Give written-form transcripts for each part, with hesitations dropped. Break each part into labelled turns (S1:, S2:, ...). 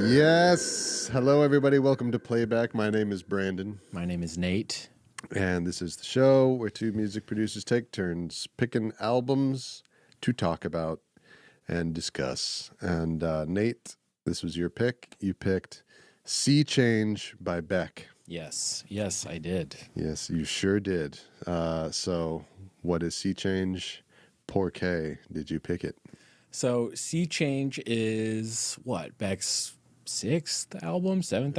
S1: Yes. Hello, everybody. Welcome to Playback. My name is Brandon.
S2: My name is Nate.
S1: And this is the show where two music producers take turns picking albums to talk about and discuss. And Nate, this was your pick. You picked Sea Change by Beck.
S2: Yes, I did.
S1: Yes, you sure did. So what is Sea Change? Por qué did you pick it?
S2: So Sea Change is what? Beck's seventh album, something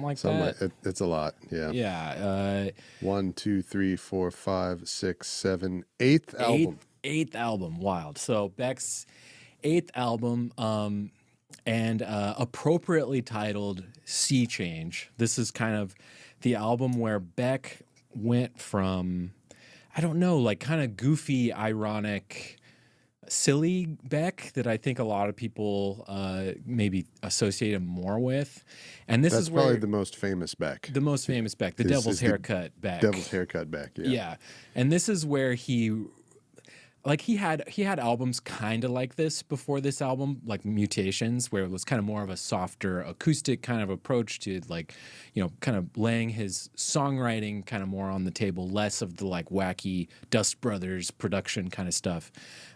S2: like that.
S1: It's a lot, yeah.
S2: Yeah.
S1: 1, 2, 3, 4, 5, 6, 7, eighth album.
S2: Eighth album, wild. So Beck's eighth album, and appropriately titled Sea Change. This is kind of the album where Beck went from, I don't know, like kind of goofy, ironic, silly Beck that I think a lot of people maybe associate him more with. And that's
S1: probably the most famous Beck.
S2: The most famous Beck, the Devil's Haircut Beck.
S1: Devil's Haircut Beck, yeah.
S2: Yeah. And this is where he had albums kind of like this before this album, like Mutations, where it was kind of more of a softer acoustic kind of approach to, like, you know, kind of laying his songwriting kind of more on the table, less of the like wacky Dust Brothers production kind of stuff.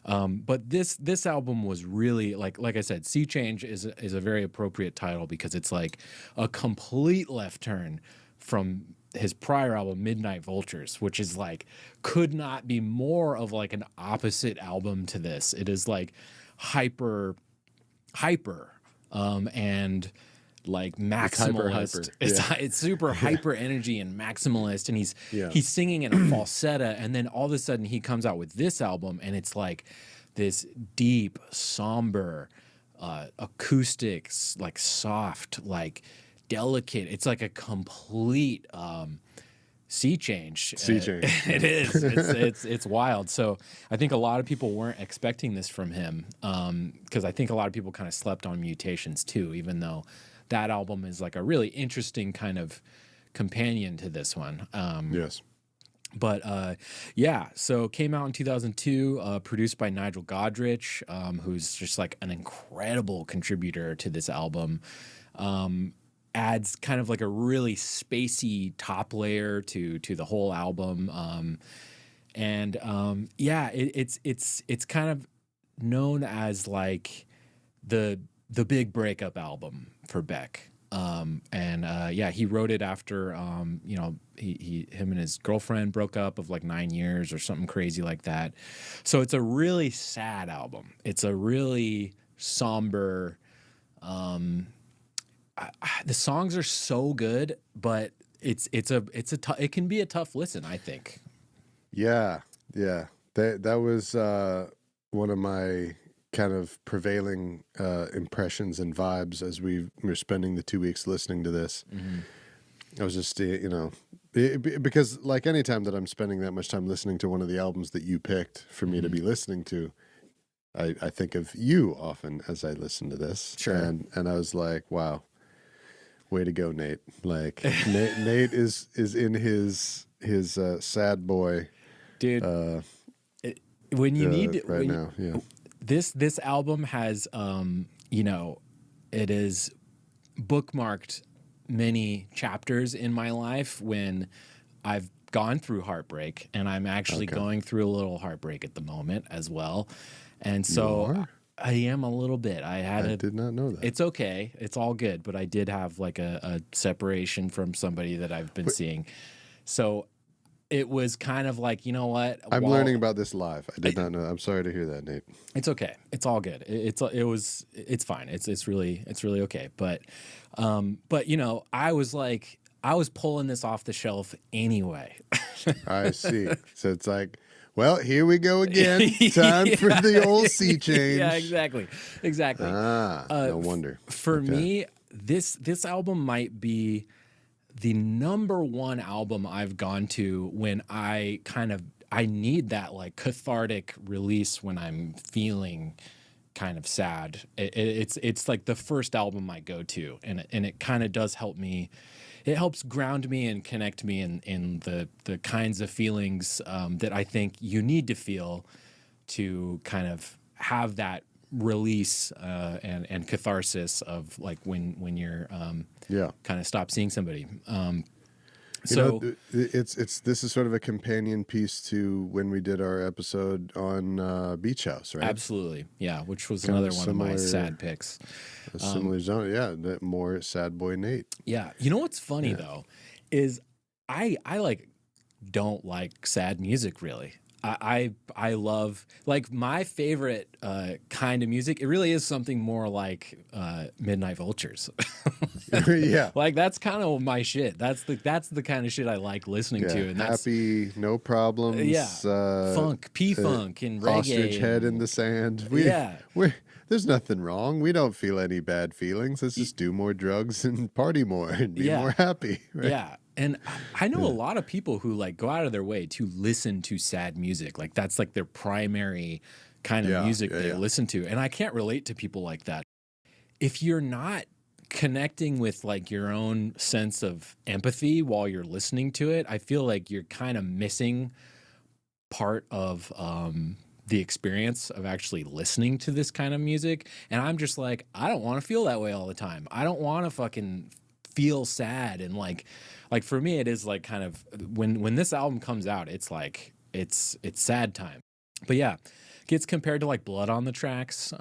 S2: But this album was really like I said, Sea Change is a very appropriate title because it's like a complete left turn from his prior album, Midnight Vultures, which is like, could not be more of like an opposite album to this. It is like hyper, and like maximalist. It's super hyper energy and maximalist, and he's singing in a falsetto, and then all of a sudden he comes out with this album, and it's like this deep, somber, acoustics, like soft, like delicate. It's like a complete sea change.
S1: Sea change.
S2: It is. It's wild. So I think a lot of people weren't expecting this from him, because I think a lot of people kind of slept on Mutations too, even though that album is like a really interesting kind of companion to this one.
S1: Yes.
S2: But so came out in 2002, produced by Nigel Godrich, who's just like an incredible contributor to this album. Adds kind of like a really spacey top layer to the whole album, it's kind of known as like the big breakup album for Beck. He wrote it after him and his girlfriend broke up of like 9 years or something crazy like that. So it's a really sad album. It's a really somber. The songs are so good, but it can be a tough listen, I think.
S1: Yeah. That was one of my kind of prevailing impressions and vibes as we were spending the 2 weeks listening to this. Mm-hmm. I was just, because like any time that I'm spending that much time listening to one of the albums that you picked for me to be listening to, I think of you often as I listen to this.
S2: Sure.
S1: And I was like, wow. Way to go, Nate! Like Nate is in his sad boy,
S2: dude. When you need it
S1: right now, yeah.
S2: This album has, it is bookmarked many chapters in my life when I've gone through heartbreak, and I'm actually going through a little heartbreak at the moment as well, and so. I am a little bit. I
S1: did not know that.
S2: It's okay. It's all good. But I did have like a separation from somebody that I've been seeing. So it was kind of like, you know what?
S1: I'm learning about this live. I did not know. I'm sorry to hear that, Nate.
S2: It's okay. It's all good. It's fine. It's really okay. But I was pulling this off the shelf anyway.
S1: I see. So it's like, well, here we go again. Time for the old sea change.
S2: Yeah, exactly.
S1: No wonder.
S2: For me, this album might be the number one album I've gone to when I need that like cathartic release when I'm feeling kind of sad. It's like the first album I go to, and it kind of does help me. It helps ground me and connect me in the kinds of feelings that I think you need to feel to kind of have that release and catharsis of like when you're kind of stop seeing somebody.
S1: This is sort of a companion piece to when we did our episode on Beach House, right?
S2: Absolutely, yeah, which was another one of my sad picks.
S1: A similar zone, that more sad boy Nate.
S2: Yeah, you know what's funny though is I like don't like sad music really. I love, like, my favorite kind of music. It really is something more like Midnight Vultures.
S1: Yeah,
S2: like that's kind of my shit. That's the kind of shit I like listening to. And that's
S1: happy, no problems.
S2: Yeah, funk, P-funk, and reggae.
S1: Ostrich head in the sand. There's nothing wrong. We don't feel any bad feelings. Let's just do more drugs and party more and be more happy. Right?
S2: Yeah. And I know a lot of people who like go out of their way to listen to sad music. Like that's like their primary kind of music they listen to. And I can't relate to people like that. If you're not connecting with like your own sense of empathy while you're listening to it, I feel like you're kind of missing part of the experience of actually listening to this kind of music. And I'm just like, I don't want to feel that way all the time. I don't want to fucking feel sad. And like for me, it is like kind of when this album comes out, it's like it's sad time. But yeah, gets compared to like Blood on the Tracks.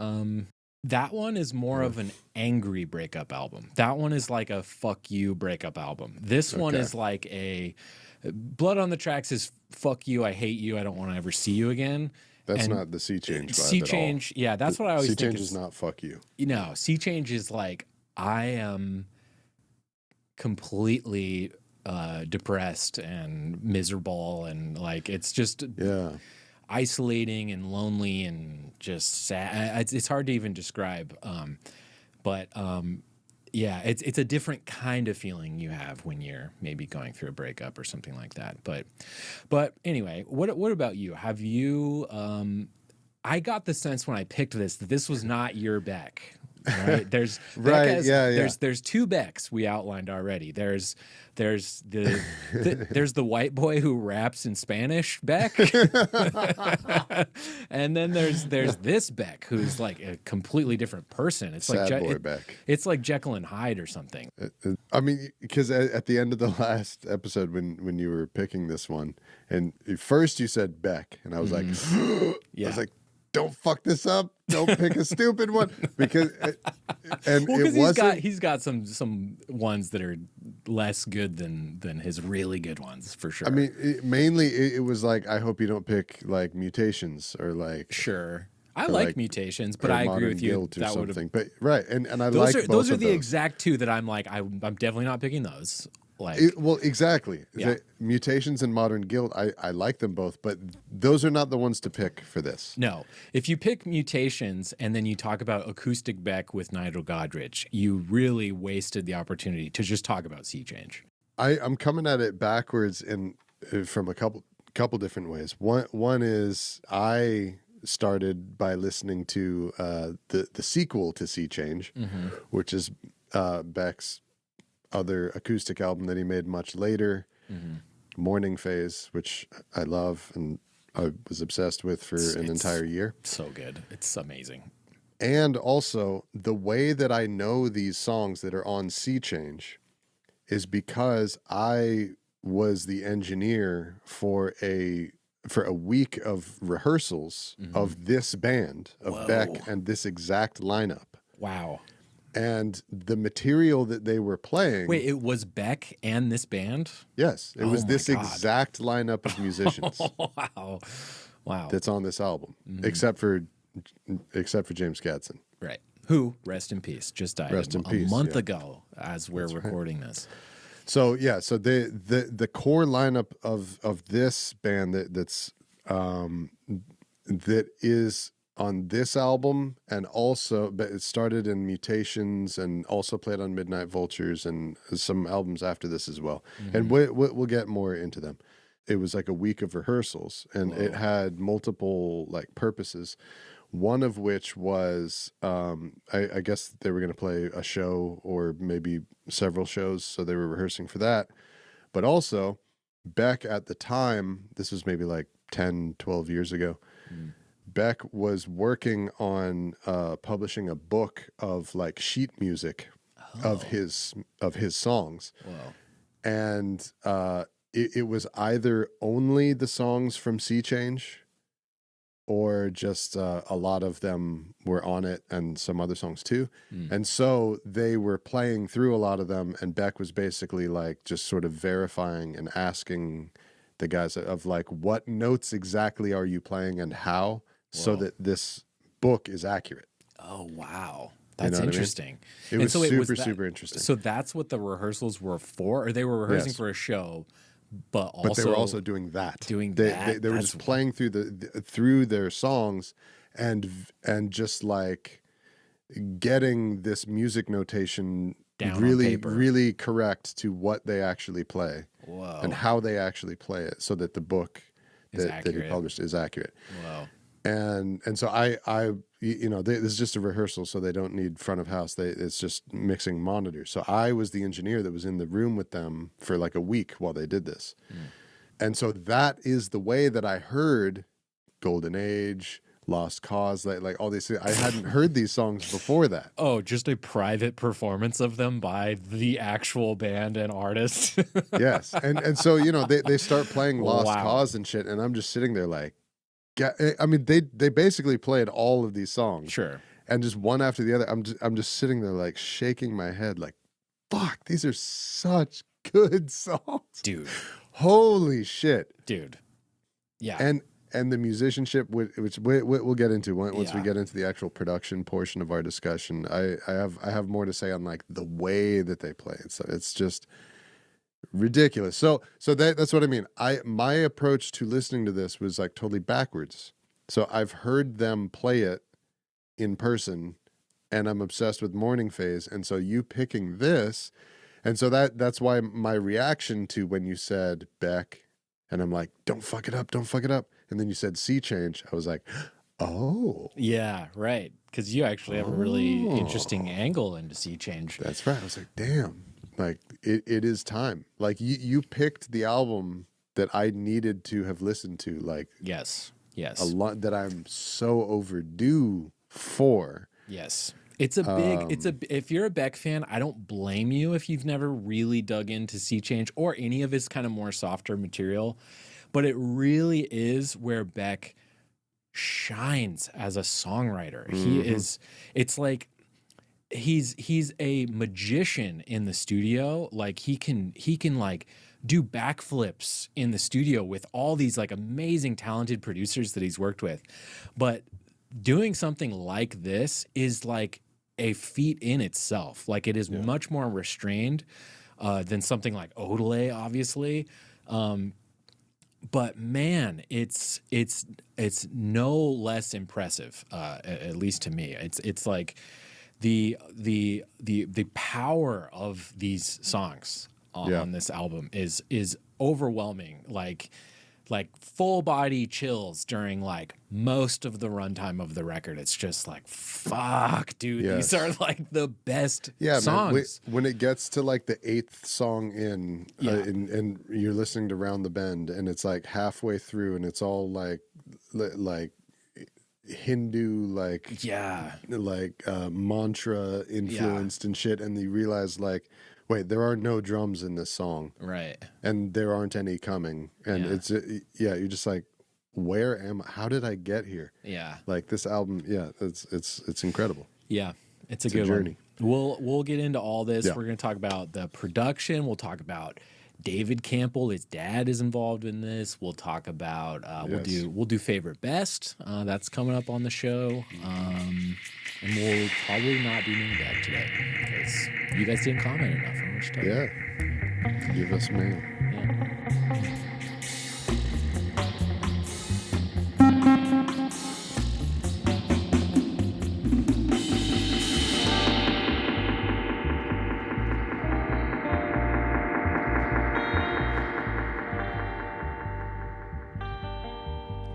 S2: That one is more of an angry breakup album. That one is like a fuck you breakup album. This one is like a Blood on the Tracks is fuck you, I hate you, I don't want to ever see you again.
S1: That's not the Sea Change vibe
S2: Sea Change, yeah, that's what I always think.
S1: Sea Change is not fuck you.
S2: You know, Sea Change is like, I am completely depressed and miserable, and like it's just isolating and lonely and just sad. It's hard to even describe, but it's a different kind of feeling you have when you're maybe going through a breakup or something like that. But anyway, what about you? Have you? I got the sense when I picked this that this was not your Beck. Right? There's there's two Becks we outlined already. There's the white boy who raps in Spanish Beck, and then there's this Beck who's like a completely different person. It's
S1: sad like boy Beck.
S2: It's like Jekyll and Hyde or something.
S1: I mean, because at the end of the last episode when you were picking this one, and first you said Beck, and I was like, I was like, don't fuck this up. Don't pick a stupid one, because
S2: he's got some ones that are less good than his really good ones for sure.
S1: I mean, it was like, I hope you don't pick like Mutations or like
S2: I like Mutations, but I agree with you.
S1: That would have, but right, and I
S2: those
S1: like
S2: are, those are the exact two that I'm like I'm definitely not picking those. Like,
S1: exactly. Mutations and Modern Guilt, I like them both, but those are not the ones to pick for this.
S2: No. If you pick Mutations and then you talk about Acoustic Beck with Nigel Godrich, you really wasted the opportunity to just talk about Sea Change.
S1: I'm coming at it backwards and from a couple different ways. One is I started by listening to the sequel to Sea Change, which is Beck's other acoustic album that he made much later, Morning Phase, which I love and I was obsessed with for an entire year.
S2: So good. It's amazing.
S1: And also, the way that I know these songs that are on Sea Change is because I was the engineer for a week of rehearsals of this band, of Beck and this exact lineup.
S2: Wow.
S1: And the material that they were playing...
S2: Wait, it was Beck and this band?
S1: Yes. It was this exact lineup of musicians.
S2: Wow.
S1: That's on this album. Except for James Gadsden.
S2: Right. Who, rest in peace, just died a month ago as we're recording this.
S1: So, so the core lineup of this band that is on this album, and also, but it started in Mutations and also played on Midnight Vultures and some albums after this as well. And we'll get more into them. It was like a week of rehearsals, and it had multiple like purposes. One of which was, I guess they were going to play a show or maybe several shows, so they were rehearsing for that. But also, Beck at the time, this was maybe like 10, 12 years ago, Beck was working on publishing a book of like sheet music of his songs.
S2: Wow.
S1: And it was either only the songs from Sea Change, or just a lot of them were on it and some other songs too. And so they were playing through a lot of them, and Beck was basically like just sort of verifying and asking the guys of like, what notes exactly are you playing and how, so that this book is accurate.
S2: Oh, wow. That's
S1: You know what I mean?
S2: interesting.
S1: It was super interesting.
S2: So that's what the rehearsals were for? Or they were rehearsing for a show, but
S1: they were also doing that. They were just playing through their songs and just like getting this music notation
S2: down
S1: really correct to what they actually play.
S2: Whoa.
S1: And how they actually play it, so that the book that he published is accurate.
S2: Wow.
S1: And so I this is just a rehearsal, so they don't need front of house. It's just mixing monitors. So I was the engineer that was in the room with them for like a week while they did this. And so that is the way that I heard Golden Age, Lost Cause, like all these things. I hadn't heard these songs before that.
S2: Oh, just a private performance of them by the actual band and artist.
S1: Yes. And so, they start playing Lost Cause and shit, and I'm just sitting there like, I mean, they basically played all of these songs.
S2: Sure.
S1: And just one after the other, I'm just sitting there like shaking my head like, fuck, these are such good songs.
S2: Dude.
S1: Holy shit.
S2: Dude. Yeah.
S1: And the musicianship, which we'll get into once we get into the actual production portion of our discussion. I have more to say on like the way that they play it. So it's just ridiculous. So that's what I mean. My approach to listening to this was like totally backwards. So I've heard them play it in person, and I'm obsessed with Morning Phase. And so you picking this, and so that's why my reaction to when you said Beck, and I'm like, don't fuck it up, and then you said Sea Change, I was like, oh
S2: yeah, right, because you actually have a really interesting angle into Sea Change.
S1: That's right. I was like, damn. Like it is time. Like you picked the album that I needed to have listened to. Like
S2: yes,
S1: a lot that I'm so overdue for.
S2: Yes, it's a big. If you're a Beck fan, I don't blame you if you've never really dug into Sea Change or any of his kind of more softer material, but it really is where Beck shines as a songwriter. He is. It's like. He's a magician in the studio. Like he can like do backflips in the studio with all these like amazing talented producers that he's worked with. But doing something like this is like a feat in itself. Like it is much more restrained than something like Odelay, obviously. But man, it's no less impressive, at least to me. It's like the power of these songs on this album is overwhelming. Like full body chills during like most of the runtime of the record. It's just like, fuck, dude, these are like the best songs.
S1: Man, when it gets to like the 8th song in, and you're listening to Round the Bend, and it's like halfway through, and it's all like Hindu mantra influenced and shit, and you realize like, wait, there are no drums in this song,
S2: right?
S1: And there aren't any coming, and it's you're just like, where am I? How did I get here?
S2: Yeah,
S1: like this album, it's incredible.
S2: Yeah, it's a good journey. We'll get into all this. We're going to talk about the production. We'll talk about David Campbell, his dad, is involved in this. We'll talk about we'll do favorite best. That's coming up on the show, and we'll probably not do mailbag today because you guys didn't comment enough on which stuff.
S1: Yeah, give us mail.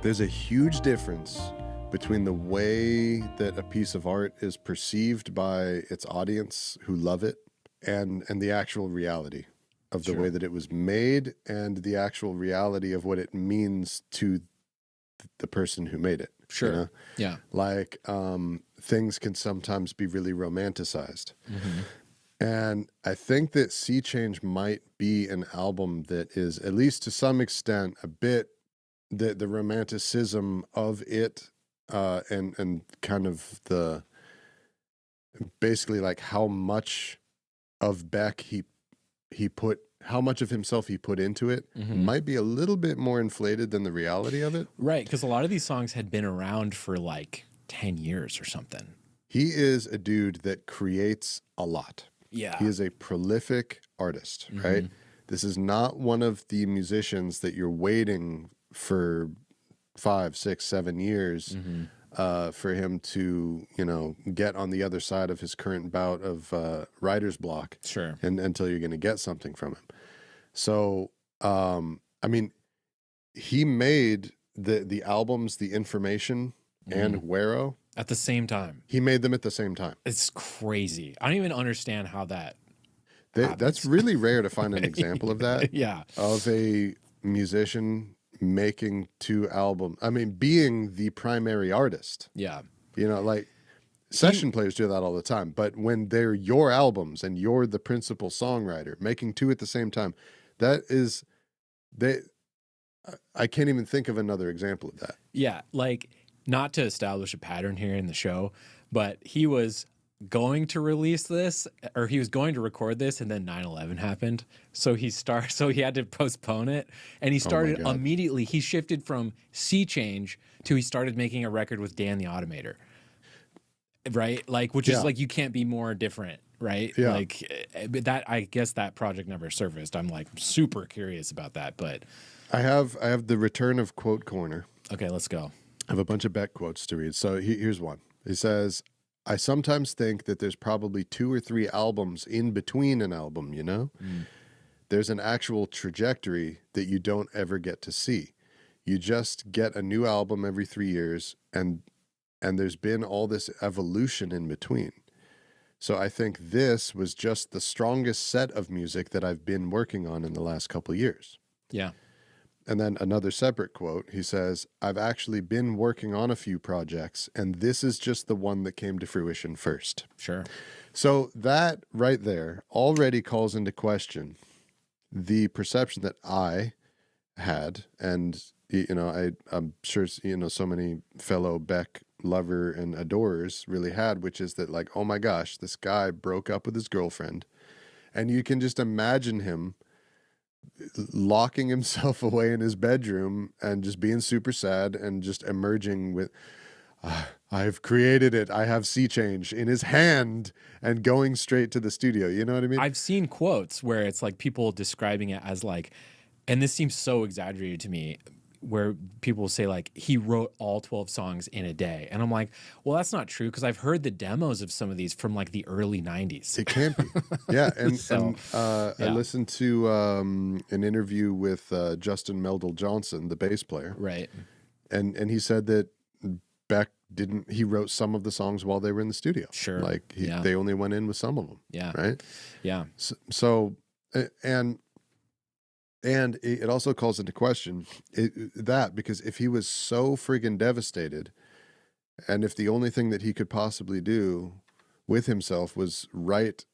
S1: there's a huge difference between the way that a piece of art is perceived by its audience who love it and the actual reality of the way that it was made and the actual reality of what it means to the person who made it.
S2: Sure.
S1: You know?
S2: Yeah.
S1: Like things can sometimes be really romanticized. And I think that Sea Change might be an album that is, at least to some extent, a bit the romanticism of it and kind of the basically like how much of Beck he put, how much of himself he put into it might be a little bit more inflated than the reality of it.
S2: Right, because a lot of these songs had been around for like 10 years or something.
S1: He is a dude that creates a lot.
S2: Yeah.
S1: He is a prolific artist, right? This is not one of the musicians that you're waiting for 5, 6, 7 years for him to, you know, get on the other side of his current bout of writer's block.
S2: Sure.
S1: And until you're going to get something from him. So, I mean, he made the albums, The Information and Guero
S2: at the same time.
S1: He made them at the same time.
S2: It's crazy. I don't even understand how that
S1: that's really rare to find an example of that.
S2: Yeah.
S1: Of a musician making 2 albums. I mean, being the primary artist.
S2: Yeah.
S1: You know, like session players do that all the time. But when they're your albums and you're the principal songwriter, making 2 at the same time, that is, I can't even think of another example of that.
S2: Yeah. Like, not to establish a pattern here in the show, but he was going to release this, or he was going to record this, and then 9/11 happened. So he had to postpone it, and he started immediately. He shifted from Sea Change to he started making a record with Dan the Automator, right? Like, which is like, you can't be more different, right?
S1: Yeah.
S2: Like that. I guess that project never surfaced. I'm like super curious about that, but
S1: I have the return of Quote Corner.
S2: Okay, let's go.
S1: I have a bunch of Beck quotes to read. So here's one. He says, I sometimes think that there's probably 2 or 3 albums in between an album, you know? There's an actual trajectory that you don't ever get to see. You just get a new album every 3 years, and there's been all this evolution in between. So I think this was just the strongest set of music that I've been working on in the last couple of years.
S2: Yeah.
S1: And then another separate quote, he says, I've actually been working on a few projects, and this is just the one that came to fruition first.
S2: Sure.
S1: So that right there already calls into question the perception that I had, and, you know, I'm sure, you know, so many fellow Beck lover and adorers really had, which is that, like, oh my gosh, this guy broke up with his girlfriend, and you can just imagine him locking himself away in his bedroom and just being super sad and just emerging with, I've created it. I have Sea Change in his hand and going straight to the studio. You know what I mean?
S2: I've seen quotes where it's like people describing it as like, and this seems so exaggerated to me, where people say like he wrote all 12 songs in a day. And I'm like, well, that's not true, because I've heard the demos of some of these from like the early 90s.
S1: It can't be. Yeah. And I listened to an interview with Justin Meldal-Johnsen, the bass player.
S2: Right.
S1: And he said that Beck he wrote some of the songs while they were in the studio.
S2: Sure.
S1: Like they only went in with some of them.
S2: Yeah.
S1: Right.
S2: Yeah.
S1: So and it also calls into question that, because if he was so friggin' devastated, and if the only thing that he could possibly do with himself was write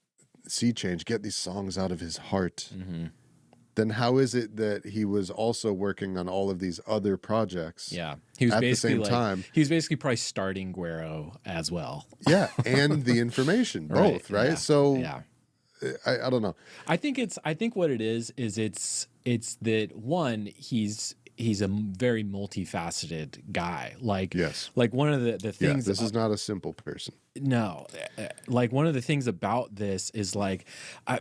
S1: Sea Change, get these songs out of his heart, then how is it that he was also working on all of these other projects?
S2: Yeah. He was
S1: at
S2: basically
S1: the same time.
S2: He was basically probably starting Guero as well.
S1: Yeah. And The Information, both, right?
S2: Yeah.
S1: So
S2: yeah.
S1: I don't know.
S2: I think what it is it's that, one, he's a very multifaceted guy. Like,
S1: yes.
S2: Like one of the things.
S1: This is not a simple person.
S2: No, like one of the things about this is like,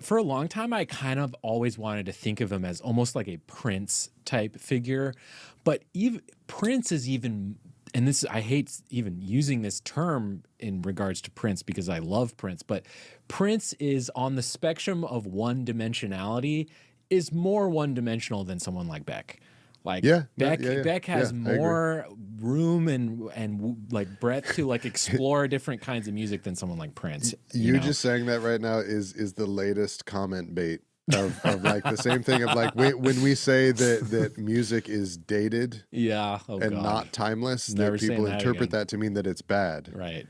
S2: for a long time, I kind of always wanted to think of him as almost like a Prince type figure, but even Prince is even. And this, I hate even using this term in regards to Prince because I love Prince, but Prince is on the spectrum of one-dimensionality, is more one-dimensional than someone like Beck. Like
S1: Yeah,
S2: Beck has
S1: I
S2: more room and like breadth to like explore different kinds of music than someone like Prince.
S1: You just saying that right now is the latest comment bait of like the same thing of like when we say that music is dated,
S2: and
S1: not timeless,
S2: Never
S1: that people
S2: saying that
S1: interpret
S2: again.
S1: that to mean that it's bad. Right?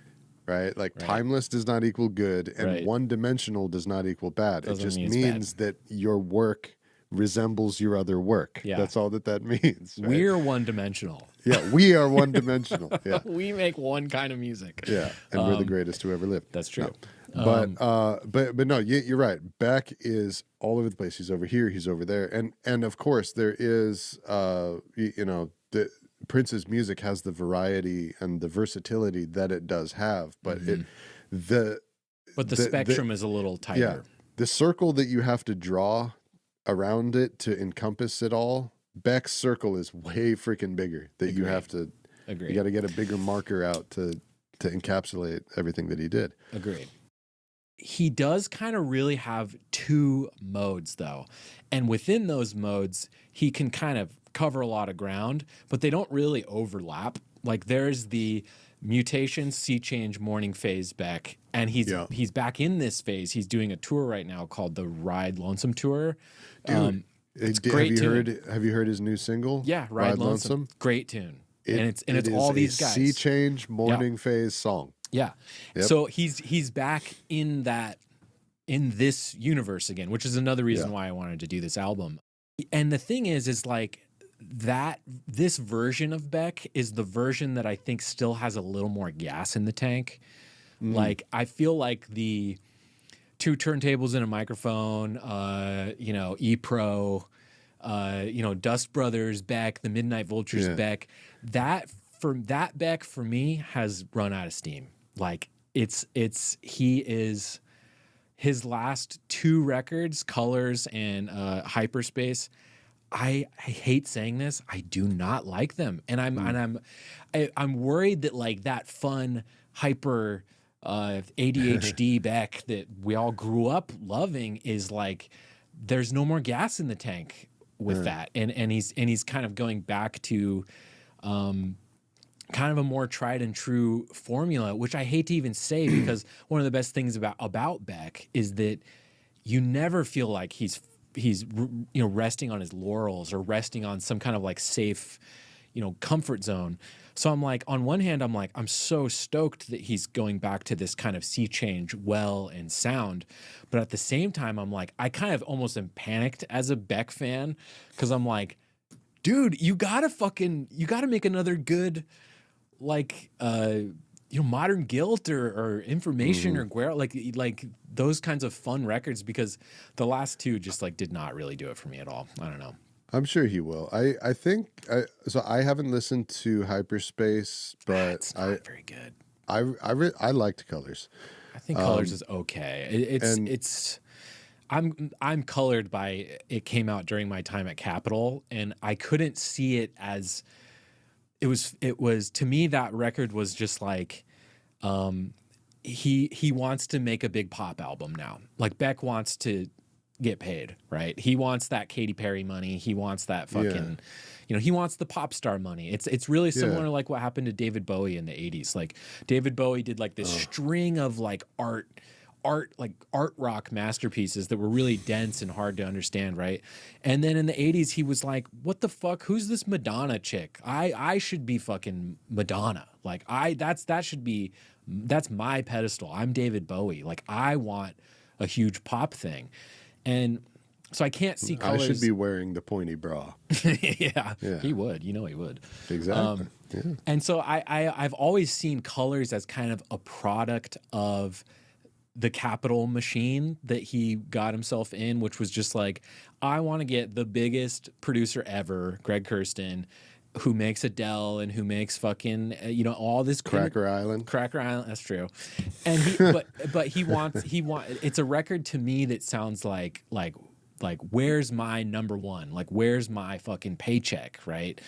S1: Like timeless does not equal good, and one-dimensional does not equal bad. It just means that your work resembles your other work.
S2: Yeah.
S1: That's all that means. Right?
S2: We're one-dimensional.
S1: Yeah, we are one-dimensional. Yeah.
S2: We make one kind of music.
S1: Yeah, and we're the greatest who ever lived.
S2: That's true.
S1: No. But no, you're right. Beck is all over the place. He's over here, he's over there, and of course there is, the Prince's music has the variety and the versatility that it does have, but the
S2: spectrum is a little tighter.
S1: Yeah, the circle that you have to draw around it to encompass it all, Beck's circle is way freaking bigger. That you have to, you got to get a bigger marker out to encapsulate everything that he did.
S2: Agreed. He does kind of really have two modes though, and within those modes, he can kind of cover a lot of ground, but they don't really overlap. Like there's the mutation, sea change, morning phase Beck, and he's back in this phase. He's doing a tour right now called the Ride Lonesome Tour.
S1: Dude,
S2: it's great.
S1: Have you heard his new single?
S2: Yeah, Ride Lonesome. Great tune. It's all these guys.
S1: Sea change, morning phase song.
S2: Yeah. Yep. So he's back in this universe again, which is another reason why I wanted to do this album. And the thing is like that this version of Beck is the version that I think still has a little more gas in the tank. Like I feel like the 2 turntables and a microphone, E-Pro, Dust Brothers Beck, the Midnight Vultures Beck, that Beck for me has run out of steam. Like his last 2 records, Colors and Hyperspace, I hate saying this, I do not like them, and I'm worried that like that fun hyper ADHD Beck that we all grew up loving is like there's no more gas in the tank with that, and he's kind of going back to kind of a more tried and true formula, which I hate to even say because one of the best things about Beck is that you never feel like he's resting on his laurels or resting on some kind of like safe, comfort zone. So I'm like, on one hand, I'm so stoked that he's going back to this kind of sea change well and sound. But at the same time, I'm like, I kind of almost am panicked as a Beck fan because I'm like, dude, you gotta make another good, like, Modern Guilt or Information or Guero, like those kinds of fun records, because the last 2 just like did not really do it for me at all. I don't know.
S1: I'm sure he will. I think so. I haven't listened to Hyperspace, but
S2: it's not very good.
S1: I liked Colors.
S2: I think Colors is okay. I'm colored by it came out during my time at Capitol, and I couldn't see it as it was to me. That record was just like he wants to make a big pop album now. Like Beck wants to get paid, right? He wants that Katy Perry money. He wants that fucking, he wants the pop star money. It's really similar to like what happened to David Bowie in the 80s. Like David Bowie did like this string of like art rock masterpieces that were really dense and hard to understand, right? And then in the 80s he was like, what the fuck? Who's this Madonna chick? I should be fucking Madonna. Like that's my pedestal. I'm David Bowie. Like I want a huge pop thing. And so I can't see Colors.
S1: I should be wearing the pointy bra.
S2: yeah, he would. He would.
S1: Exactly.
S2: And so I've always seen Colors as kind of a product of the Capitol machine that he got himself in, which was just like, I want to get the biggest producer ever, Greg Kurstin, who makes Adele and who makes fucking all this
S1: Cracker Island.
S2: That's true. And he wants it's a record to me that sounds like where's my number one? Like where's my fucking paycheck, right?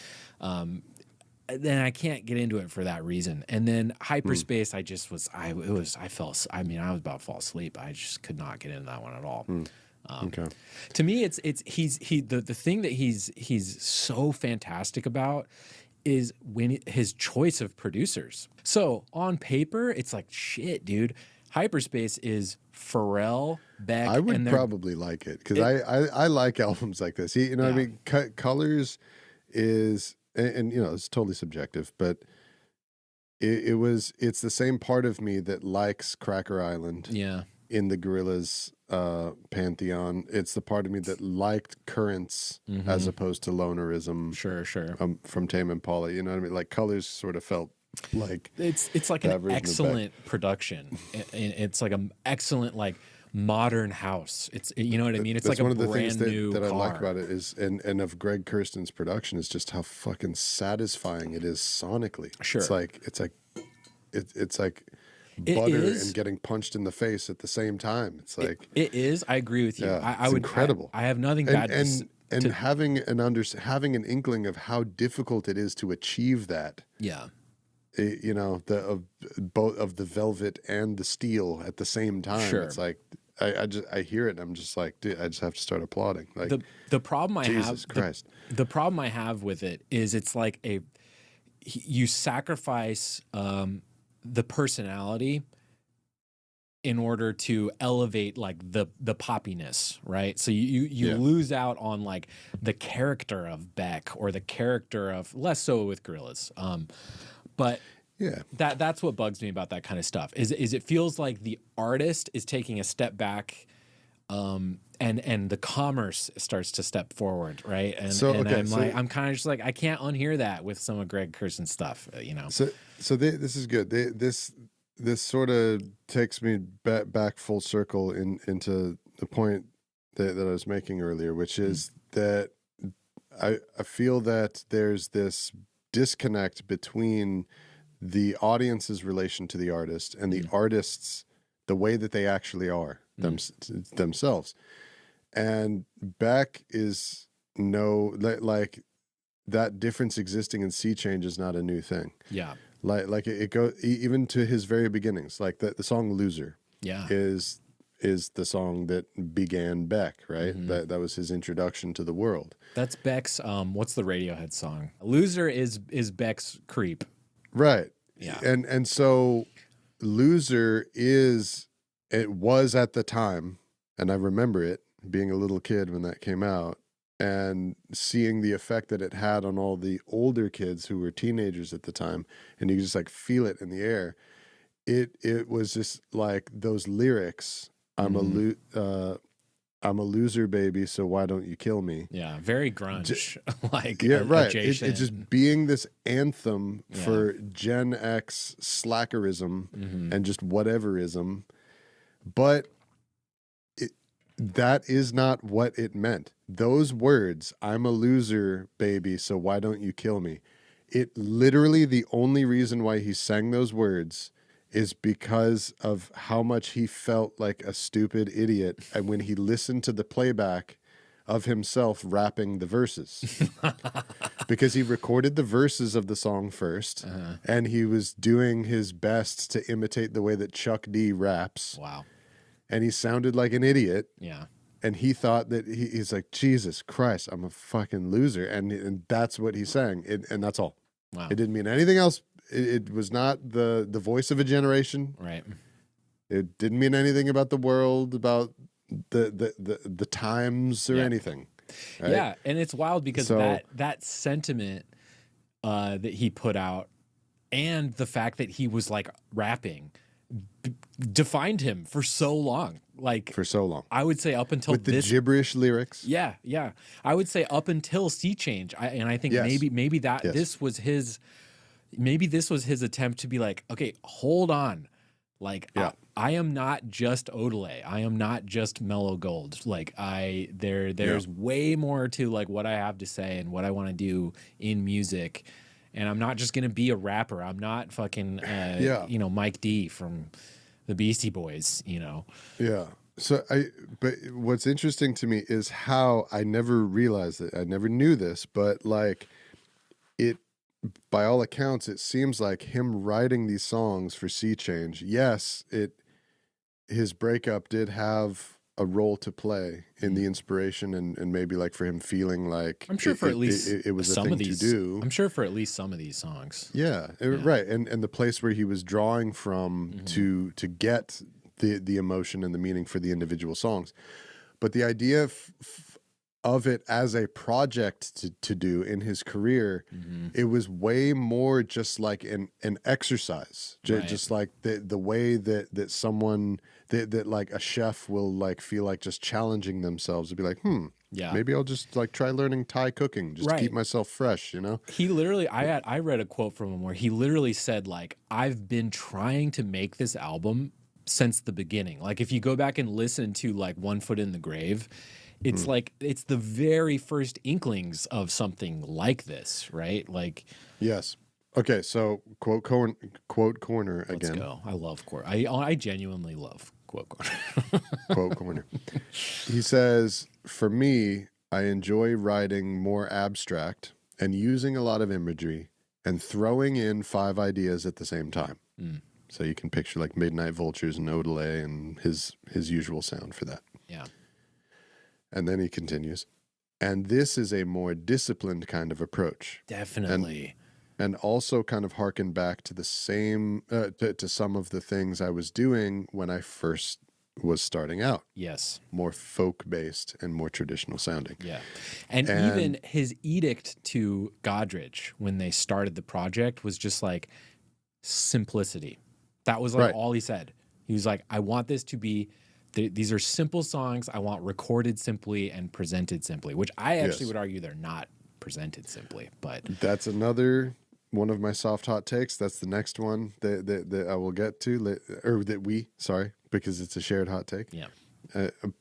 S2: Then I can't get into it for that reason. And then Hyperspace, I was about to fall asleep. I just could not get into that one at all.
S1: Okay.
S2: To me, the thing that he's so fantastic about is his choice of producers. So on paper, it's like shit, dude. Hyperspace is Pharrell, Beck,
S1: I would
S2: and
S1: probably like it because I like albums like this. You know what I mean? Colors is, and you know, it's totally subjective, but it's the same part of me that likes Cracker Island.
S2: Yeah.
S1: In the Gorillaz pantheon, it's the part of me that liked Currents as opposed to Lonerism.
S2: Sure.
S1: From Tame Impala, you know what I mean? Like Colors sort of felt like
S2: it's like an excellent production. It's like an excellent like modern house. It's you know what I mean? It's like
S1: one
S2: a
S1: of the
S2: brand
S1: things
S2: new
S1: that
S2: car.
S1: I like about it is and of Greg Kurstin's production is just how fucking satisfying it is sonically.
S2: Sure.
S1: It's like butter and getting punched in the face at the same time. It's like
S2: it is. I agree with you.
S1: Yeah,
S2: I would
S1: incredible.
S2: I have nothing bad
S1: and having having an inkling of how difficult it is to achieve that.
S2: Yeah.
S1: You know, both of the velvet and the steel at the same time.
S2: Sure.
S1: It's like I hear it and I'm just like, dude, I just have to start applauding. Like
S2: the problem
S1: Jesus Christ.
S2: The problem I have with it is it's like you sacrifice the personality in order to elevate like the poppiness, right? So you lose out on like the character of Beck or the character of, less so with Gorillaz. But yeah, that's what bugs me about that kind of stuff is it feels like the artist is taking a step back, and the commerce starts to step forward, right? And I'm kind of just like, I can't unhear that with some of Greg Kurstin's stuff, you know.
S1: So this is good. This sort of takes me back full circle into the point that I was making earlier, which is that I feel that there's this disconnect between the audience's relation to the artist and the artists, the way that they actually are themselves. And Beck is like that difference existing in Sea Change is not a new thing.
S2: Yeah.
S1: Like it goes even to his very beginnings. Like the song "Loser" is the song that began Beck, right? That was his introduction to the world.
S2: That's Beck's. What's the Radiohead song? "Loser" is Beck's "Creep."
S1: Right.
S2: Yeah.
S1: And so "Loser" it was at the time, and I remember it being a little kid when that came out. And seeing the effect that it had on all the older kids who were teenagers at the time, and you could just like feel it in the air. It was just like those lyrics. I'm a loser, baby. So why don't you kill me?
S2: Yeah, very grunge.
S1: Right. It's just being this anthem for Gen X slackerism and just whateverism, but that is not what it meant. Those words, I'm a loser, baby, so why don't you kill me? It literally, the only reason why he sang those words is because of how much he felt like a stupid idiot and when he listened to the playback of himself rapping the verses. Because he recorded the verses of the song first, and he was doing his best to imitate the way that Chuck D raps.
S2: Wow. And
S1: he sounded like an idiot.
S2: Yeah.
S1: And he thought that he's like, Jesus Christ, I'm a fucking loser. And that's what he sang. And that's all.
S2: Wow.
S1: It didn't mean anything else. It was not the voice of a generation.
S2: Right.
S1: It didn't mean anything about the world, about the times or anything. Right?
S2: Yeah. And it's wild because that sentiment that he put out and the fact that he was like rapping defined him for so long. Like
S1: for so long.
S2: I would say up until
S1: with the gibberish lyrics.
S2: Yeah, yeah. I would say up until Sea Change. I think maybe this was his attempt to be like, okay, hold on. Like I am not just Odelay. I am not just Mellow Gold. Like there's way more to like what I have to say and what I want to do in music. And I'm not just going to be a rapper. I'm not fucking, Mike D from the Beastie Boys, you know?
S1: Yeah. But what's interesting to me is how I never realized it. I never knew this, but like by all accounts, it seems like him writing these songs for Sea Change. Yes, his breakup did have a role to play in the inspiration and maybe like for him feeling like
S2: I'm sure for at least
S1: it was a
S2: some
S1: thing
S2: of these,
S1: to do.
S2: I'm sure for at least some of these songs.
S1: Yeah, right. And the place where he was drawing from to get the emotion and the meaning for the individual songs. But the idea of it as a project to do in his career, it was way more just like an exercise, just like the way that someone that like a chef will like feel like just challenging themselves to be like, maybe I'll just like try learning Thai cooking just to keep myself fresh, you know?
S2: He literally, I read a quote from him where he literally said like, I've been trying to make this album since the beginning. Like if you go back and listen to like One Foot in the Grave, it's like it's the very first inklings of something like this, right? Like,
S1: yes. Okay, so quote corner again.
S2: Let's go. I love quote. I genuinely love quote corner.
S1: Quote corner. He says, "For me, I enjoy writing more abstract and using a lot of imagery and throwing in 5 ideas at the same time." So you can picture like Midnight Vultures and Odelay and his usual sound for that.
S2: Yeah.
S1: And then he continues, and this is a more disciplined kind of approach.
S2: Definitely.
S1: And also kind of harken back to the same, to some of the things I was doing when I first was starting out.
S2: Yes.
S1: More folk-based and more traditional sounding.
S2: Yeah. And even his edict to Godrich when they started the project was just like simplicity. That was like all he said. He was like, I want this to be... These are simple songs. I want recorded simply and presented simply, which I actually would argue they're not presented simply. But
S1: that's another one of my soft hot takes. That's the next one that I will get to, or that because it's a shared hot take.
S2: Yeah.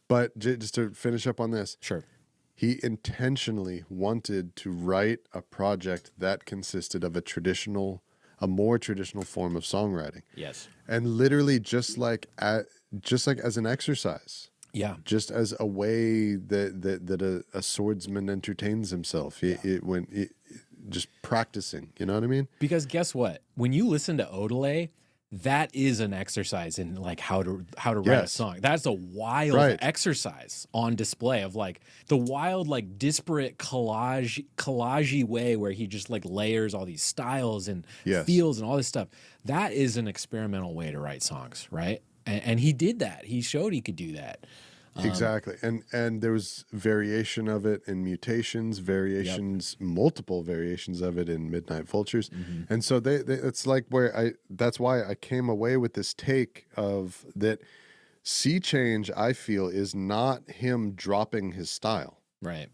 S1: But just to finish up on this,
S2: sure.
S1: He intentionally wanted to write a project that consisted of a more traditional form of songwriting.
S2: Yes.
S1: And literally just like as an exercise.
S2: Yeah.
S1: Just as a way that a swordsman entertains himself. Just practicing, you know what I mean?
S2: Because guess what? When you listen to Odelay, that is an exercise in like how to write a song. That's a wild exercise on display of like the wild, like disparate collage way where he just like layers all these styles and feels and all this stuff. That is an experimental way to write songs, right? And he did that. He showed he could do that.
S1: Exactly. And there was variation of it in Mutations, multiple variations of it in Midnight Vultures. And so it's like that's why I came away with this take of that Sea Change, I feel, is not him dropping his style.
S2: Right.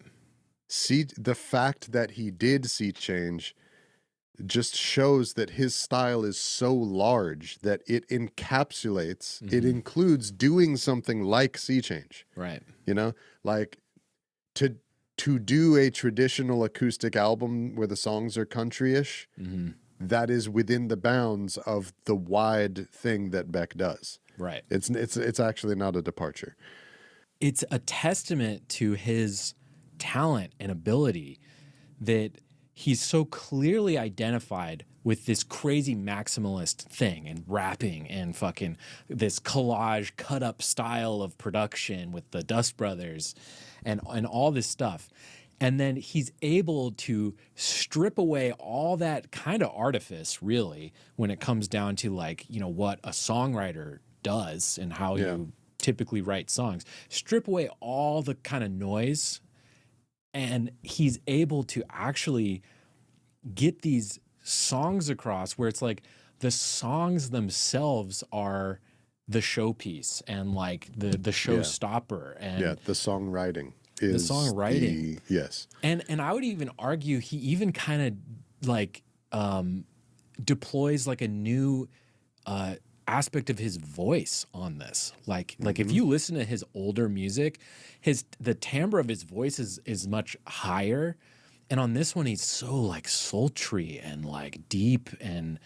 S1: The fact that he did Sea Change just shows that his style is so large that it encapsulates, it includes doing something like Sea Change.
S2: Right.
S1: You know, like to do a traditional acoustic album where the songs are country-ish, that is within the bounds of the wide thing that Beck does.
S2: Right.
S1: It's actually not a departure.
S2: It's a testament to his talent and ability that he's so clearly identified with this crazy maximalist thing and rapping and fucking this collage cut up style of production with the Dust Brothers and all this stuff. And then he's able to strip away all that kind of artifice, really, when it comes down to like, you know, what a songwriter does and how you typically write songs. Strip away all the kind of noise, and he's able to actually get these songs across where it's like the songs themselves are the showpiece and like the showstopper and
S1: the songwriting
S2: is the songwriting.
S1: Yes.
S2: And I would even argue he even kind of like deploys like a new aspect of his voice on this. Like if you listen to his older music, the timbre of his voice is much higher. And on this one, he's so like sultry and like deep and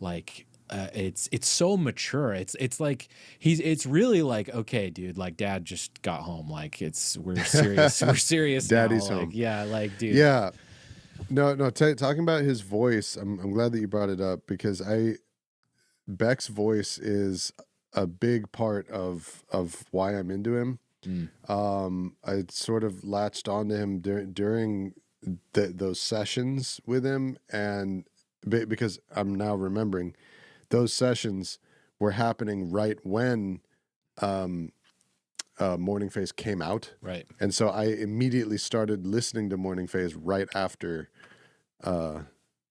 S2: like it's so mature. It's like it's really like, okay, dude, like Dad just got home. Like we're serious. We're serious.
S1: Daddy's
S2: now.
S1: home.
S2: Like, yeah, like dude.
S1: Yeah. No. Talking about his voice, I'm glad that you brought it up because Beck's voice is a big part of why I'm into him. I sort of latched onto him during those sessions with him, and because I'm now remembering those sessions were happening right when Morning Phase came out.
S2: Right.
S1: And so I immediately started listening to Morning Phase right after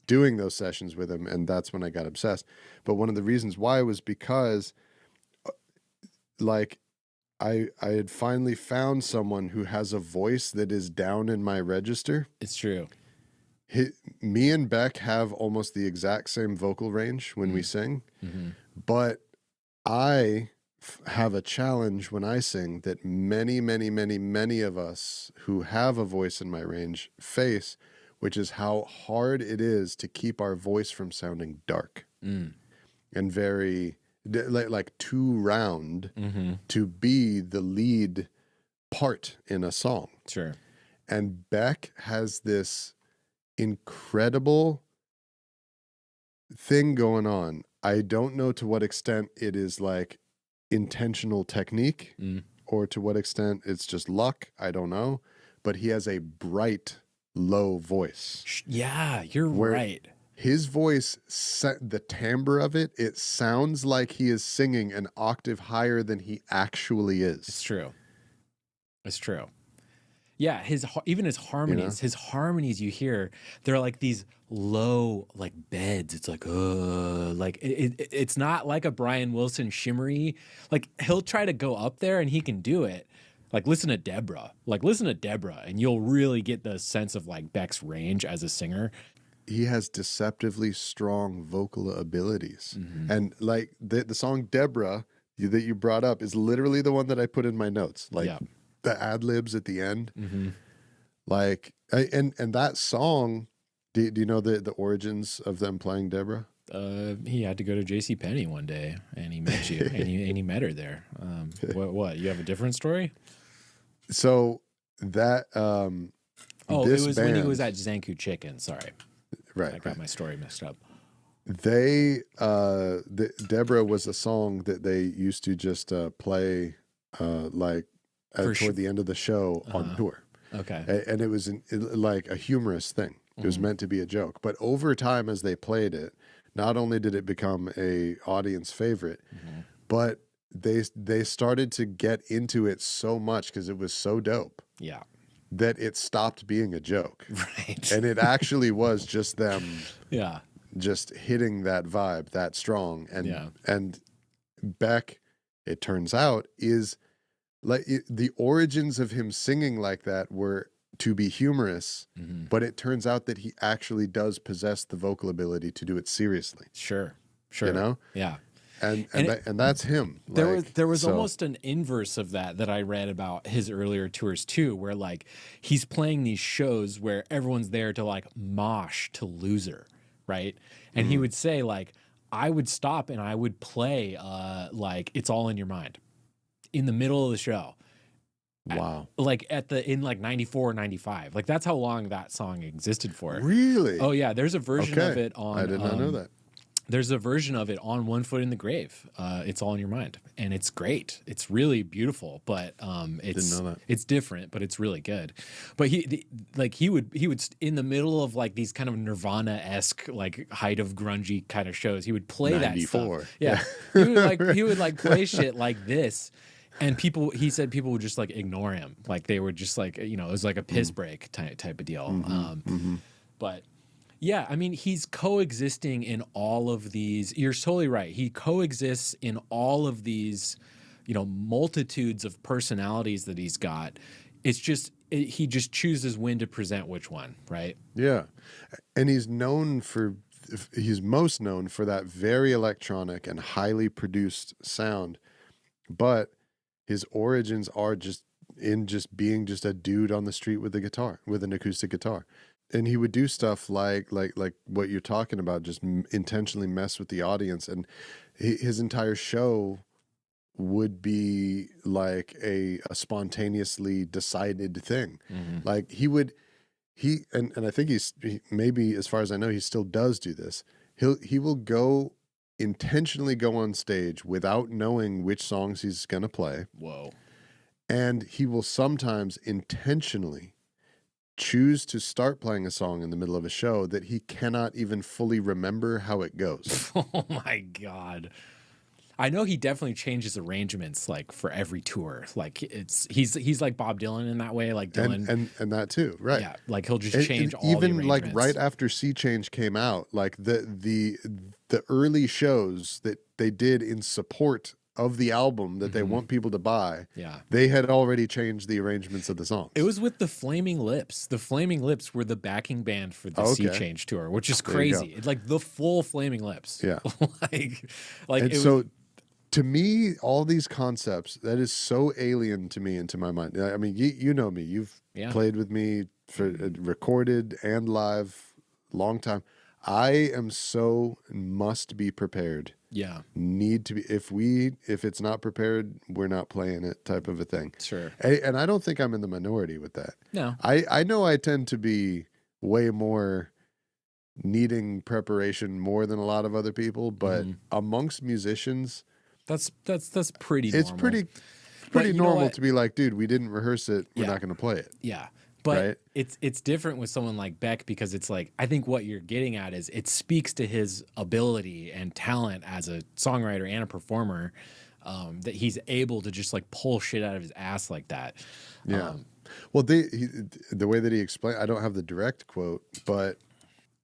S1: doing those sessions with him, and that's when I got obsessed. But one of the reasons why was because like I had finally found someone who has a voice that is down in my register.
S2: It's true.
S1: Me and Beck have almost the exact same vocal range when we sing, but I have a challenge when I sing that many, many, many, many of us who have a voice in my range face, which is how hard it is to keep our voice from sounding dark and very like too round to be the lead part in a song.
S2: Sure.
S1: And Beck has this incredible thing going on. I don't know to what extent it is like intentional technique or to what extent it's just luck. I don't know. But he has a bright, low voice.
S2: Yeah, you're right.
S1: His voice, the timbre of it, it sounds like he is singing an octave higher than he actually is.
S2: It's true. It's true. Yeah, even his harmonies, you hear, they're like these low like beds. It's like it's not like a Brian Wilson shimmery. Like he'll try to go up there and he can do it. Like listen to Deborah, and you'll really get the sense of like Beck's range as a singer.
S1: He has deceptively strong vocal abilities. And like the song Deborah that you brought up is literally the one that I put in my notes. Like the ad libs at the end. Like, and that song, do you know the origins of them playing Deborah?
S2: He had to go to JCPenney one day and he met you and he met her there. What? You have a different story?
S1: So that,
S2: it was when he was at Zanku Chicken. Sorry.
S1: Right.
S2: I got my story mixed up.
S1: Deborah was a song that they used to just play toward the end of the show on tour.
S2: Okay.
S1: And it was like a humorous thing. It was meant to be a joke. But over time, as they played it, not only did it become a audience favorite, but they started to get into it so much because it was so dope.
S2: Yeah.
S1: That it stopped being a joke.
S2: Right.
S1: And it actually was just them just hitting that vibe that strong. And Beck, it turns out, is like the origins of him singing like that were to be humorous, but it turns out that he actually does possess the vocal ability to do it seriously.
S2: Sure.
S1: You know?
S2: Yeah.
S1: And that's him.
S2: There was almost an inverse of that I read about his earlier tours too, where like he's playing these shows where everyone's there to like mosh to Loser, right? And he would say like, I would stop and I would play like It's All in Your Mind in the middle of the show.
S1: Wow.
S2: In 94 or 95. Like that's how long that song existed for.
S1: Really?
S2: Oh yeah. There's a version of it on.
S1: I did not know that.
S2: There's a version of it on One Foot in the Grave. It's All in Your Mind, and it's great. It's really beautiful, but it's different, but it's really good. But he would in the middle of like these kind of Nirvana-esque like height of grungy kind of shows, he would play 94. That stuff. Yeah, he would play shit like this. And he said people would just like ignore him, like they were just like it was like a piss break type of deal. But yeah, I mean he's coexisting in all of these. You're totally right. He coexists in all of these, multitudes of personalities that he's got. It's just he just chooses when to present which one, right?
S1: Yeah, and he's most known for that very electronic and highly produced sound, but his origins are just being just a dude on the street with a guitar, with an acoustic guitar. And he would do stuff like what you're talking about, just intentionally mess with the audience. And his entire show would be like a spontaneously decided thing. Like and I think he maybe, as far as I know, he still does do this. He will intentionally go on stage without knowing which songs he's going to play.
S2: Whoa.
S1: And he will sometimes intentionally choose to start playing a song in the middle of a show that he cannot even fully remember how it goes.
S2: Oh my God. I know he definitely changes arrangements like for every tour. Like he's like Bob Dylan in that way. Like Dylan
S1: and that too, right?
S2: Yeah, like he'll just change all
S1: even
S2: the
S1: like
S2: arrangements.
S1: right after Sea Change came out, like the early shows that they did in support of the album that they want people to buy,
S2: Yeah.
S1: they had already changed the arrangements of the songs.
S2: It was with the Flaming Lips. The Flaming Lips were the backing band for the Sea Change tour, which is crazy. It's like the full Flaming Lips.
S1: Yeah.
S2: like
S1: and
S2: it
S1: so
S2: was,
S1: to me, all these concepts, that is so alien to me and to my mind. I mean, you know me. You've played with me for recorded and live, long time. I am so must be prepared.
S2: Yeah.
S1: Need to be, if it's not prepared, we're not playing it type of a thing.
S2: Sure.
S1: And I don't think I'm in the minority with that.
S2: No.
S1: I know I tend to be way more needing preparation more than a lot of other people, but amongst musicians,
S2: that's pretty normal.
S1: It's pretty normal to be like, dude, we didn't rehearse it. We're not going to play it.
S2: Yeah. But
S1: right?
S2: it's different with someone like Beck because it's like, I think what you're getting at is it speaks to his ability and talent as a songwriter and a performer, that he's able to just like pull shit out of his ass like that.
S1: Yeah. Well, the way that he explained, I don't have the direct quote, but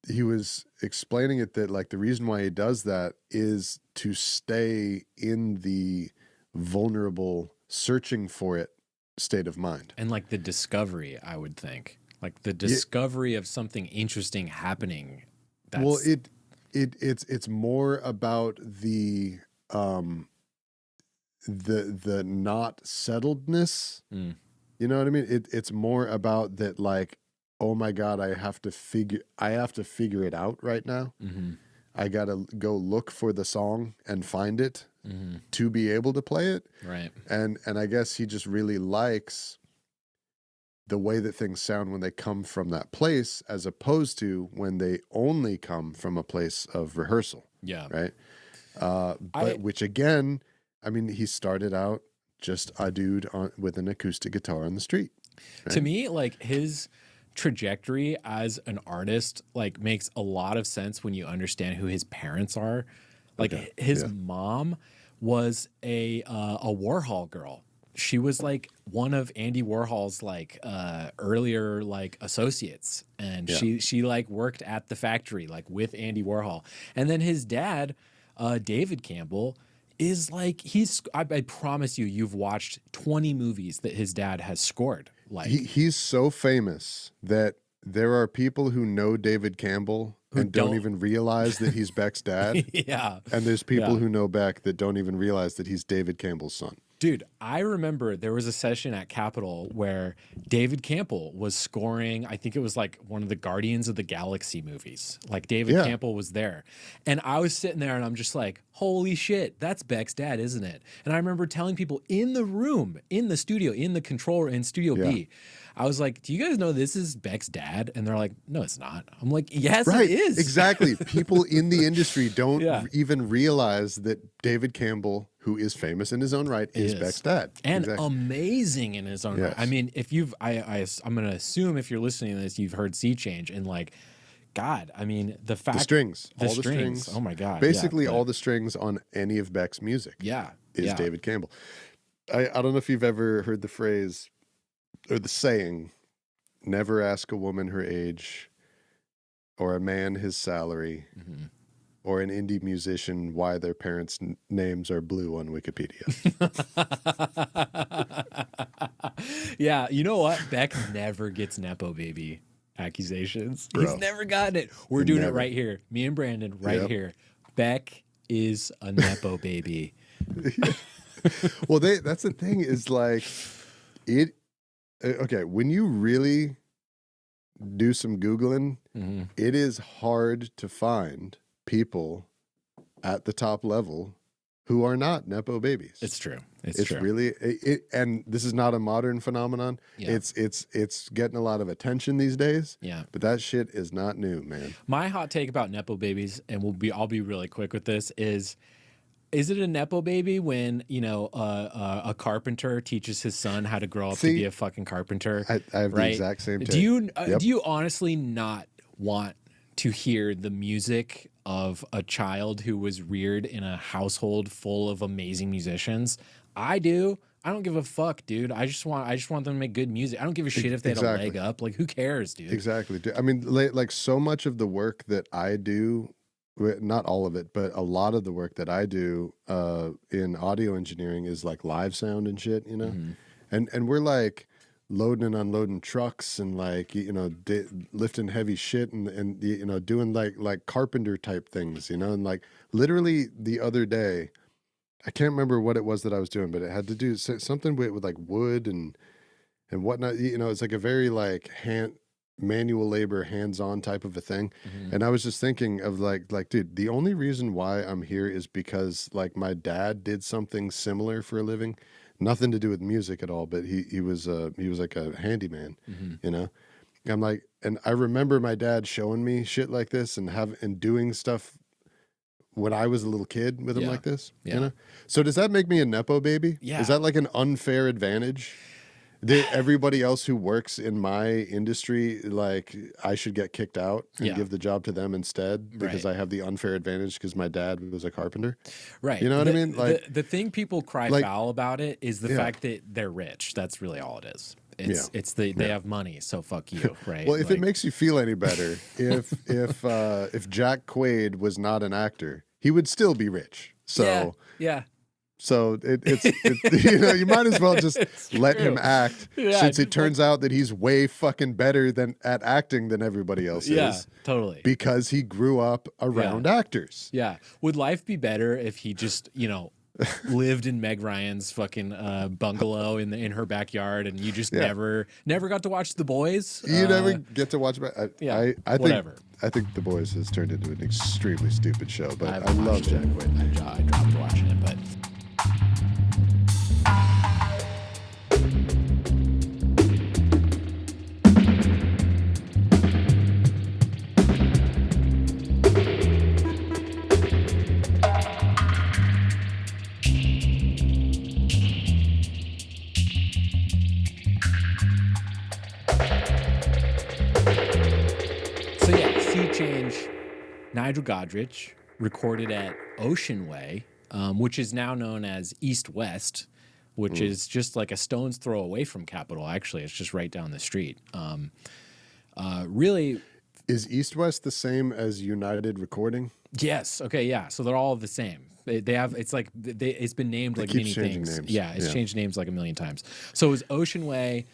S1: he was explaining it that like the reason why he does that is to stay in the vulnerable, searching for it state of mind.
S2: And like the discovery, I would think. Like the discovery of something interesting happening.
S1: Well, it's more about the not settledness. You know what I mean? It's more about that, like, oh my God, I have to figure it out right now. I gotta go look for the song and find it to be able to play it.
S2: Right.
S1: And I guess he just really likes the way that things sound when they come from that place, as opposed to when they only come from a place of rehearsal.
S2: Yeah.
S1: Right. Which again, I mean, he started out just a dude with an acoustic guitar on the street. Right?
S2: To me, like his trajectory as an artist like makes a lot of sense when you understand who his parents are. Like his mom was a Warhol girl. She was like one of Andy Warhol's like earlier like associates, and she like worked at the factory like with Andy Warhol. And then his dad, David Campbell, is like I promise you've watched 20 movies that his dad has scored. Like
S1: he's so famous that there are people who know David Campbell and don't even realize that he's Beck's dad.
S2: Yeah.
S1: And there's people who know Beck that don't even realize that he's David Campbell's son.
S2: Dude, I remember there was a session at Capitol where David Campbell was scoring, I think it was like one of the Guardians of the Galaxy movies. Like David Campbell was there. And I was sitting there and I'm just like, holy shit, that's Beck's dad, isn't it? And I remember telling people in the room, in the studio, in the control in Studio B, I was like, do you guys know this is Beck's dad? And they're like, no, it's not. I'm like, yes, it is.
S1: Exactly. People in the industry don't even realize that David Campbell, who is famous in his own right, is Beck's dad.
S2: And amazing in his own right. I mean, if you've, I'm going to assume if you're listening to this, you've heard Sea Change, and like, God, I mean, the strings. Oh my God.
S1: Basically all the strings on any of Beck's music. Is David Campbell. I don't know if you've ever heard the phrase or the saying, never ask a woman her age or a man his salary or an indie musician why their parents' names are blue on Wikipedia.
S2: Yeah, you know what? Beck never gets Nepo baby accusations.
S1: Bro.
S2: He's never gotten it. We're doing it right here. Me and Brandon right here. Beck is a Nepo baby.
S1: Well, that's the thing is like it. Okay, when you really do some Googling, it is hard to find people at the top level who are not Nepo babies.
S2: It's true.
S1: It's true. Really, and this is not a modern phenomenon. Yeah. It's getting a lot of attention these days.
S2: Yeah.
S1: But that shit is not new, man.
S2: My hot take about Nepo babies, and I'll be really quick with this, is Is it a nepo baby when a carpenter teaches his son how to grow up to
S1: See,
S2: be a fucking carpenter?
S1: I have the
S2: right?
S1: exact same take.
S2: Do you honestly not want to hear the music of a child who was reared in a household full of amazing musicians? I do. I don't give a fuck, dude. I just want them to make good music. I don't give a shit if they had a leg up. Like, who cares, dude?
S1: Exactly. I mean, like so much of the work that I do, not all of it, but a lot of the work that I do in audio engineering is like live sound and shit, you know? And we're like loading and unloading trucks and like, lifting heavy shit and doing like carpenter type things, and like literally the other day, I can't remember what it was that I was doing, but it had to do something with like wood and whatnot. It's like a very like manual labor, hands-on type of a thing. And I was just thinking of like, dude, the only reason why I'm here is because like my dad did something similar for a living, nothing to do with music at all, but he was like a handyman, I'm like, and I remember my dad showing me shit like this and doing stuff when I was a little kid with him like this, So does that make me a nepo baby?
S2: Yeah.
S1: Is that like an unfair advantage? Everybody else who works in my industry, like I should get kicked out and give the job to them instead because I have the unfair advantage because my dad was a carpenter.
S2: Right.
S1: You know what I mean? Like
S2: the thing people cry foul about it is the fact that they're rich. That's really all it is. They have money, so fuck you, right?
S1: Well, if it makes you feel any better, if Jack Quaid was not an actor, he would still be rich. So
S2: yeah.
S1: So it's you might as well just let him act since it turns out that he's way fucking better at acting than everybody else is.
S2: Yeah, totally.
S1: Because he grew up around actors.
S2: Yeah. Would life be better if he just, lived in Meg Ryan's fucking bungalow in her backyard and you just never got to watch The Boys?
S1: You never get to watch
S2: whatever.
S1: I think The Boys has turned into an extremely stupid show, but I love Jack Quaid.
S2: I dropped watching it, but Sea Change, Nigel Godrich recorded at Ocean Way, which is now known as East West, which is just like a stone's throw away from Capitol. Actually, it's just right down the street. Really,
S1: is East West the same as United Recording?
S2: Yes. Okay. Yeah. So they're all the same. They have. It's like it's been named like many things.
S1: Names.
S2: Yeah. It's changed names like a million times. So it was Ocean Way,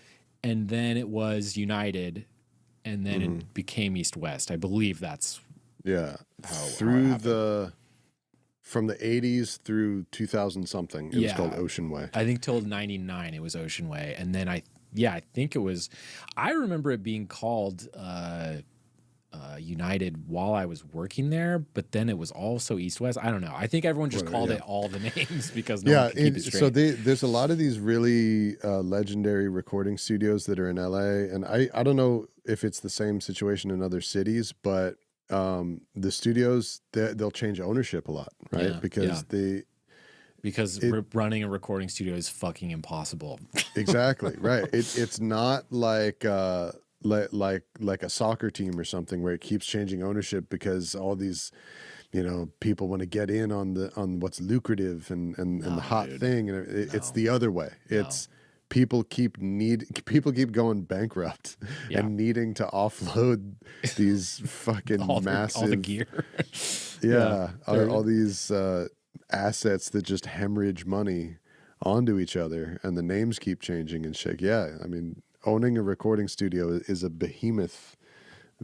S2: and then it was United, and then it became East West. I believe that's from the 80s through 2000 something. It was called Ocean Way. I think till 99 it was Ocean Way, and then I think it was. I remember it being called United while I was working there, but then it was also East West. I don't know. I think everyone just called it all the names because no one could keep it straight.
S1: So there's a lot of these really legendary recording studios that are in LA, and I don't know if it's the same situation in other cities, but the studios they'll change ownership a lot, right? Because
S2: running a recording studio is fucking impossible.
S1: Exactly, right. It's not like a soccer team or something where it keeps changing ownership because all these people want to get in on what's lucrative and the hot thing, and it's the other way. It's people keep going bankrupt and needing to offload these fucking massive
S2: all the gear.
S1: All these assets that just hemorrhage money onto each other, and the names keep changing and shit. Yeah, I mean, owning a recording studio is a behemoth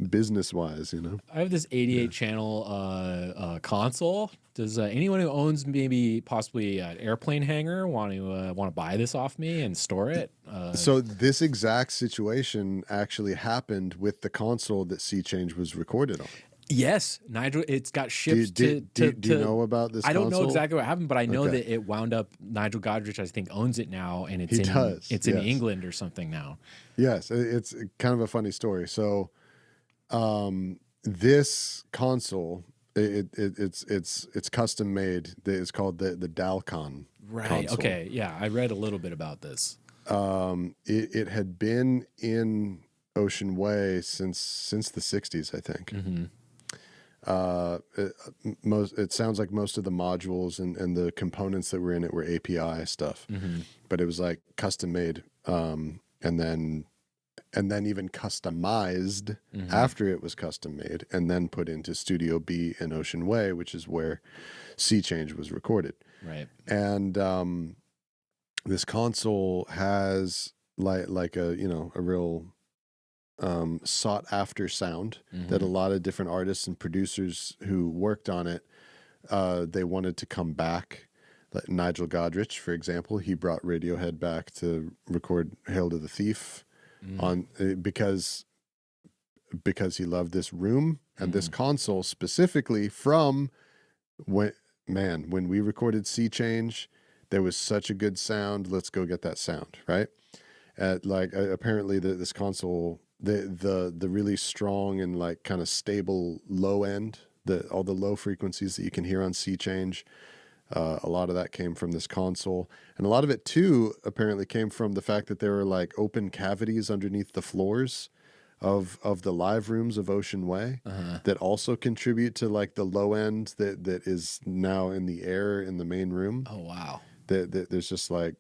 S1: business-wise,
S2: I have this 88 channel console. Does anyone who owns maybe possibly an airplane hangar want to buy this off me and store it?
S1: So this exact situation actually happened with the console that Sea Change was recorded on.
S2: Yes, Nigel. It's got shipped
S1: do you know about this?
S2: I don't know
S1: console?
S2: exactly what happened, but I know that it wound up. Nigel Godrich, I think, owns it now, and it's in England or something now.
S1: Yes, it's kind of a funny story. So, this console It's custom made. It's called the Dalcon.
S2: Right.
S1: Console.
S2: Okay. Yeah, I read a little bit about this.
S1: It had been in Ocean Way since the 60s, I think.
S2: Mm-hmm.
S1: It sounds like most of the modules and the components that were in it were API stuff,
S2: Mm-hmm.
S1: but it was like custom made, and then even customized after it was custom made, and then put into Studio B in Ocean Way, which is where Sea Change was recorded.
S2: Right.
S1: And this console has like a real sought after sound that a lot of different artists and producers who worked on it, they wanted to come back. Like Nigel Godrich, for example, he brought Radiohead back to record "Hail to the Thief" on because he loved this room and this console specifically from when we recorded Sea Change. There was such a good sound. Let's go get that sound, right? Apparently this console, the really strong and like kind of stable low end, all the low frequencies that you can hear on Sea Change, a lot of that came from this console, and a lot of it too apparently came from the fact that there were like open cavities underneath the floors of the live rooms of Ocean Way that also contribute to like the low end that is now in the air in the main room.
S2: Oh wow.
S1: There's just like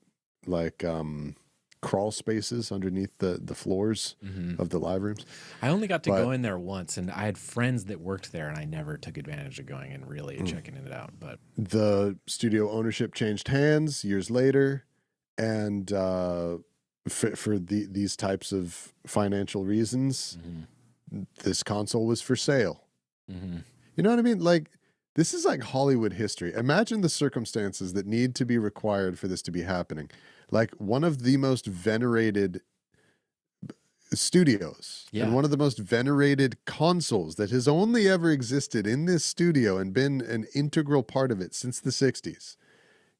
S1: crawl spaces underneath the floors of the live rooms.
S2: I only got to go in there once, and I had friends that worked there, and I never took advantage of going and really checking it out. But
S1: the studio ownership changed hands years later, and for these types of financial reasons, this console was for sale. You know what I mean? Like, this is like Hollywood history. Imagine the circumstances that need to be required for this to be happening. Like, one of the most venerated studios and one of the most venerated consoles that has only ever existed in this studio and been an integral part of it since the 60s.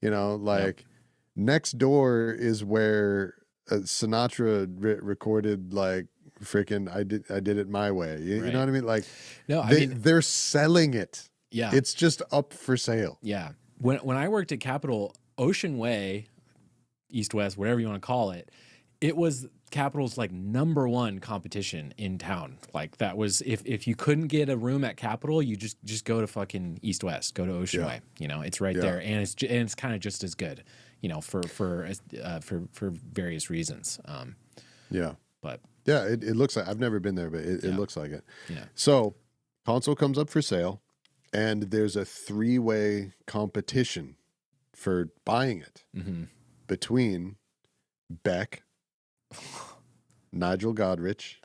S1: You know, like next door is where Sinatra recorded like freaking I did it my way. You know what I mean? Like, no, they're selling it.
S2: Yeah.
S1: It's just up for sale.
S2: Yeah. When I worked at Capitol, Ocean Way, East West, whatever you want to call it, it was Capitol's like #1 competition in town. Like, that was if you couldn't get a room at Capitol, you just go to fucking East West, go to Ocean Way. You know, it's right there, and it's kind of just as good. You know, for various reasons. But
S1: yeah, it looks like, I've never been there, but it looks like it.
S2: Yeah.
S1: So console comes up for sale, and there's a 3-way competition for buying it between Beck, Nigel Godrich,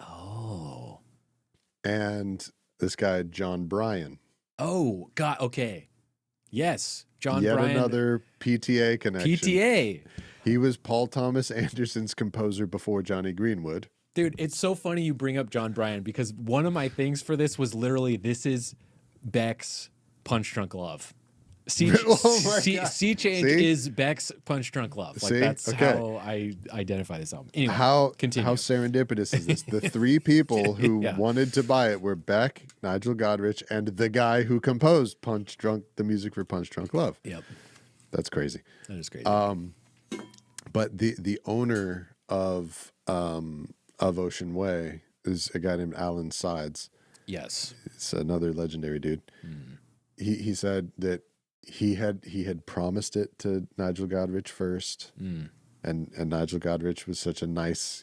S1: and this guy John Bryan.
S2: Oh God! Okay, yes, John
S1: Yet
S2: Bryan.
S1: Another PTA connection.
S2: PTA.
S1: He was Paul Thomas Anderson's composer before Johnny Greenwood.
S2: Dude, it's so funny you bring up John Bryan, because one of my things for this was literally, this is Beck's Punch Drunk Love. Sea Change is Beck's Punch Drunk Love. Like, that's how I identify this album. Anyway, continue.
S1: How serendipitous is this? The 3 people who wanted to buy it were Beck, Nigel Godrich, and the guy who composed the music for Punch Drunk Love.
S2: Yep.
S1: That's crazy.
S2: That is crazy.
S1: But the owner of Ocean Way is a guy named Alan Sides.
S2: Yes.
S1: It's another legendary dude. He said that he had promised it to Nigel Godrich first, and Nigel Godrich was such a nice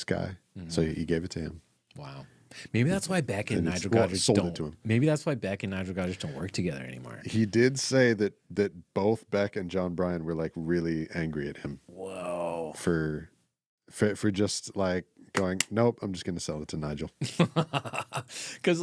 S1: guy, so he gave it to him.
S2: Wow. Maybe that's why Beck and Nigel Godrich don't. Maybe that's why Beck and Nigel Godrich don't work together anymore.
S1: He did say that both Beck and John Bryan were like really angry at him.
S2: Whoa.
S1: For just like going, nope, I'm just going to sell it to Nigel.
S2: Because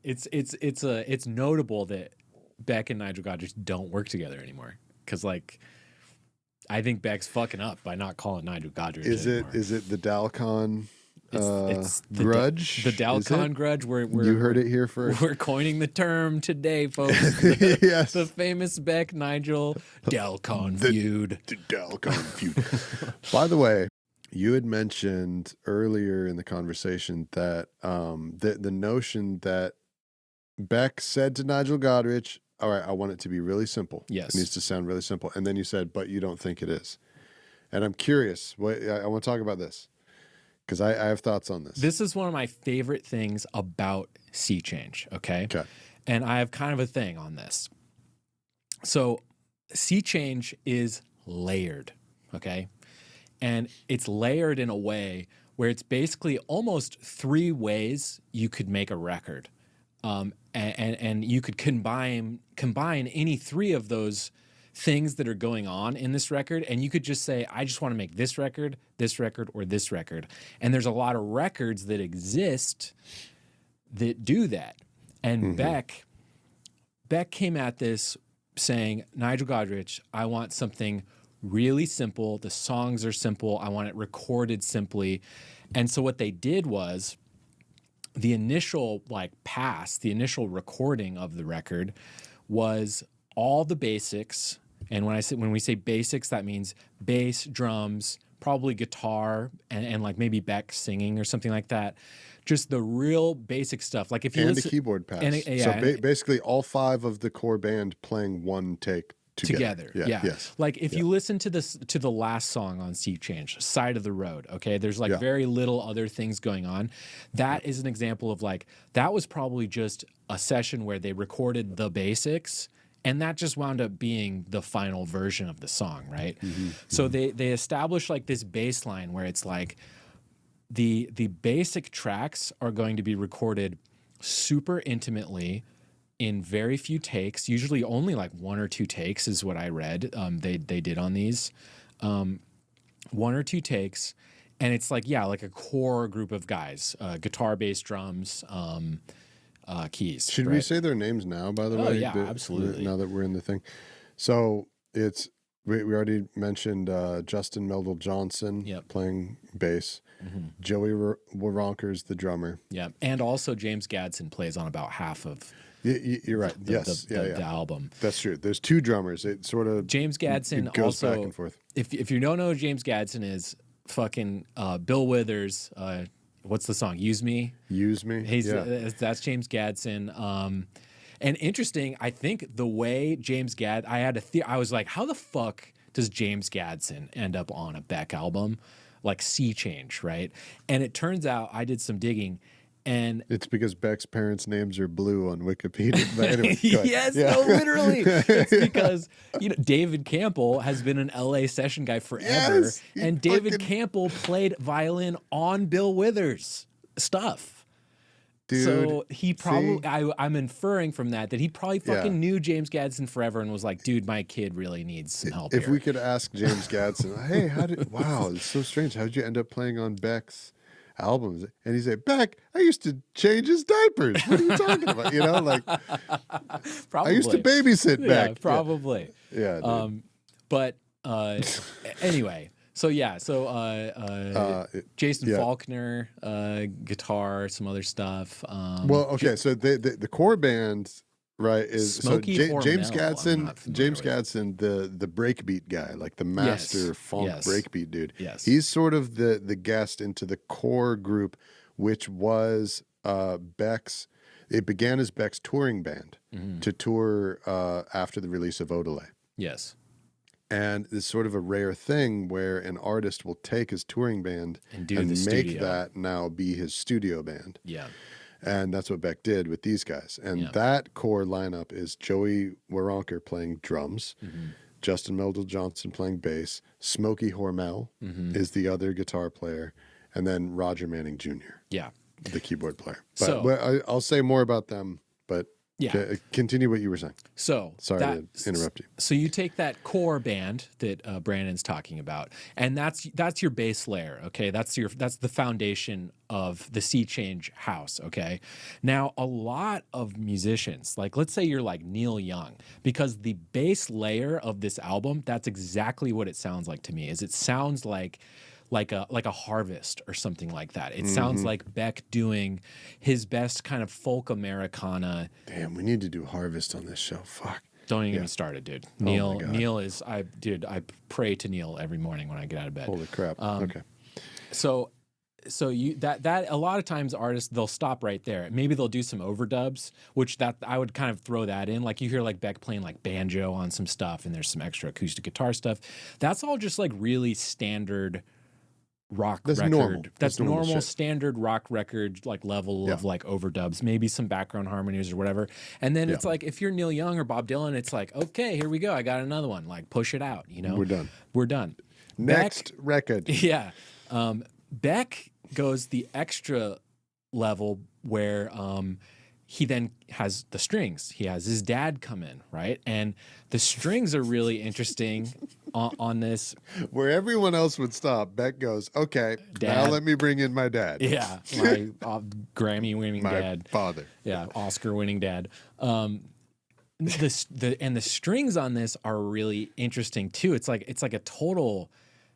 S2: it's notable that Beck and Nigel Godrich don't work together anymore. Because I think Beck's fucking up by not calling Nigel Godrich anymore.
S1: Is it the Dalcon grudge?
S2: The Dalcon grudge.
S1: You heard it here first.
S2: We're coining the term today, folks.
S1: Yes.
S2: The famous Beck Nigel Dalcon feud.
S1: The Dalcon feud. By the way, you had mentioned earlier in the conversation that the notion that Beck said to Nigel Godrich, all right, I want it to be really simple.
S2: Yes.
S1: It needs to sound really simple. And then you said, but you don't think it is. And I'm curious. I want to talk about this because I have thoughts on this.
S2: This is one of my favorite things about Sea Change, okay?
S1: Okay.
S2: And I have kind of a thing on this. So Sea Change is layered, okay? And it's layered in a way where it's basically almost 3 ways you could make a record. And you could combine any 3 of those things that are going on in this record, and you could just say, I just want to make this record, or this record. And there's a lot of records that exist that do that. And Beck came at this saying, Nigel Godrich, I want something really simple. The songs are simple. I want it recorded simply. And so what they did was the initial the initial recording of the record was all the basics. And when we say basics, that means bass, drums, probably guitar, and like maybe Beck singing or something like that. Just the real basic stuff. Like if you listen,
S1: a keyboard pass. Basically all 5 of the core band playing one take together.
S2: Yeah.
S1: Yes.
S2: Like if you listen to the last song on Sea Change, Side of the Road, okay, there's very little other things going on. That is an example of that was probably just a session where they recorded the basics, and that just wound up being the final version of the song, right? So they established this baseline where it's the basic tracks are going to be recorded super intimately in very few takes, usually only 1 or 2 takes is what I read. They did on these 1 or 2 takes, and it's a core group of guys, guitar, bass, drums, keys.
S1: Should we say their names now, by the way?
S2: Oh, yeah, absolutely.
S1: Now that we're in the thing. So it's, we already mentioned Justin Meldal-Johnsen playing bass. Joey Waronker's the drummer.
S2: Yeah, and also James Gadson plays on about half of
S1: you're right.
S2: The album.
S1: That's true. There's 2 drummers. It sort of
S2: James Gadson
S1: goes
S2: also
S1: back and forth.
S2: If you don't know who James Gadson is, fucking Bill Withers. What's the song? Use Me. That's James Gadson. And interesting, I think the way James I was like, how the fuck does James Gadson end up on a Beck album like Sea Change, right? And it turns out I did some digging. And
S1: it's because Beck's parents' names are blue on Wikipedia. But anyway,
S2: yes, no, literally. It's because David Campbell has been an LA session guy forever, and David Campbell played violin on Bill Withers' stuff.
S1: Dude,
S2: so he probably, I'm inferring from that he probably fucking knew James Gadson forever and was like, dude, my kid really needs some help.
S1: If we could ask James Gadson, hey, wow, it's so strange. How did you end up playing on Beck's albums? And he said, Beck, I used to change his diapers. What are you talking about?
S2: Probably.
S1: I used to babysit Beck.
S2: Yeah, probably.
S1: Yeah.
S2: But anyway, Jason Faulkner, guitar, some other stuff.
S1: So the core band, right, is
S2: Smokey
S1: James
S2: Hormel,
S1: Gadson, the breakbeat guy, the master funk breakbeat dude.
S2: Yes.
S1: He's sort of the guest into the core group, which was Beck's. It began as Beck's touring band to tour after the release of Odelay.
S2: Yes.
S1: And it's sort of a rare thing where an artist will take his touring band and make that now be his studio band.
S2: Yeah.
S1: And that's what Beck did with these guys. And that core lineup is Joey Waronker playing drums, Justin Meldal-Johnsen playing bass, Smokey Hormel is the other guitar player, and then Roger Manning Jr., the keyboard player. But I'll say more about them, but continue what you were saying.
S2: So
S1: sorry to interrupt you.
S2: So you take that core band that Brandon's talking about, and that's your base layer. Okay, that's the foundation of the Sea Change house. Okay, now a lot of musicians, let's say you're like Neil Young, because the base layer of this album, that's exactly what it sounds like to me. It sounds like a Harvest or something like that. It sounds like Beck doing his best kind of folk Americana.
S1: Damn, we need to do Harvest on this show. Fuck.
S2: Don't even get me started, dude. Neil is I pray to Neil every morning when I get out of bed.
S1: Holy crap. Okay.
S2: So so you that a lot of times artists, they'll stop right there. Maybe they'll do some overdubs, which that I would kind of throw that in. Like you hear like Beck playing like banjo on some stuff, and there's some extra acoustic guitar stuff. That's all just like really standard rock record.
S1: Normal.
S2: That's normal
S1: shit.
S2: standard rock record like level of like overdubs, maybe some background harmonies or whatever. And then it's like if you're Neil Young or Bob Dylan, it's like, okay, here we go. I got another one. Like push it out, you know. We're done.
S1: Next record.
S2: Yeah. Beck goes the extra level where he then has the strings. He has his dad come in, right? And the strings are really interesting on this.
S1: Where everyone else would stop, Beck goes, okay,
S2: Dad.
S1: now let me bring in my dad.
S2: Yeah, my Grammy-winning dad.
S1: My father.
S2: Yeah, Oscar-winning dad. The strings on this are really interesting too. It's like a total.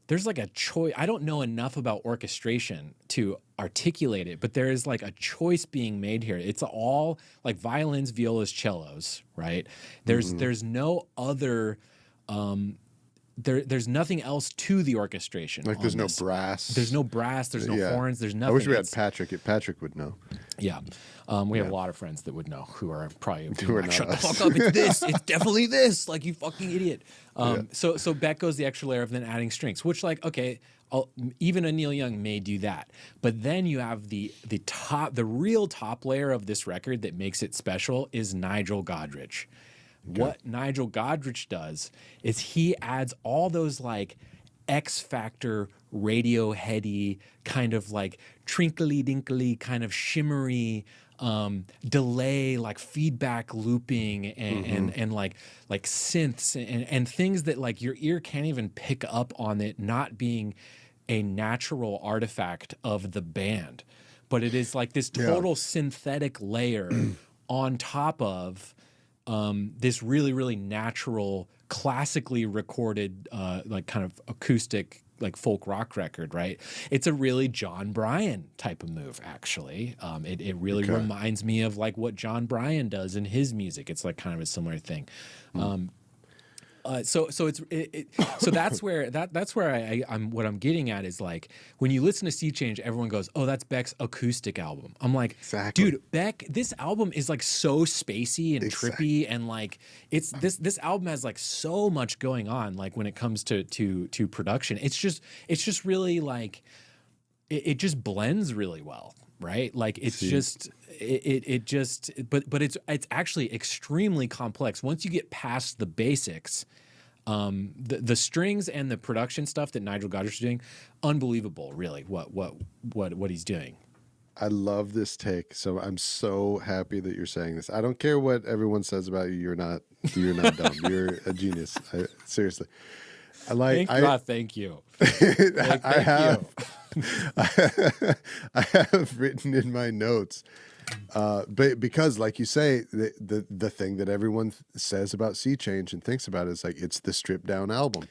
S2: There's like a choice. I don't know enough about orchestration to articulate it, but there is like a choice being made here. It's all like violins, violas, cellos, right? There's no other. There's nothing else to the orchestration.
S1: Like there's no brass.
S2: There's no brass. There's no horns. There's nothing.
S1: I wish we had Patrick. Patrick would know.
S2: Yeah. We have a lot of friends that would know who are probably
S1: not
S2: shut the
S1: us.
S2: fuck up. It's this. It's definitely this. Like, you fucking idiot. So Beck goes the extra layer of then adding strings, which like, okay, even a Neil Young may do that. But then you have the real top layer of this record that makes it special is Nigel Godrich. Okay. What Nigel Godrich does is he adds all those like X Factor, Radioheady, kind of like trinkly dinkly, kind of shimmery delay, like feedback looping and like synths and things that like your ear can't even pick up on it not being a natural artifact of the band. But it is like this total synthetic layer on top of this really, really natural, classically recorded, like kind of acoustic, like folk rock record, right? It's a really John Bryan type of move, actually. It really reminds me of like what John Bryan does in his music. It's like kind of a similar thing. So that's where I'm what I'm getting at is like when you listen to Sea Change, everyone goes, "Oh, that's Beck's acoustic album." I'm like, dude, Beck, this album is like so spacey and trippy, and like it's this album has like so much going on. Like when it comes to production, it's just really like it just blends really well. Right, like it's but it's actually extremely complex. Once you get past the basics, the strings and the production stuff that Nigel Godrich is doing, unbelievable. Really, what he's doing.
S1: I love this take. So I'm so happy that you're saying this. I don't care what everyone says about you. You're not dumb. You're a genius. Seriously.
S2: Thank you.
S1: I have written in my notes, but because, like you say, the thing that everyone says about Sea Change and thinks about is like it's the stripped down album.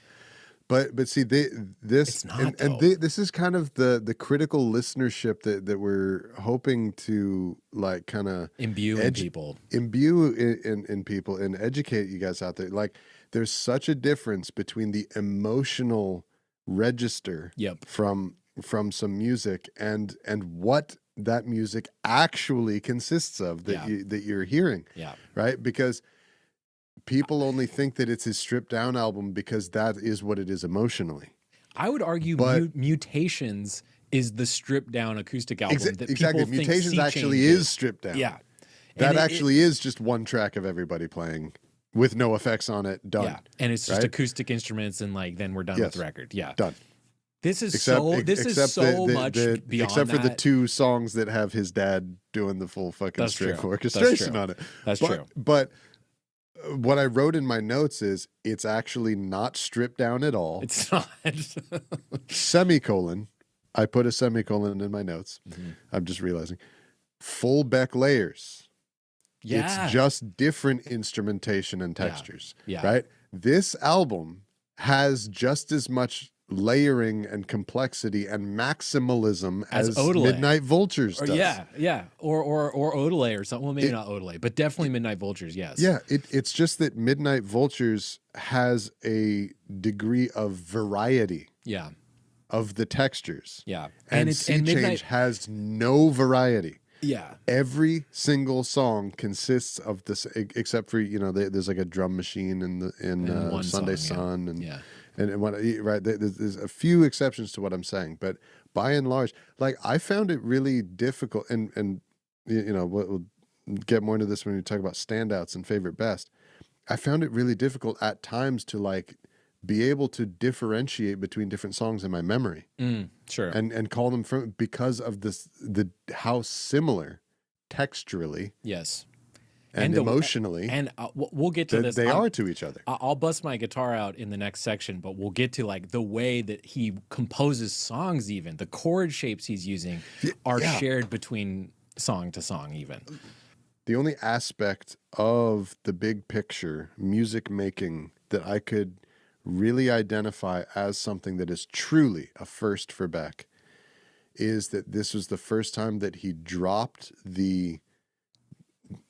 S1: But see, this is kind of the critical listenership that we're hoping to like kind of
S2: imbue in people
S1: and educate you guys out there. Like, there's such a difference between the emotional register from some music and what that music actually consists of that you're hearing. Yeah. Right? Because people only think that it's his stripped down album because that is what it is emotionally.
S2: I would argue Mutations is the stripped down acoustic album that
S1: exactly.
S2: people
S1: Mutations
S2: think
S1: actually is stripped down.
S2: Yeah.
S1: That actually is just one track of everybody playing with no effects on it. Done.
S2: Yeah. And it's just acoustic instruments and like then we're done with the record. Yeah.
S1: Done.
S2: This is so much beyond
S1: except for
S2: that.
S1: the two songs that have his dad doing the full fucking string orchestration on it.
S2: That's true.
S1: But what I wrote in my notes is it's actually not stripped down at all.
S2: It's not.
S1: Semicolon. I put a semicolon in my notes. Mm-hmm. I'm just realizing. Full Beck layers. Yeah. It's just different instrumentation and textures. Yeah. Right? This album has just as much layering and complexity and maximalism as Midnight Vultures does.
S2: Yeah. Or Odelay or something. Well, maybe not Odelay, but definitely Midnight Vultures, yes.
S1: Yeah, it's just that Midnight Vultures has a degree of variety.
S2: Yeah.
S1: of the textures.
S2: Yeah.
S1: And Sea Change has no variety.
S2: Yeah.
S1: Every single song consists of this, except for, there's like a drum machine in Sunday Sun. And what, right, there's a few exceptions to what I'm saying. But by and large, like, I found it really difficult. And we'll get more into this when we talk about standouts and favorite best. I found it really difficult at times to like be able to differentiate between different songs in my memory.
S2: Sure.
S1: And call them from, because of how similar texturally.
S2: Yes.
S1: And emotionally.
S2: And we'll get to this.
S1: They are to each other.
S2: I'll bust my guitar out in the next section, but we'll get to like the way that he composes songs, even the chord shapes he's using are shared between song to song even.
S1: The only aspect of the big picture music making that I could really identify as something that is truly a first for Beck is that this was the first time that he dropped the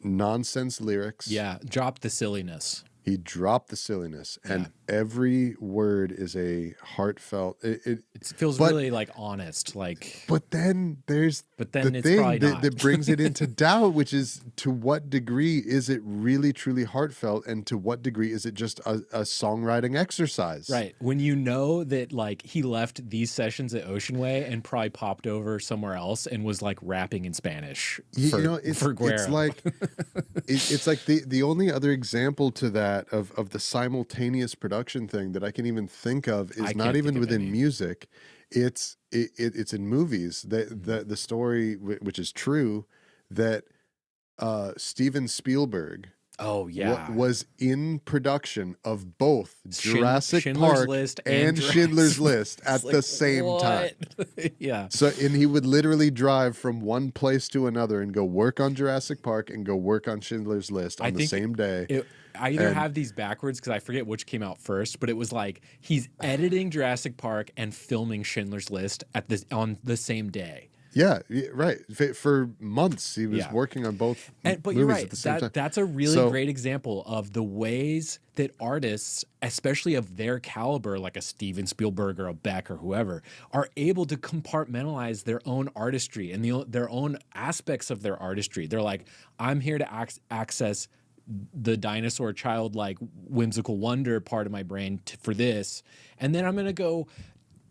S1: nonsense lyrics.
S2: Yeah, dropped the silliness.
S1: He dropped the silliness, and every word is a heartfelt. It
S2: feels really like honest, like.
S1: But then there's
S2: the
S1: it's
S2: thing
S1: that brings it into doubt, which is to what degree is it really truly heartfelt, and to what degree is it just a songwriting exercise?
S2: Right. When you know that like he left these sessions at Ocean Way and probably popped over somewhere else and was like rapping in Spanish for Guero.
S1: It's like the only other example to that of the simultaneous production thing that I can even think of is not even within music. It's in movies. The story, which is true, that Steven Spielberg was in production of both Jurassic Park and Schindler's List at the same time.
S2: Yeah.
S1: So, and he would literally drive from one place to another and go work on Jurassic Park and go work on Schindler's List on the same day.
S2: I either have these backwards because I forget which came out first, but it was like he's editing Jurassic Park and filming Schindler's List on the same day.
S1: Yeah, right. For months, he was working on both
S2: but you're right. At the same time. That's a really great example of the ways that artists, especially of their caliber, like a Steven Spielberg or a Beck or whoever, are able to compartmentalize their own artistry and their own aspects of their artistry. They're like, I'm here to access the dinosaur childlike whimsical wonder part of my brain for this, and then I'm going to go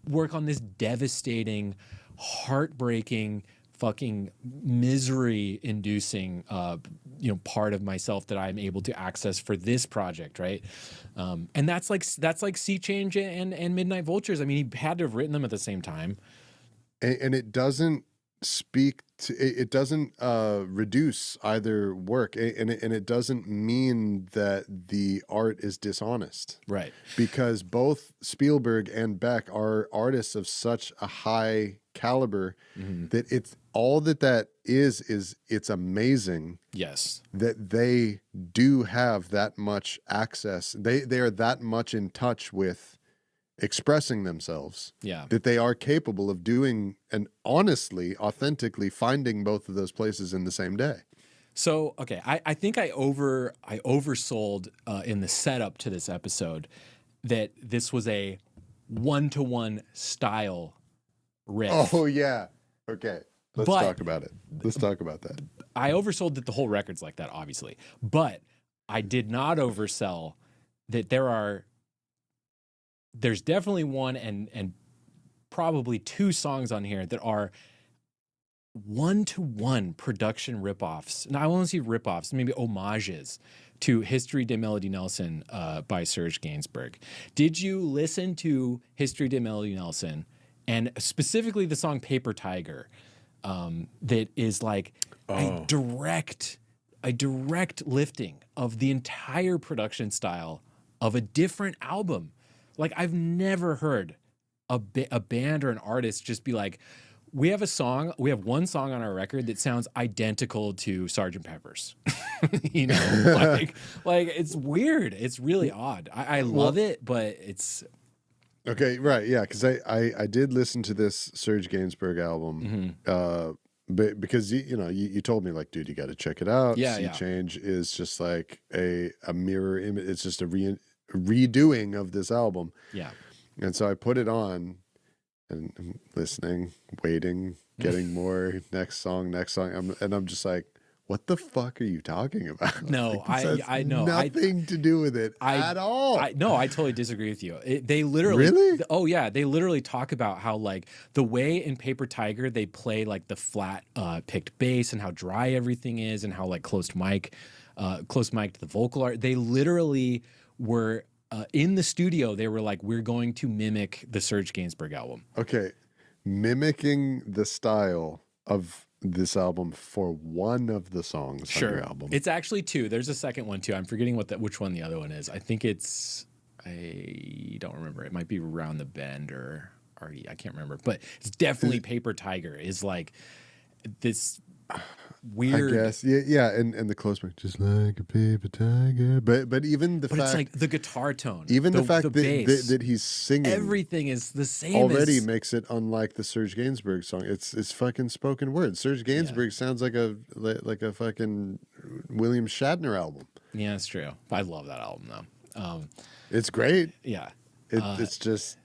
S2: work on this devastating, heartbreaking, fucking misery-inducing, part of myself that I'm able to access for this project, right? And that's like Sea Change and Midnight Vultures. I mean, he had to have written them at the same time,
S1: and it doesn't speak to it doesn't reduce either work, and it doesn't mean that the art is dishonest,
S2: right?
S1: Because both Spielberg and Beck are artists of such a high caliber that it's all that is it's amazing.
S2: Yes,
S1: that they do have that much access. They are that much in touch with expressing themselves, that they are capable of doing and honestly, authentically finding both of those places in the same day.
S2: So, okay, I think I oversold in the setup to this episode that this was a one-to-one style riff.
S1: Oh yeah, okay. Let's talk about it. Let's talk about that.
S2: I oversold that the whole record's like that, obviously, but I did not oversell that there's definitely one and probably two songs on here that are one-to-one production ripoffs. Now, I won't say ripoffs, maybe homages to History de Melody Nelson by Serge Gainsbourg. Did you listen to History de Melody Nelson, and specifically the song Paper Tiger, that is like a direct lifting of the entire production style of a different album? Like, I've never heard a band or an artist just be like, we have one song on our record that sounds identical to Sgt. Pepper's. like it's weird. It's really odd. I love it, but it's...
S1: Okay, right, yeah, because I did listen to this Serge Gainsbourg album, but because you told me, like, dude, you got to check it out. Sea Change is just like a mirror image. It's just a redoing of this album.
S2: Yeah.
S1: And so I put it on, and I'm listening, waiting, getting more, next song. I'm just like, what the fuck are you talking about?
S2: No,
S1: Like, this has
S2: I know.
S1: nothing to do with it at all.
S2: I totally disagree with you. They literally,
S1: Really?
S2: oh yeah, they literally talk about how like the way in Paper Tiger they play like the flat picked bass and how dry everything is and how like close mic to the vocal art. They literally were in the studio. They were like, we're going to mimic the Serge Gainsbourg album.
S1: Okay, mimicking the style of this album for one of the songs on your album.
S2: It's actually two. There's a second one too. I'm forgetting which one the other one is. I think I don't remember. It might be Round the Bend or Artie. I can't remember. But it's definitely Paper Tiger is like this weird.
S1: I guess. Yeah, and the close mic, just like a paper tiger. But even the fact,
S2: it's like the guitar tone.
S1: Even the fact
S2: bass,
S1: that he's singing,
S2: everything is the same.
S1: Already makes it unlike the Serge Gainsbourg song. It's fucking spoken word. Serge Gainsbourg sounds like a fucking William Shatner album.
S2: Yeah, it's true. I love that album though.
S1: It's great.
S2: Yeah.
S1: It's just.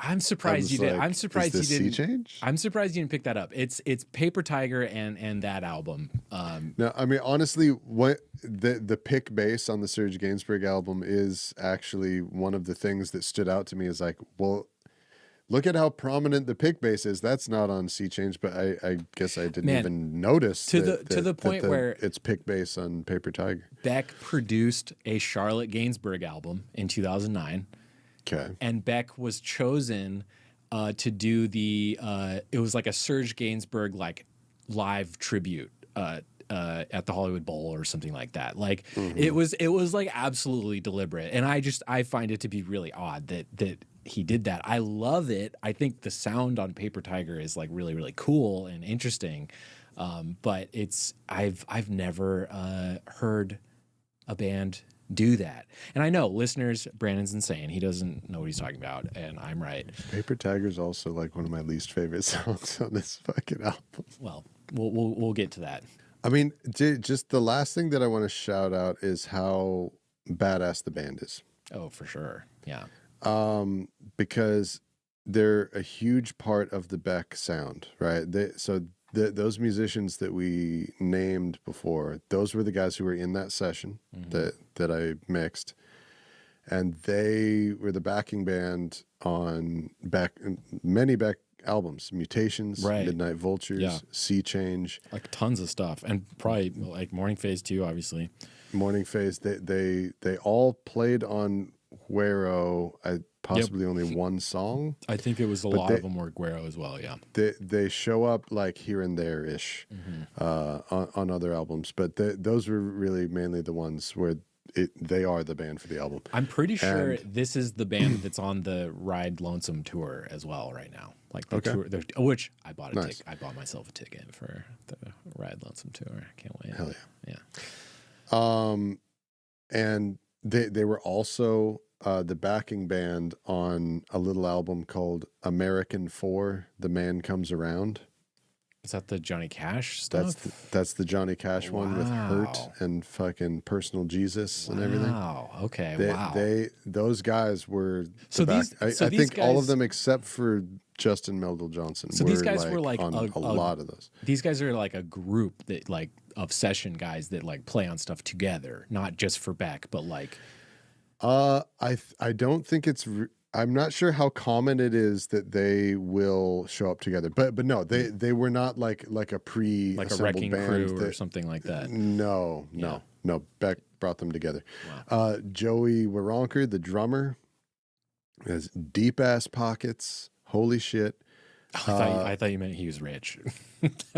S2: I'm surprised you did. I'm surprised you didn't.
S1: Sea Change?
S2: I'm surprised you didn't pick that up. It's Paper Tiger and that album.
S1: No, I mean honestly, what the pick bass on the Serge Gainsbourg album is actually one of the things that stood out to me. Is like, well, look at how prominent the pick bass is. That's not on Sea Change, but I guess I didn't even notice
S2: to the point where
S1: it's pick bass on Paper Tiger.
S2: Beck produced a Charlotte Gainsbourg album in 2009.
S1: Okay.
S2: And Beck was chosen to do it was like a Serge Gainsbourg like live tribute at the Hollywood Bowl or something like that. Like it was like absolutely deliberate. And I find it to be really odd that he did that. I love it. I think the sound on Paper Tiger is like really, really cool and interesting. But I've never heard a band do that. And I know listeners, Brandon's insane. He doesn't know what he's talking about, and I'm right.
S1: Paper Tiger's also like one of my least favorite songs on this fucking album.
S2: Well, we'll get to that.
S1: I mean, just the last thing that I want to shout out is how badass the band is.
S2: Oh, for sure. Yeah.
S1: Because they're a huge part of the Beck sound, right? Those musicians that we named before, those were the guys who were in that session that I mixed, and they were the backing band on many Beck albums: Mutations, Midnight Vultures, Sea Change,
S2: like tons of stuff, and probably like Morning Phase too, obviously.
S1: Morning Phase. They all played on Guero. Possibly only one song.
S2: I think it was a lot of them were Guero as well. Yeah,
S1: they show up like here and there ish on other albums, but those were really mainly the ones where they are the band for the album.
S2: I'm pretty sure this is the band that's on the Ride Lonesome tour as well right now. Like the tour, which I bought I bought myself a ticket for the Ride Lonesome tour. I can't wait.
S1: Hell yeah. And they were also the backing band on a little album called American 4, The Man Comes Around.
S2: Is that the Johnny Cash stuff?
S1: That's the Johnny Cash one with Hurt and fucking Personal Jesus and everything.
S2: Wow. Okay.
S1: Those guys were I think all of them except for Justin Meldal-Johnsen.
S2: So these guys were like
S1: on a lot of those.
S2: These guys are like a group that like of session guys that like play on stuff together, not just for Beck, but like.
S1: I don't think it's. I'm not sure how common it is that they will show up together, but no, they were not like a
S2: like a wrecking
S1: band
S2: crew or something like that.
S1: No. Beck brought them together. Wow. Joey Waronker, the drummer, has deep ass pockets. Holy shit.
S2: I thought you meant he was rich.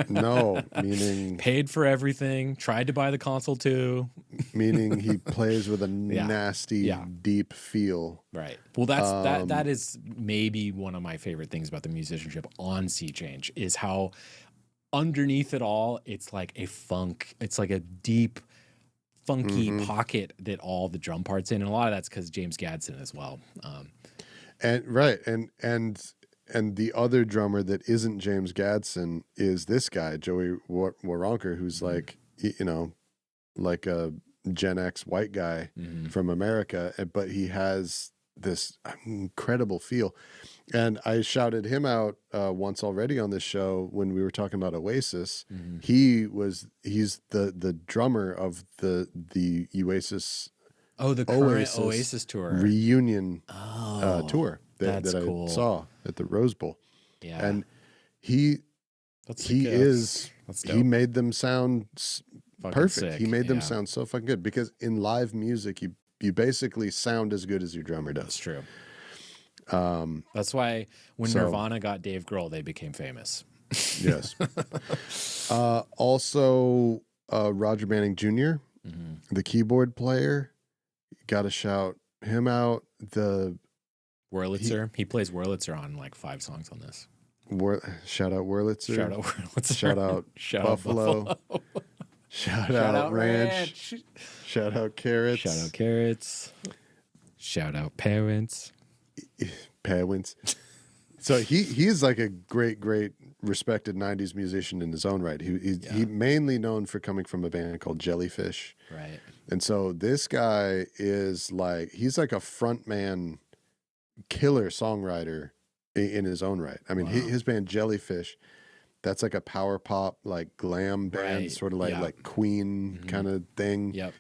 S1: No, meaning
S2: paid for everything. Tried to buy the console too.
S1: Meaning he plays with a nasty, deep feel.
S2: Right. Well, that is maybe one of my favorite things about the musicianship on Sea Change is how underneath it all, it's like a funk. It's like a deep, funky pocket that all the drum parts in, and a lot of that's because James Gadson as well.
S1: And the other drummer that isn't James Gadson is this guy, Joey Waronker, who's like, like a Gen X white guy from America, but he has this incredible feel. And I shouted him out once already on this show when we were talking about Oasis.
S2: Mm-hmm.
S1: He's the drummer of the Oasis.
S2: Oh, the current Oasis tour
S1: reunion tour that I
S2: cool.
S1: saw at the Rose Bowl.
S2: Yeah,
S1: and he made them sound perfect.
S2: Sick.
S1: He made them sound so fucking good, because in live music you basically sound as good as your drummer does.
S2: That's true. That's why when Nirvana got Dave Grohl, they became famous.
S1: Yes. Also, Roger Manning Jr., the keyboard player, got to shout him out. The
S2: Wurlitzer, he plays Wurlitzer on like 5 songs on this.
S1: Shout out Wurlitzer.
S2: Shout out Wurlitzer.
S1: Shout out Buffalo. Shout out Ranch. Shout out Carrots.
S2: Shout out Carrots. Shout out Parents.
S1: Parents. So he's like a great respected 90s musician in his own right. He mainly known for coming from a band called Jellyfish.
S2: Right.
S1: And so this guy is like, he's like a frontman killer songwriter in his own right. I mean, his band Jellyfish, that's like a power pop, like glam band, sort of like Queen kind of thing.
S2: Yep.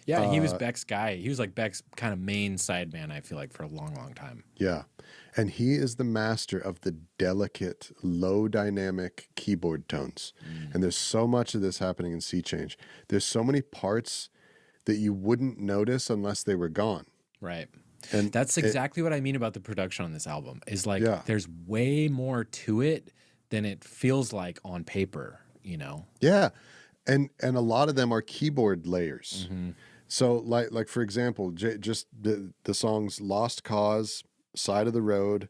S2: Yeah, he was Beck's guy. He was like Beck's kind of main sideman, I feel like, for a long time.
S1: Yeah. And he is the master of the delicate, low dynamic keyboard tones. And there's so much of this happening in Sea Change. There's so many parts that you wouldn't notice unless they were gone.
S2: Right.
S1: And
S2: that's exactly what I mean about the production on this album. Is like there's way more to it than it feels like on paper, you know?
S1: Yeah. And a lot of them are keyboard layers. So like for example, just the songs Lost Cause, Side of the Road,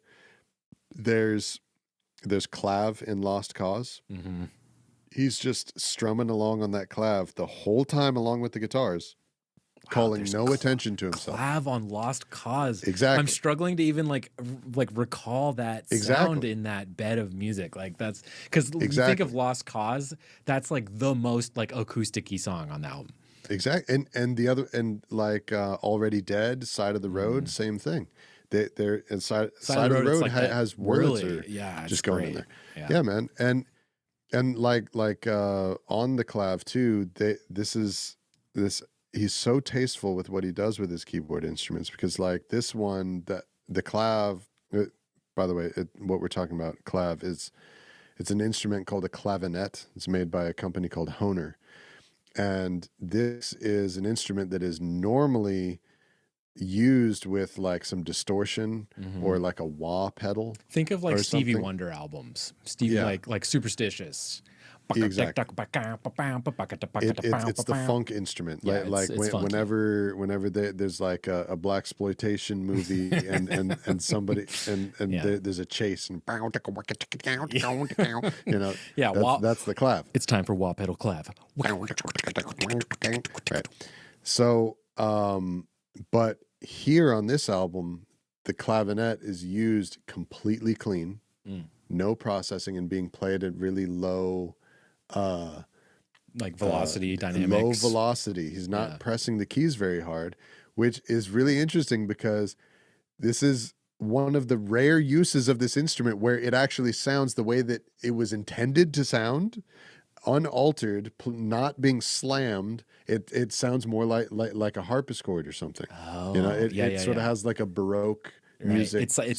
S1: there's clav in Lost Cause. He's just strumming along on that clav the whole time along with the guitars, calling no attention to himself.
S2: Clav on Lost Cause.
S1: Exactly.
S2: I'm struggling to even like recall that sound in that bed of music. Like that's because you think of Lost Cause, that's like the most like acoustic-y song on the album.
S1: Exactly. And the other, and like Already Dead, Side of the Road, same thing. They're side of the road like has Wurlitzer just going in there. Yeah, man. And like on the clav too, he's so tasteful with what he does with his keyboard instruments, because like this one, that the clav, by the way, what we're talking about, clav, it's an instrument called a clavinet. It's made by a company called Hohner. And this is an instrument that is normally used with like some distortion or like a wah pedal.
S2: Think of like Stevie Wonder albums. Like Superstitious.
S1: Exactly. It's the funk instrument. Whenever there's like a black exploitation movie and somebody and there's a chase and that's the clav.
S2: It's time for wah pedal clav.
S1: Right. So but here on this album, the clavinet is used completely clean, no processing, and being played at really low
S2: like velocity dynamics.
S1: Low velocity. He's not pressing the keys very hard, which is really interesting because this is one of the rare uses of this instrument where it actually sounds the way that it was intended to sound, unaltered, not being slammed. It sounds more like a harpsichord or something.
S2: Oh,
S1: it sort of has like a Baroque music.
S2: It's like a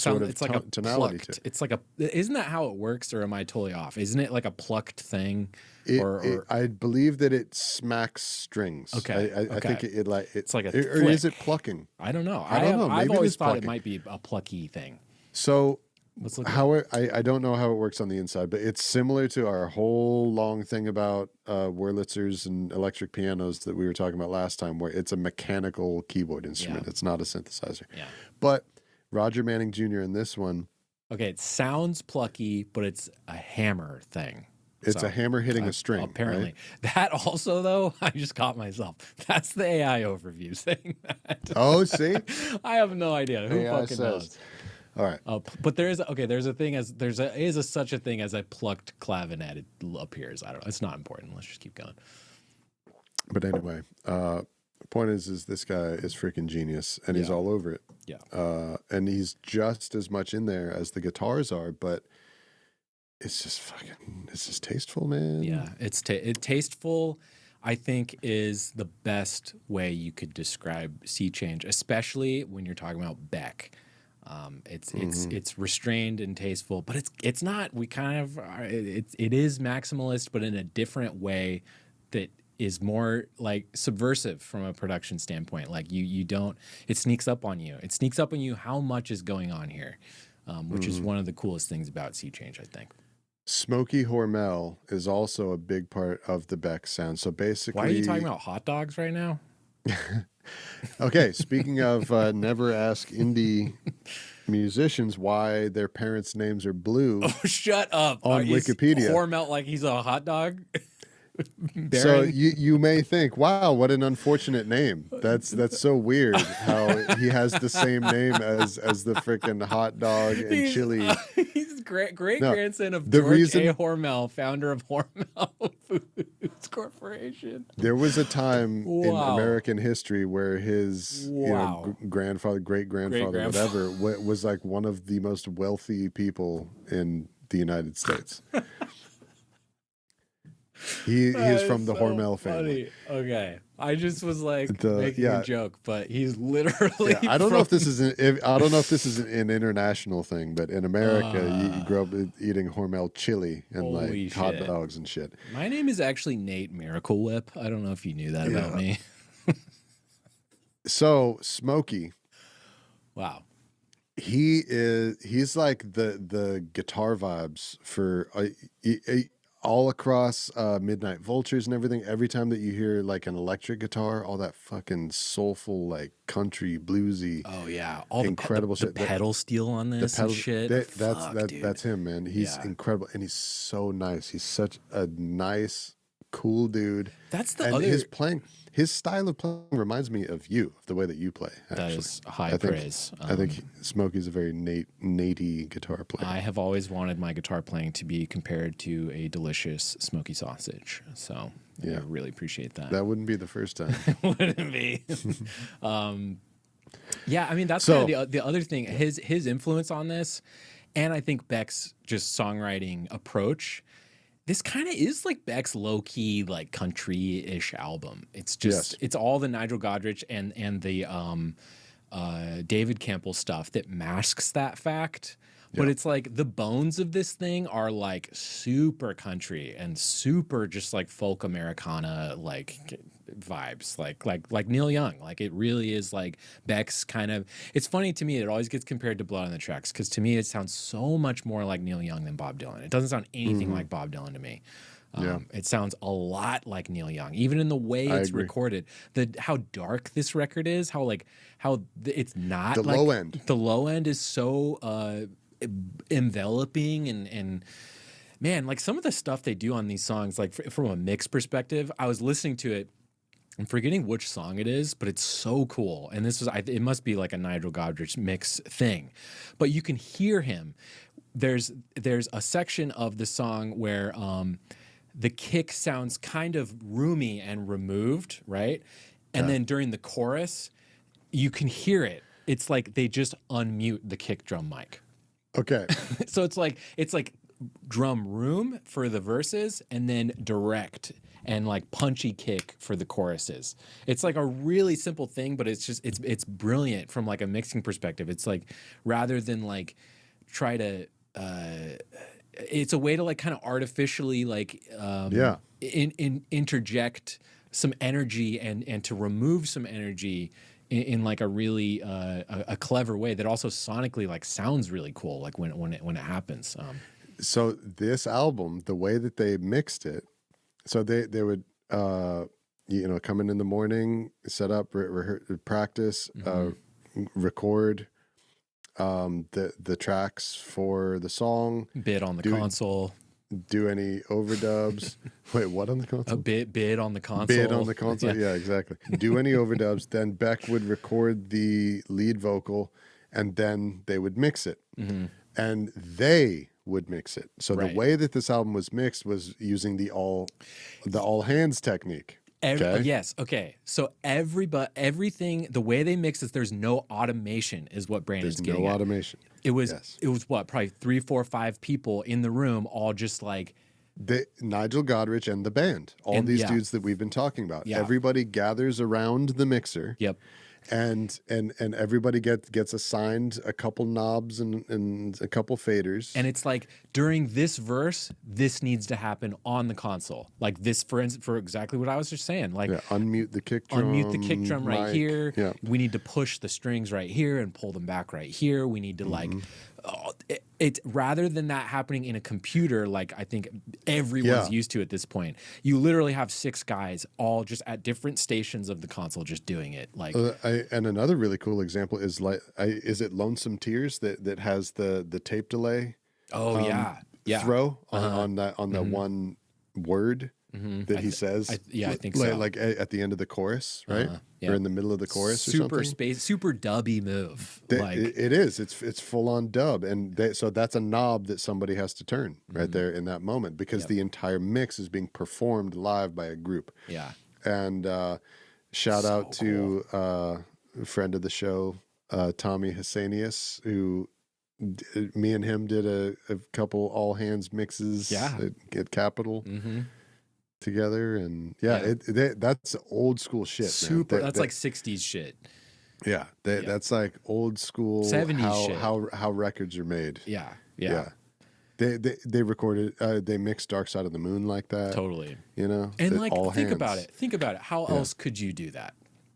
S1: tonality
S2: plucked.
S1: to it.
S2: It's like isn't that how it works, or am I totally off? Isn't it like a plucked thing?
S1: I believe that it smacks strings.
S2: Okay.
S1: I think
S2: it's like a
S1: or is it plucking?
S2: I don't know.
S1: I don't know.
S2: I've
S1: Maybe
S2: always thought
S1: plucking.
S2: it might be a plucky thing.
S1: So
S2: let's look.
S1: I don't know how it works on the inside, but it's similar to our whole long thing about Wurlitzers and electric pianos that we were talking about last time, where it's a mechanical keyboard instrument. It's not a synthesizer.
S2: Yeah.
S1: But Roger Manning Jr. in this one.
S2: Okay, it sounds plucky, but it's a hammer thing.
S1: It's a hammer hitting a string.
S2: Apparently.
S1: Right?
S2: That also, though, I just caught myself. That's the AI overview saying that.
S1: Oh, see?
S2: I have no idea. Who
S1: AI
S2: fucking
S1: says.
S2: knows?
S1: All right.
S2: But there's a thing as such a thing as a plucked clavinet. It appears. I don't know. It's not important. Let's just keep going.
S1: But anyway, Point is this guy is freaking genius, and he's all over it.
S2: Yeah.
S1: And he's just as much in there as the guitars are, but it's just tasteful, man.
S2: Yeah, it's tasteful. I think is the best way you could describe Sea Change, especially when you're talking about Beck. It's restrained and tasteful, but it's not. We kind of it is maximalist, but in a different way that is more like subversive from a production standpoint. Like you don't. It sneaks up on you. It sneaks up on you how much is going on here, which is one of the coolest things about Sea Change, I think.
S1: Smoky Hormel is also a big part of the Beck sound. So basically,
S2: why are you talking about hot dogs right now?
S1: Okay, speaking of never ask indie musicians why their parents' names are blue.
S2: Oh, shut up.
S1: On Wikipedia.
S2: Hormel like he's a hot dog?
S1: So you may think, wow, what an unfortunate name. That's so weird how he has the same name as the freaking hot dog and chili.
S2: He's great grandson of
S1: the
S2: George A. Hormel, founder of Hormel Foods Corporation.
S1: There was a time in American history where his grandfather, great-grandfather, whatever, was like one of the most wealthy people in the United States. He is from the Hormel family.
S2: Okay, I just was like making a joke, but he's literally.
S1: I don't know if this is an international thing, but in America, you grow up eating Hormel chili and like hot dogs and shit.
S2: My name is actually Nate Miracle Whip. I don't know if you knew that about me.
S1: So Smokey,
S2: wow,
S1: he's like the guitar vibes for. All across Midnight Vultures and everything, every time that you hear like an electric guitar, all that fucking soulful, like country, bluesy,
S2: all
S1: incredible
S2: the
S1: shit.
S2: pedal steel on this and shit.
S1: That's him, man. He's incredible, and he's so nice. He's such a nice, cool dude.
S2: That's the
S1: and
S2: other.
S1: His style of playing reminds me of you, the way that you play. Actually.
S2: That is high praise.
S1: I think Smokey's a very Nate-y guitar player.
S2: I have always wanted my guitar playing to be compared to a delicious smoky sausage. So I really appreciate that.
S1: That wouldn't be the first time.
S2: Wouldn't be. Yeah, I mean that's kind of the other thing. His influence on this, and I think Beck's just songwriting approach. This kind of is like Beck's low-key, like country-ish album. It's just it's all the Nigel Godrich and the David Campbell stuff that masks that fact. But it's like the bones of this thing are like super country and super just like folk Americana like vibes, like Neil Young. Like it really is like Beck's kind of. It's funny to me. It always gets compared to Blood on the Tracks because to me it sounds so much more like Neil Young than Bob Dylan. It doesn't sound anything like Bob Dylan to me. It sounds a lot like Neil Young, even in the way it's recorded. How dark this record is, how it's not
S1: the
S2: like,
S1: low end.
S2: The low end is so enveloping and man, like some of the stuff they do on these songs, like from a mix perspective, I was listening to it. I'm forgetting which song it is, but it's so cool. And this was, it must be like a Nigel Godrich mix thing, but you can hear him. There's a section of the song where the kick sounds kind of roomy and removed, right? And then during the chorus, you can hear it. It's like they just unmute the kick drum mic.
S1: Okay.
S2: So it's like drum room for the verses and then direct and like punchy kick for the choruses. It's like a really simple thing, but it's just it's brilliant from like a mixing perspective. It's like rather than like try to it's a way to like kind of artificially like interject some energy and to remove some energy in like a really a clever way that also sonically like sounds really cool like when it happens.
S1: So this album, the way that they mixed it, so they would come in the morning, set up, practice, record the tracks for the song,
S2: bid on the console.
S1: Do any overdubs? Wait, what on the console?
S2: Bid on the console.
S1: Bid on the console. Yeah, exactly. Do any overdubs? Then Beck would record the lead vocal, and then they would mix it, and they would mix it. So the way that this album was mixed was using the all hands technique. Okay.
S2: Yes. Okay. So everything, the way they mix is there's no automation, is what Brandon's
S1: There's
S2: getting
S1: no
S2: at.
S1: automation.
S2: It was
S1: Yes.
S2: what, probably 3, 4, 5 people in the room, all just like,
S1: Nigel Godrich and the band, all these
S2: yeah.
S1: dudes that we've been talking about.
S2: Yeah.
S1: Everybody gathers around the mixer.
S2: Yep.
S1: And everybody gets assigned a couple knobs and a couple faders.
S2: And it's like, during this verse, this needs to happen on the console. Like this, for exactly what I was just saying. Like,
S1: unmute the kick drum.
S2: Unmute the kick drum right
S1: mic.
S2: here.
S1: Yeah.
S2: We need to push the strings right here and pull them back right here. We need to like, it's rather than that happening in a computer, like I think everyone's used to at this point. You literally have 6 guys all just at different stations of the console just doing it. Like,
S1: and another really cool example is is it Lonesome Tears that has the tape delay?
S2: Oh yeah.
S1: Throw on that one word that he says.
S2: I think so.
S1: Like at the end of the chorus, right? Or in the middle of the chorus, or something.
S2: Super dubby move.
S1: It is. It's full on dub, and so that's a knob that somebody has to turn right there in that moment, because the entire mix is being performed live by a group.
S2: Yeah.
S1: And shout out to a friend of the show, Tommy Hassanius, who me and him did a couple all hands mixes at Capitol together, and that's old school shit.
S2: Super.
S1: Man.
S2: That's like 60s shit.
S1: Yeah, that's like old school
S2: 70s shit.
S1: How records are made.
S2: Yeah.
S1: They recorded, they mixed Dark Side of the Moon like that.
S2: Totally.
S1: You know,
S2: and like
S1: all
S2: think
S1: hands.
S2: about it. Think about it. How else could you do that?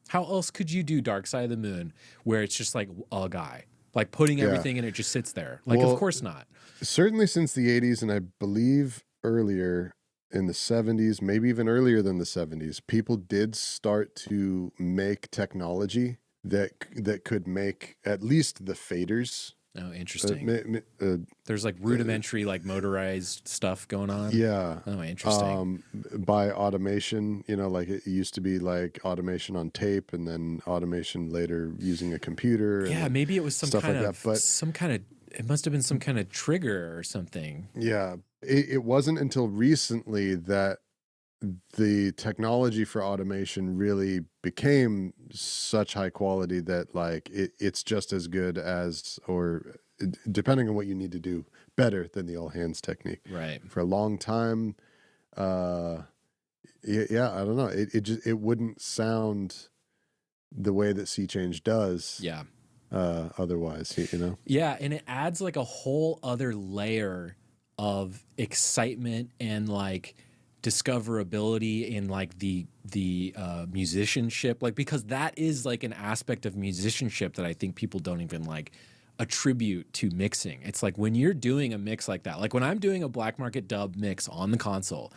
S2: How else could you do Dark Side of the Moon where it's just like a guy, like putting everything and it just sits there? Like, of course not.
S1: Certainly since the 80s, and I believe earlier in the 70s, maybe even earlier than the 70s, people did start to make technology that could make at least the faders.
S2: Oh, interesting. There's like rudimentary, like motorized stuff going on.
S1: Yeah.
S2: Oh, interesting.
S1: By automation, you know, like it used to be like automation on tape, and then automation later using a computer.
S2: Yeah, maybe it was some kind
S1: like
S2: of
S1: that,
S2: it must have been some kind of trigger or something.
S1: Yeah, it wasn't until recently that the technology for automation really became such high quality that like it's just as good as, or depending on what you need to do, better than the all hands technique.
S2: Right.
S1: For a long time, I don't know. It wouldn't sound the way that Sea Change does.
S2: Yeah.
S1: Otherwise, you know.
S2: Yeah, and it adds like a whole other layer of excitement and like discoverability in like the musicianship, like, because that is like an aspect of musicianship that I think people don't even like attribute to mixing. It's like when you're doing a mix like that, like when I'm doing a black market dub mix on the console,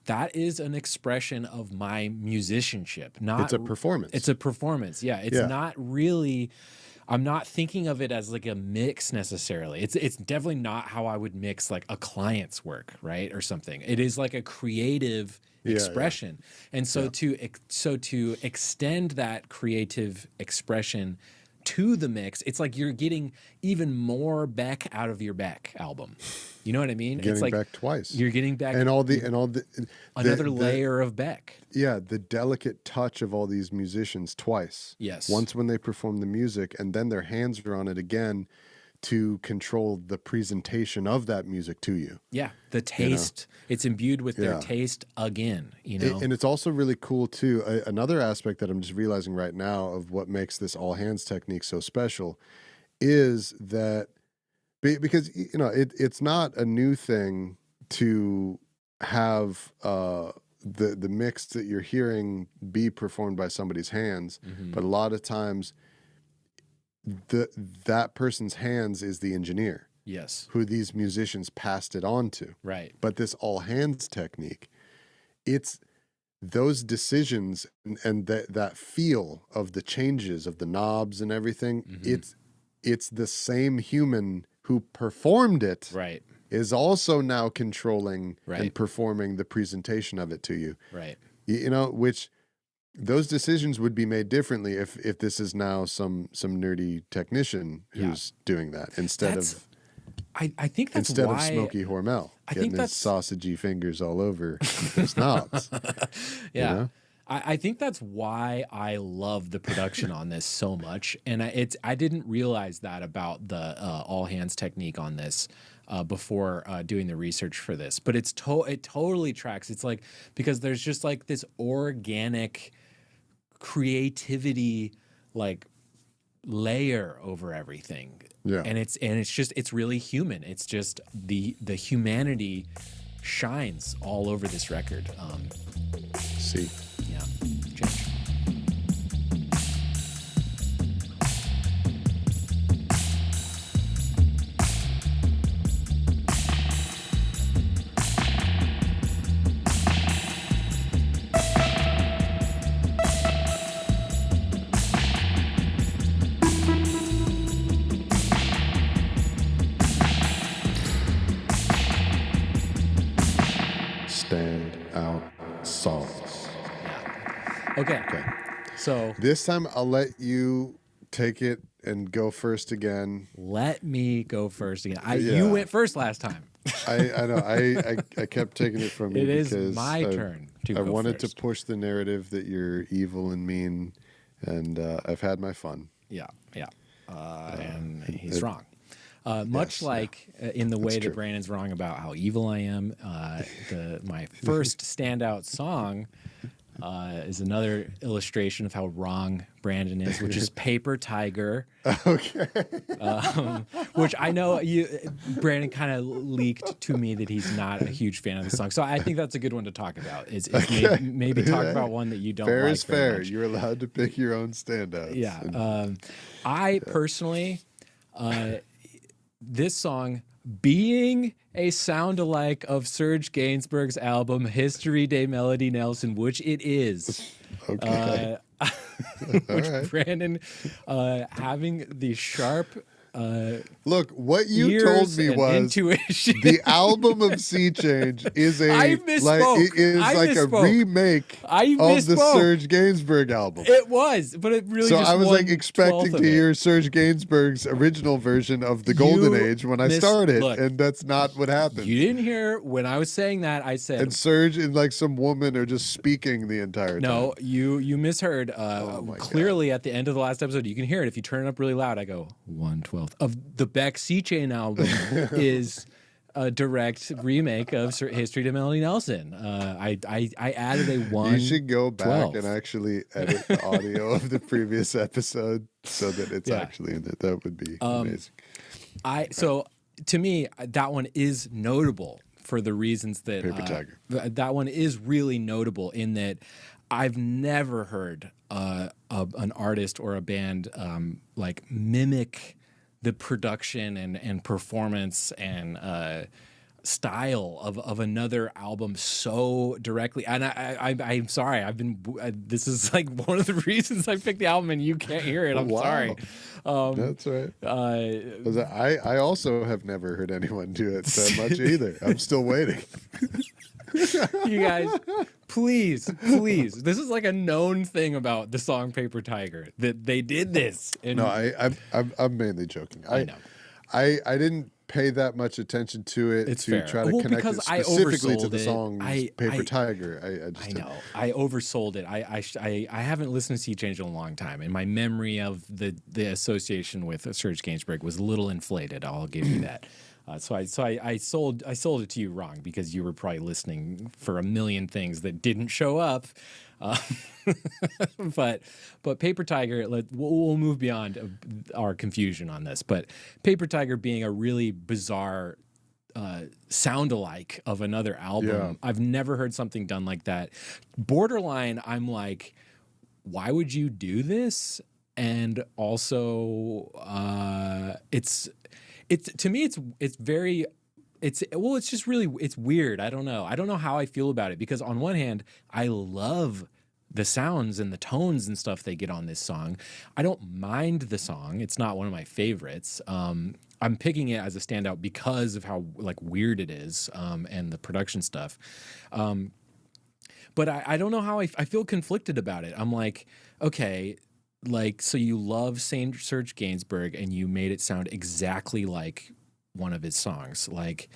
S2: that is an expression of my musicianship.
S1: It's a performance.
S2: It's a performance. Yeah. It's not really, I'm not thinking of it as like a mix necessarily. It's definitely not how I would mix like a client's work, right? Or something. It is like a creative expression. And so to extend that creative expression to the mix, it's like you're getting even more Beck out of your Beck album. You know what I mean?
S1: Getting
S2: it's like
S1: back twice.
S2: You're getting back
S1: another
S2: layer of Beck.
S1: Yeah, the delicate touch of all these musicians twice.
S2: Yes.
S1: Once when they perform the music, and then their hands are on it again to control the presentation of that music to you.
S2: Yeah, the taste. You know? It's imbued with their taste again, you know?
S1: And it's also really cool, too. Another aspect that I'm just realizing right now of what makes this all hands technique so special is that, because, you know, it's not a new thing to have the mix that you're hearing be performed by somebody's hands, but a lot of times that person's hands is the engineer.
S2: Yes.
S1: Who these musicians passed it on to. Right. But this all hands technique, it's those decisions and that feel of the changes of the knobs and everything, it's the same human who performed it. Right. Is also now controlling and performing the presentation of it to you. Right. You know, which those decisions would be made differently if this is now some nerdy technician who's doing that instead of
S2: I think that's
S1: instead
S2: why,
S1: of Smokey Hormel getting his sausagey fingers all over his knobs.
S2: Yeah. You know? I think that's why I love the production on this so much, and I didn't realize that about the all hands technique on this before doing the research for this. But it totally tracks. It's like because there's just like this organic creativity like layer over everything.
S1: Yeah.
S2: And it's really human. It's just the humanity shines all over this record.
S1: See.
S2: Yeah. Change.
S1: Standout songs.
S2: Okay. So
S1: This time I'll let you take it and go first again.
S2: let me go first again.
S1: Yeah.
S2: You went first last time.
S1: I know. I kept taking it from you
S2: It is
S1: because
S2: my turn to
S1: I
S2: go
S1: wanted
S2: first.
S1: to push the narrative that you're evil and mean, and I've had my fun.
S2: Yeah. And he's wrong. Much like in the way
S1: true.
S2: that Brandon's wrong about how evil I am, my first standout song is another illustration of how wrong Brandon is, which is Paper Tiger.
S1: Okay.
S2: Which I know Brandon kind of leaked to me that he's not a huge fan of the song. So I think that's a good one to talk about. Is maybe talk about one that you don't
S1: Fair
S2: like
S1: is
S2: very
S1: fair.
S2: much.
S1: You're allowed to pick your own standouts.
S2: Yeah. I personally, this song being a sound-alike of Serge Gainsbourg's album History de Melody Nelson, which it is.
S1: Okay.
S2: Which
S1: right.
S2: Brandon having the sharp
S1: Look, what you
S2: ears
S1: told me
S2: and
S1: was
S2: intuition.
S1: the album of Sea Change is
S2: I misspoke. I
S1: like a
S2: misspoke.
S1: remake
S2: I
S1: of the
S2: misspoke.
S1: Serge Gainsbourg album.
S2: It was, but it really
S1: So
S2: just
S1: I was like
S2: 1/12
S1: expecting
S2: of
S1: to
S2: it.
S1: hear Serge Gainsbourg's original version of the Golden Age when I started,
S2: look,
S1: and that's not what happened.
S2: You didn't hear when I was saying that. I said
S1: And Serge and like some woman are just speaking the entire time.
S2: no. You misheard.
S1: my
S2: Clearly, at the end of the last episode, you can hear it if you turn it up really loud. I go 1/12 of the Beck Sea Change album is a direct remake of History to Melody Nelson. I added a 1.
S1: You should go back
S2: 12.
S1: and actually edit the audio of the previous episode so that it's
S2: Yeah.
S1: actually in it. That would be amazing.
S2: So to me, that one is notable for the reasons that
S1: Paper Tiger.
S2: That one is really notable in that I've never heard an artist or a band like mimic the production and performance and style of another album so directly. And I'm sorry, this is like one of the reasons I picked the album and you can't hear it. I'm
S1: Wow.
S2: sorry.
S1: That's right. 'Cause I also have never heard anyone do it that much either. I'm still waiting.
S2: You guys, please. This is like a known thing about the song Paper Tiger that they did this. And
S1: No, I'm mainly joking.
S2: I know.
S1: I didn't pay that much attention to it
S2: It's
S1: to
S2: fair.
S1: try to
S2: Well,
S1: connect it
S2: because I
S1: specifically to
S2: oversold
S1: the
S2: it.
S1: song Paper
S2: I-
S1: Tiger. I just
S2: I
S1: didn't.
S2: know. I oversold it. I haven't listened to Sea Change in a long time, and my memory of the association with Serge Gainsbourg was a little inflated. I'll give you that. So I sold it to you wrong because you were probably listening for a million things that didn't show up. But Paper Tiger, we'll move beyond our confusion on this. But Paper Tiger being a really bizarre sound-alike of another album.
S1: Yeah.
S2: I've never heard something done like that. Borderline, I'm like, why would you do this? And also, it's to me, it's very. It's just really, it's weird. I don't know how I feel about it because on one hand, I love the sounds and the tones and stuff they get on this song. I don't mind the song. It's not one of my favorites. I'm picking it as a standout because of how like weird it is and the production stuff. But I don't know how I feel conflicted about it. I'm like, okay, like, so you love Serge Gainsbourg and you made it sound exactly like one of his songs. Like,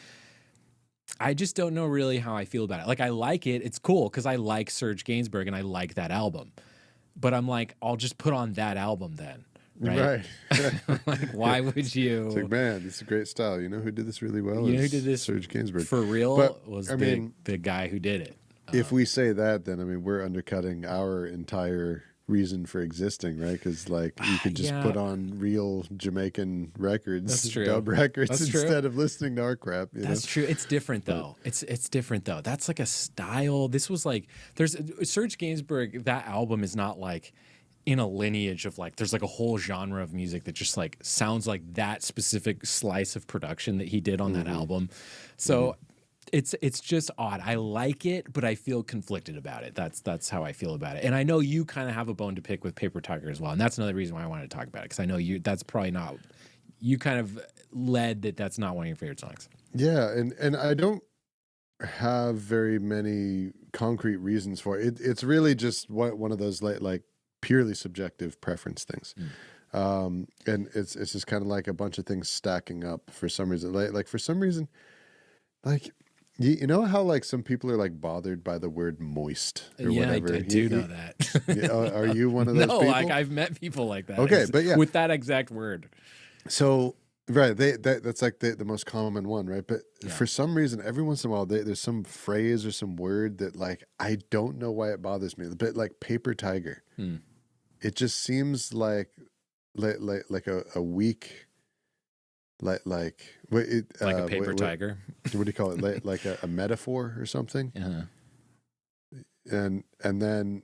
S2: I just don't know really how I feel about it. Like, I like it. It's cool because I like Serge Gainsbourg and I like that album. But I'm like, I'll just put on that album then. Right. Like, why would you?
S1: It's like, man, this is a great style. You know who did this really well?
S2: You know who did this
S1: Serge Gainsbourg.
S2: for real?
S1: But,
S2: was the guy who did it.
S1: If we say that, then, I mean, we're undercutting our entire reason for existing, right? Because, like, you could just put on real Jamaican records, dub records, instead of listening to our crap.
S2: That's true. It's different, though. It's different, though. That's like a style. This was like, there's Serge Gainsbourg, that album is not like in a lineage of like, there's like a whole genre of music that just like sounds like that specific slice of production that he did on that album. So it's just odd. I like it, but I feel conflicted about it. That's how I feel about it. And I know you kind of have a bone to pick with Paper Tiger as well. And that's another reason why I wanted to talk about it, because I know that's probably not, you kind of led that's not one of your favorite songs.
S1: Yeah, and I don't have very many concrete reasons for it. It's really just one of those like purely subjective preference things. And it's just kind of like a bunch of things stacking up for some reason. Like for some reason, like, you know how like some people are like bothered by the word moist or whatever?
S2: I do know that.
S1: Are you one of those people?
S2: No, like I've met people like that.
S1: Okay, but yeah.
S2: With that exact word.
S1: So, right, that's like the most common one, right? But for some reason, every once in a while, there's some phrase or some word that like, I don't know why it bothers me. But like Paper Tiger, it just seems like a weak... Like
S2: a paper tiger.
S1: What do you call it? Like a metaphor or something. And then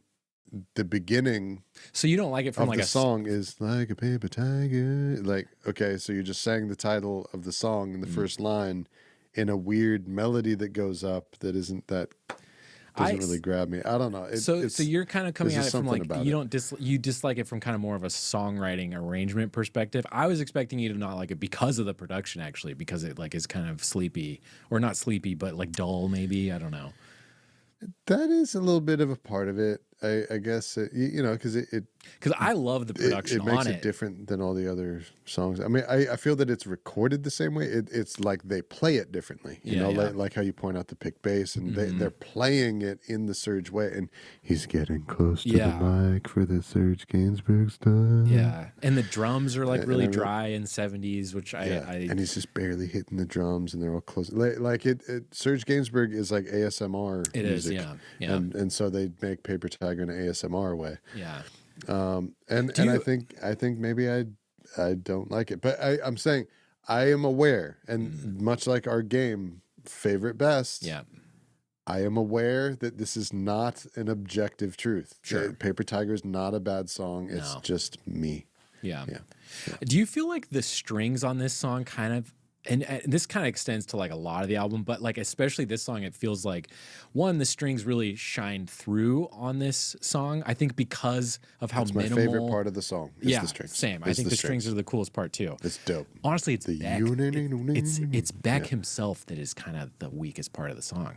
S1: the beginning.
S2: So you don't like it from like
S1: the song is like a paper tiger. Like, okay, so you just sang the title of the song in the first line in a weird melody that goes up that isn't that. Doesn't really grab me. I don't know.
S2: So you're kind of coming at it from like you dislike it from kind of more of a songwriting arrangement perspective. I was expecting you to not like it because of the production, actually, because it like is kind of sleepy, or not sleepy, but like dull, maybe. I don't know.
S1: That is a little bit of a part of it, I guess. Because
S2: I love the production.
S1: It makes
S2: on
S1: it different than all the other songs. I mean, I feel that it's recorded the same way. It's like they play it differently. You know, like how you point out the pick bass, and they're playing it in the Serge way. And he's getting close to the mic for the Serge Gainsbourg stuff.
S2: Yeah, and the drums are like really dry in 70s, which I
S1: and he's just barely hitting the drums, and they're all close. Like Serge Gainsbourg is like ASMR
S2: it
S1: music.
S2: Is, yeah.
S1: And so they make Paper Tiger in an ASMR way.
S2: Yeah.
S1: I think maybe I don't like it, but I'm saying I am aware, and much like our game favorite best, I am aware that this is not an objective truth.
S2: Sure.
S1: Paper Tiger is not a bad song. It's just me.
S2: Yeah. Do you feel like the strings on this song kind of, and this kind of extends to like a lot of the album, but like especially this song, it feels like the strings really shine through on this song. I think because of how minimal.
S1: My favorite part of the song is the strings.
S2: Same. I think the strings are the coolest part too.
S1: It's dope.
S2: Honestly, it's Beck. It's Beck himself that is kind of the weakest part of the song.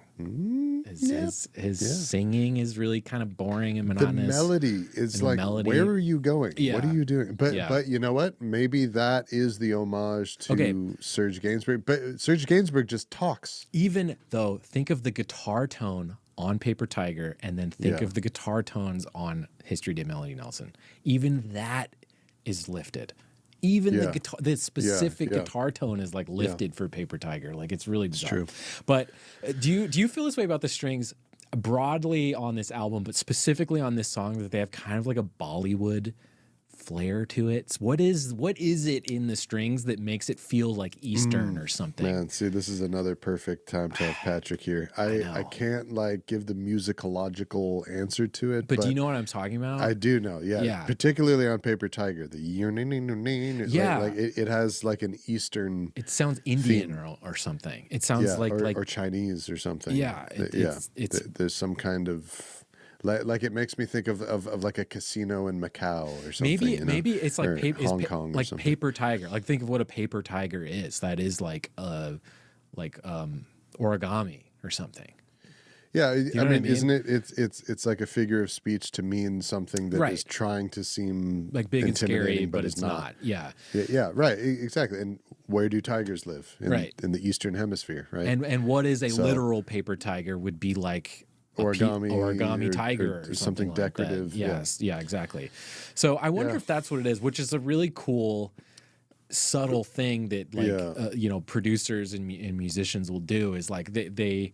S2: His singing is really kind of boring and monotonous.
S1: The melody is like, where are you going? What are you doing? But you know what? Maybe that is the homage to Serge Gainsbourg. But Serge Gainsbourg just talks.
S2: Even though, think of the guitar tone on Paper Tiger, and then think of the guitar tones on History de Melody Nelson. Even that is lifted. Even the specific guitar tone is like lifted for Paper Tiger. Like, it's really bizarre.
S1: It's true.
S2: But do you feel this way about the strings broadly on this album, but specifically on this song, that they have kind of like a Bollywood flair to it? What is it in the strings that makes it feel like Eastern or something?
S1: Man, see, this is another perfect time to have Patrick here. I can't like give the musicological answer to it,
S2: but do you know what I'm talking about?
S1: I do know, particularly on Paper Tiger, the it has like an Eastern.
S2: It sounds Indian or something. It sounds
S1: or Chinese or something. There's some kind of. Like it makes me think of like a casino in Macau or something.
S2: Maybe it's like
S1: Hong Kong,
S2: like
S1: something.
S2: Paper Tiger. Like, think of what a paper tiger is. That is like origami or something.
S1: Yeah,
S2: Do you know
S1: I
S2: what
S1: mean, isn't it? It's like a figure of speech to mean something that
S2: Right.
S1: is trying to seem
S2: like big and scary,
S1: intimidating,
S2: but
S1: is
S2: it's not. Yeah.
S1: Yeah, right, exactly. And where do tigers live?
S2: Right.
S1: In the Eastern Hemisphere, right?
S2: And what is a
S1: So-
S2: literal paper tiger would be like origami tiger or something like
S1: decorative.
S2: That. Yes, yeah, exactly. So I wonder
S1: Yeah.
S2: if that's what it is, which is a really cool, subtle thing that producers and musicians will do is like they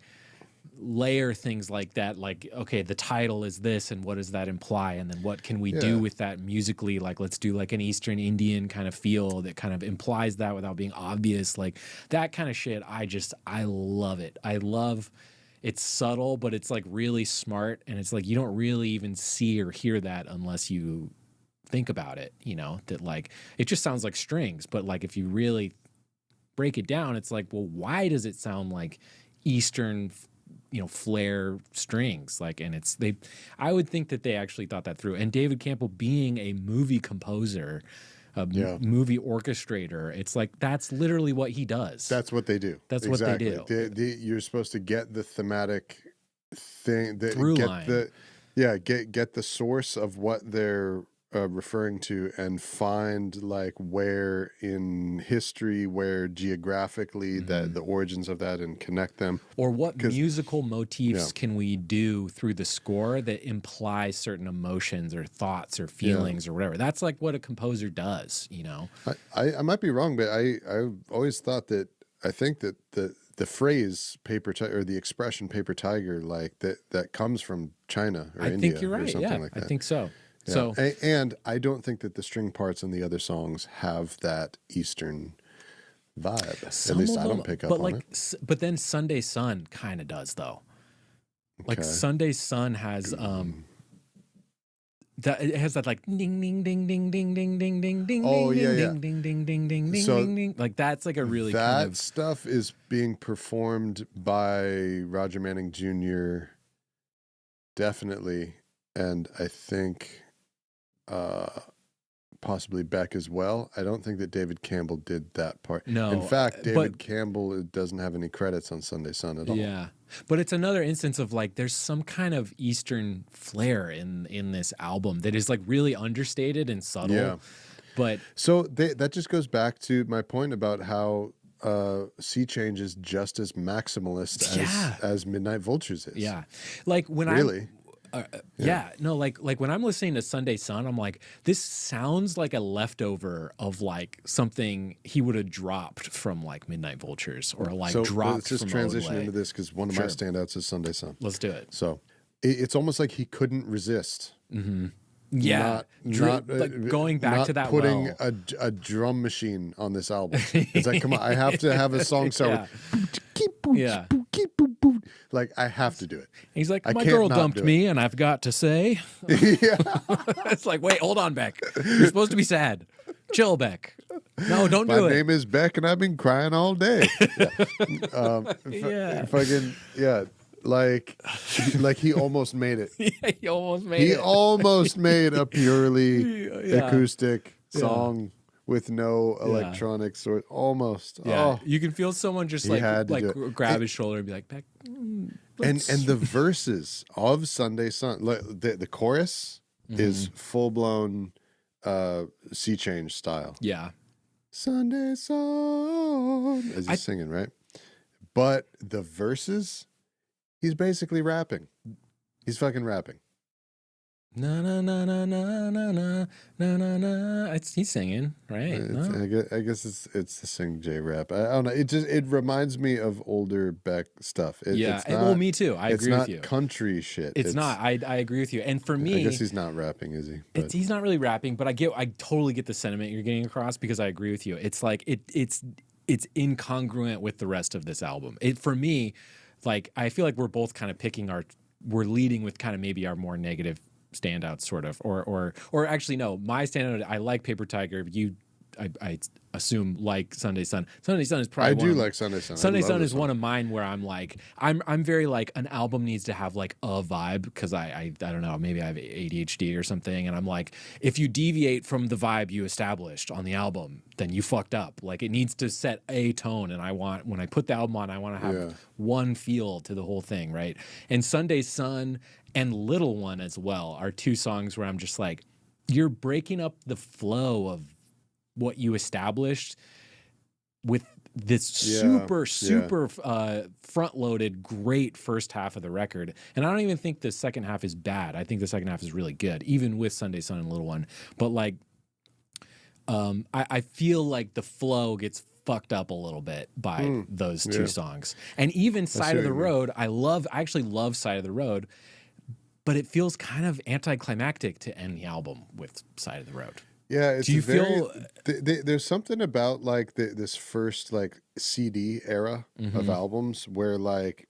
S2: layer things like that, like, okay, the title is this and what does that imply, and then what can we do with that musically, like let's do like an Eastern Indian kind of feel that kind of implies that without being obvious, like that kind of shit. I love it. I love it's subtle, but it's like really smart, and it's like you don't really even see or hear that unless you think about it, that like it just sounds like strings, but like if you really break it down, it's like, well, why does it sound like Eastern flare strings, like, and I would think that they actually thought that through. And David Campbell being a movie composer, movie orchestrator, it's like that's literally what he does.
S1: That's what they do.
S2: That's
S1: exactly.
S2: what they do.
S1: You're supposed to get the thematic thing,
S2: Through line.
S1: Get the source of what they're referring to, and find like where in history, where geographically that the origins of that, and connect them.
S2: Or what musical motifs can we do through the score that imply certain emotions or thoughts or feelings or whatever. That's like what a composer does,
S1: I might be wrong, but I always thought that, I think that the phrase paper tiger, or the expression paper tiger, like that comes from China or India.
S2: I think you're right.
S1: Or something like that.
S2: I think so.
S1: Yeah.
S2: So,
S1: and I don't think that the string parts in the other songs have that Eastern vibe. At least I don't pick up on it.
S2: But then Sunday Sun kind of does, though. Like Sunday Sun has that, it has that like ding ding ding ding ding ding ding ding ding ding ding ding ding ding ding ding ding. Like that's like a really
S1: that
S2: kind of
S1: stuff is being performed by Roger Manning Jr. definitely, and I think possibly Beck as well. I don't think that David Campbell did that part.
S2: No.
S1: In fact, David Campbell doesn't have any credits on Sunday Sun at all.
S2: Yeah. But it's another instance of like there's some kind of Eastern flair in this album that is like really understated and subtle.
S1: Yeah.
S2: But
S1: so that just goes back to my point about how Sea Change is just as maximalist as Midnight Vultures is.
S2: Yeah. Like when like when I'm listening to Sunday Sun, I'm like, this sounds like a leftover of like something he would have dropped from like Midnight Vultures, or like dropped
S1: let's just
S2: from
S1: transition
S2: Odelay.
S1: into this, because one of my standouts is Sunday Sun.
S2: Let's do it.
S1: So it's almost like he couldn't resist.
S2: Mm-hmm. Yeah, like going back to that,
S1: putting a drum machine on this album. It's like, come on, I have to have a song start with like I have to do it.
S2: He's like, my girl dumped me, and I've got to say, it's like, wait, hold on, Beck. You're supposed to be sad. Chill, Beck. No, don't do it.
S1: My name is Beck, and I've been crying all day. Like he almost made it.
S2: Yeah, he almost made
S1: He
S2: it.
S1: almost made a purely acoustic song with no electronics, or almost.
S2: Yeah,
S1: Oh,
S2: you can feel someone just like grab his shoulder and be like, Beck.
S1: and the verses of Sunday Sun, the chorus is full blown Sea Change style.
S2: Yeah.
S1: Sunday Sun, as he's singing, right? But the verses, he's basically rapping. He's fucking rapping.
S2: Na na na na na na na na na na. He's singing, right?
S1: I guess it's the Sing J rap. I don't know. It reminds me of older Beck stuff. It's not,
S2: well, me too. I agree with you.
S1: It's not country shit.
S2: It's not. I agree with you. And for me,
S1: I guess he's not rapping, is he?
S2: He's not really rapping, but I totally get the sentiment you're getting across, because I agree with you. It's like it's incongruent with the rest of this album. For me, like I feel like we're both kind of we're leading with kind of maybe our more negative standouts, sort of, or actually no, my standout, I like Paper Tiger. You I assume like Sunday Sun. Sunday Sun is probably
S1: I do like Sunday Sun.
S2: Sunday Sun is one of mine where I'm like I'm very like an album needs to have like a vibe because I don't know, maybe I have ADHD or something, and I'm like, if you deviate from the vibe you established on the album, then you fucked up. Like, it needs to set a tone, and I want, when I put the album on, I want to have one feel to the whole thing, right? And Sunday Sun and Little One as well are two songs where I'm just like, you're breaking up the flow of what you established with this super front-loaded, great first half of the record. And I don't even think the second half is bad. I think the second half is really good, even with Sunday Sun and Little One. But like, I feel like the flow gets fucked up a little bit by those two songs. And even Side of the Road, I actually love Side of the Road, but it feels kind of anticlimactic to end the album with Side of the Road.
S1: Yeah, it's
S2: do you feel
S1: there's something about like this first like CD era of albums where like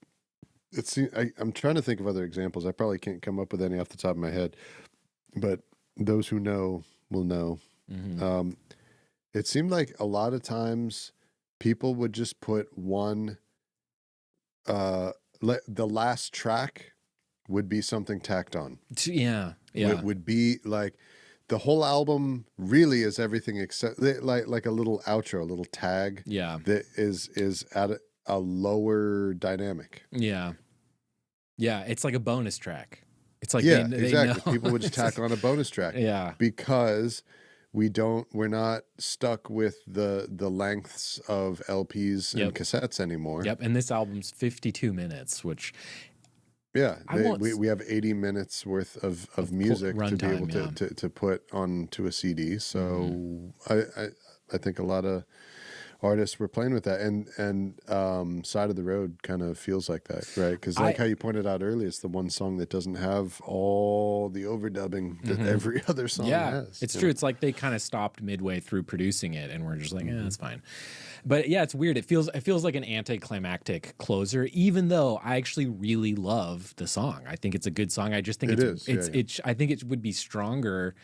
S1: I'm trying to think of other examples. I probably can't come up with any off the top of my head, but those who know will know. It seemed like a lot of times people would just put one the last track would be something tacked on. It would be like the whole album really is everything except like a little outro, a little tag. That is at a lower dynamic.
S2: It's like a bonus track. It's like
S1: they
S2: know.
S1: Exactly. People would just tack on a bonus track. Because we're not stuck with the lengths of LPs and cassettes anymore.
S2: And this album's 52 minutes, which
S1: we have 80 minutes worth of music to be able to put onto a CD. So I think a lot of artists were playing with that, and Side of the Road kind of feels like that, right? Because like how you pointed out earlier, it's the one song that doesn't have all the overdubbing that every other song has.
S2: It's true. It's like they kind of stopped midway through producing it, and we're just like, that's fine. But yeah, it's weird. It feels like an anticlimactic closer, even though I actually really love the song. I think it's a good song. I just think I think it would be stronger.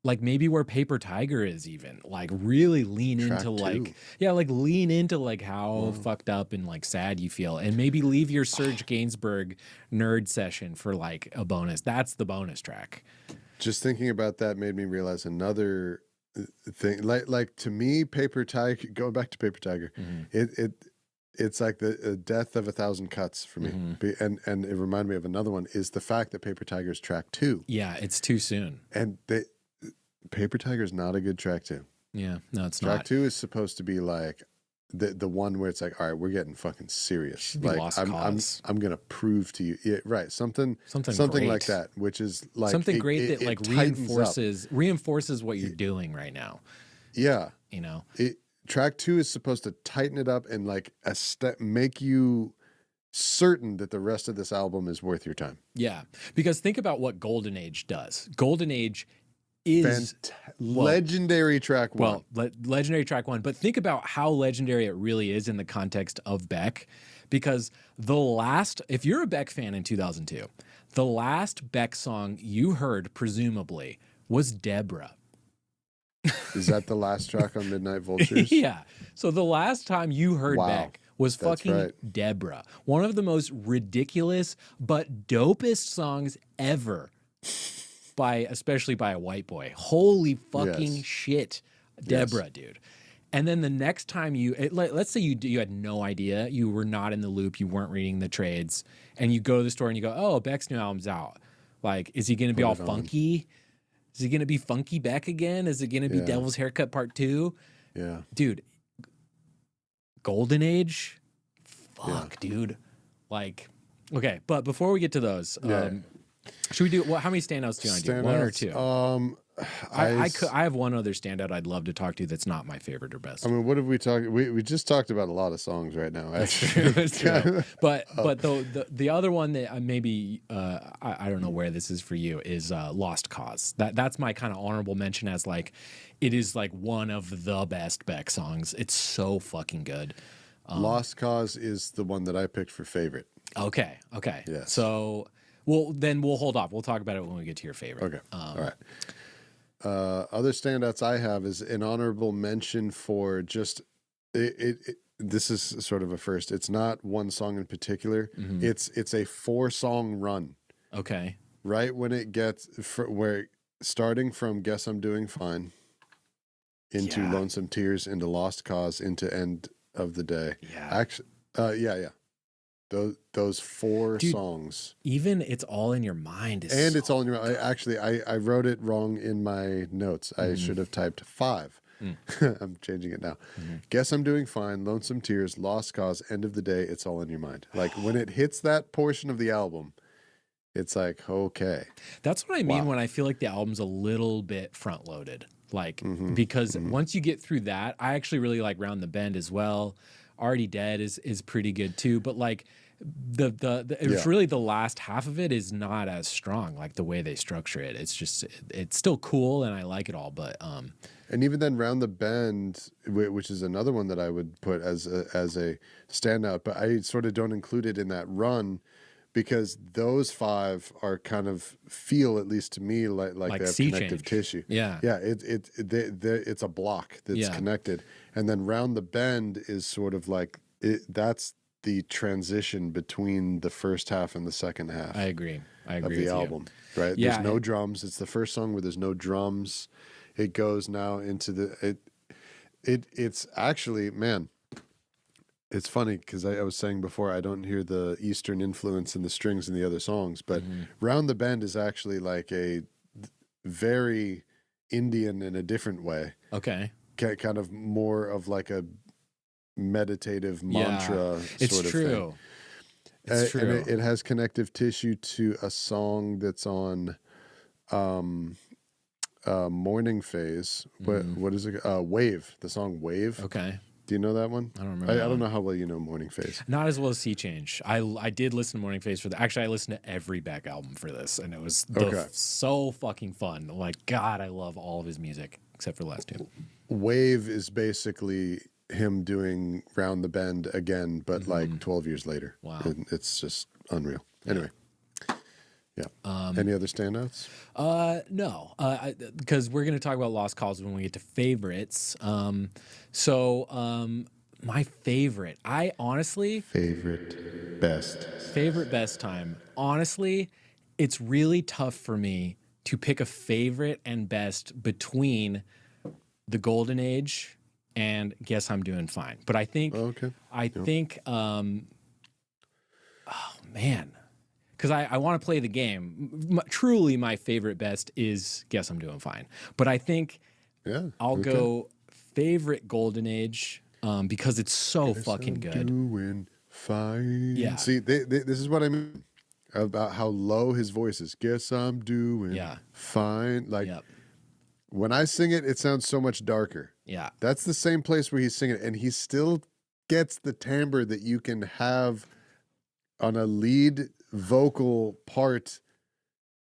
S2: Like maybe where Paper Tiger is, even like really lean into lean into like how fucked up and like sad you feel, and maybe leave your Serge Gainsbourg nerd session for like a bonus. That's the bonus track.
S1: Just thinking about that made me realize another thing. Like to me, Paper Tiger. Going back to Paper Tiger, it's like the death of 1,000 cuts for me. And it reminded me of another one. Is the fact that Paper Tiger is track 2.
S2: Yeah, it's too soon.
S1: And Paper Tiger is not a good track 2.
S2: Yeah, no, it's
S1: track
S2: not.
S1: 2 is supposed to be like the one where it's like, all right, we're getting fucking serious. Like I'm gonna prove to you, right? Something like that, which is like
S2: something great that like reinforces what you're doing right now.
S1: Yeah,
S2: you know,
S1: track 2 is supposed to tighten it up and like make you certain that the rest of this album is worth your time.
S2: Yeah, because think about what Golden Age does. Golden Age is
S1: legendary track 1.
S2: Legendary track 1. But think about how legendary it really is in the context of Beck, because if you're a Beck fan in 2002, the last Beck song you heard presumably was Deborah.
S1: Is that the last track on Midnight Vultures?
S2: Yeah. So the last time you heard Beck was fucking Deborah. One of the most ridiculous but dopest songs ever. Especially by a white boy. Holy fucking shit, Deborah, dude. And then the next time let's say you had no idea, you were not in the loop, you weren't reading the trades, and you go to the store and you go, oh, Beck's new album's out. Like, is he going to be all funky? Is he going to be Funky Beck again? Is it going to be Devil's Haircut Part 2?
S1: Yeah.
S2: Dude, Golden Age? Fuck, dude. Like, okay, but before we get to those, should we do how many standouts do you want to do? 1 or 2? I have one other standout I'd love to talk to that's not my favorite or best.
S1: I mean, what have we talked? We just talked about a lot of songs right now.
S2: That's true. That's true. But the other one that maybe I don't know where this is for you is Lost Cause. That's my kind of honorable mention, as like it is like one of the best Beck songs. It's so fucking good.
S1: Lost Cause is the one that I picked for favorite.
S2: Okay.
S1: Yes.
S2: So. Well, then we'll hold off. We'll talk about it when we get to your favorite.
S1: Okay. All right. Other standouts I have is an honorable mention for just this is sort of a first. It's not one song in particular.
S2: Mm-hmm.
S1: It's a 4-song run.
S2: Okay.
S1: Right when it gets where starting from Guess I'm Doing Fine into Lonesome Tears into Lost Cause into End of the Day.
S2: Yeah.
S1: Actually, yeah. Those 4 songs.
S2: Even It's All in Your Mind is
S1: And It's All in Your Mind. I wrote it wrong in my notes. I should have typed 5. I'm changing it now. Guess I'm Doing Fine, Lonesome Tears, Lost Cause, End of the Day, It's All in Your Mind. Like when it hits that portion of the album, it's like, okay.
S2: That's what I mean when I feel like the album's a little bit front loaded. Like, because once you get through that, I actually really like Round the Bend as well. Already Dead is pretty good too. But like it's really the last half of it is not as strong, like the way they structure it. It's just, it's still cool and I like it all. But,
S1: and even then Round the Bend, which is another one that I would put as a standout, but I sort of don't include it in that run, because those 5 are kind of feel, at least to me, like they have connective tissue. Yeah. It's a block that's connected, and then Round the Bend is sort of like that's the transition between the first half and the second half.
S2: I agree
S1: of
S2: with
S1: the album, right?
S2: Yeah,
S1: there's no drums. It's the first song where there's no drums. It goes now into the it's actually, man. It's funny because I was saying before I don't hear the Eastern influence in the strings in the other songs, but Round the Bend is actually like a very Indian in a different way.
S2: Okay.
S1: Kind of more of like a meditative mantra sort of thing.
S2: It's true.
S1: And it has connective tissue to a song that's on Morning Phase. What is it? Wave. The song Wave.
S2: Okay.
S1: Do you know that one?
S2: I don't remember.
S1: I don't know how well you know Morning Phase.
S2: Not as well as Sea Change. I did listen to Morning Phase for the. Actually, I listened to every Beck album for this, and it was so fucking fun. Like, God, I love all of his music except for the last 2.
S1: Wave is basically him doing Round the Bend again, but like 12 years later.
S2: Wow.
S1: And it's just unreal. Anyway. Yeah. Any other standouts?
S2: No, because we're going to talk about Lost Cause when we get to favorites. My favorite,
S1: favorite best
S2: time. Honestly, it's really tough for me to pick a favorite and best between the Golden Age and Guess I'm Doing Fine. But I think, oh man. Because I want to play the game. Truly, my favorite best is Guess I'm Doing Fine. But I think I'll go favorite Golden Age because it's so fucking good.
S1: Doing fine.
S2: Yeah.
S1: See, this is what I mean about how low his voice is. Guess I'm doing fine. Like when I sing it, it sounds so much darker.
S2: Yeah.
S1: That's the same place where he's singing it, and he still gets the timbre that you can have on a lead vocal part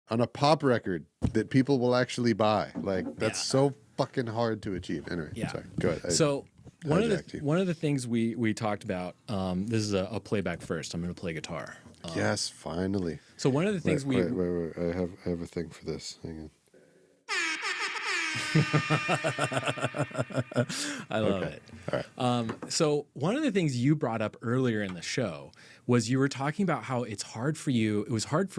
S1: on a pop record that people will actually buy. Like that's so fucking hard to achieve. Anyway, sorry. Go ahead.
S2: So one of the things we talked about. This is a playback first. I'm going to play guitar.
S1: Yes, finally.
S2: So one of the things
S1: wait. I have a thing for this. Hang on.
S2: I love it.
S1: All right.
S2: So one of the things you brought up earlier in the show was you were talking about how it was hard for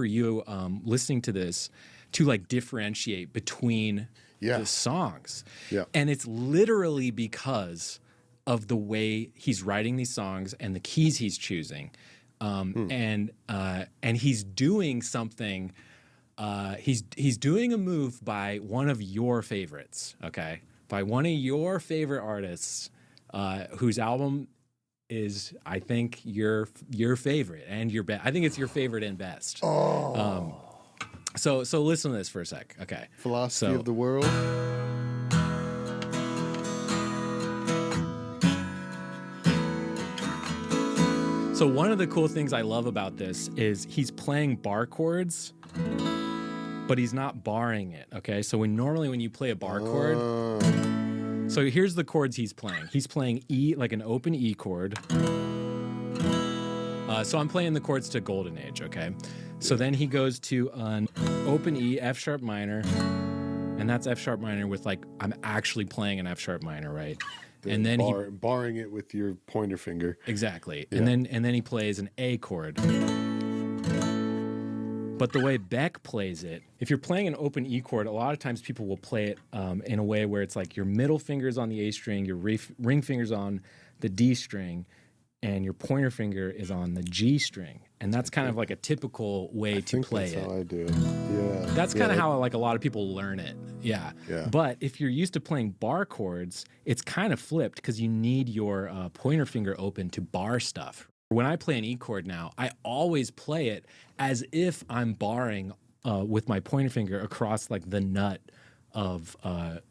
S2: you listening to this to like differentiate between the songs.
S1: Yeah.
S2: And it's literally because of the way he's writing these songs and the keys he's choosing. And he's doing something. He's doing a move by one of your favorites, okay? By one of your favorite artists, whose album is, I think, your favorite and your best. I think it's your favorite and best. So listen to this for a sec, okay?
S1: Philosophy of the World.
S2: So one of the cool things I love about this is he's playing bar chords, but he's not barring it, okay? So normally when you play a bar chord, so here's the chords he's playing. He's playing E, like an open E chord. So I'm playing the chords to Golden Age, okay? So then he goes to an open E, F sharp minor, and that's F sharp minor with like I'm actually playing an F sharp minor, right? And then
S1: barring it with your pointer finger.
S2: Exactly.
S1: Yeah.
S2: And then he plays an A chord. But the way Beck plays it, if you're playing an open E chord, a lot of times people will play it in a way where it's like your middle finger's on the A string, your ring finger's on the D string, and your pointer finger is on the G string. And that's kind of like a typical way to play it.
S1: That's how I do it. Yeah.
S2: That's kind of how like a lot of people learn it. Yeah. But if you're used to playing bar chords, it's kind of flipped because you need your pointer finger open to bar stuff. When I play an E chord now, I always play it as if I'm barring with my pointer finger across like the nut of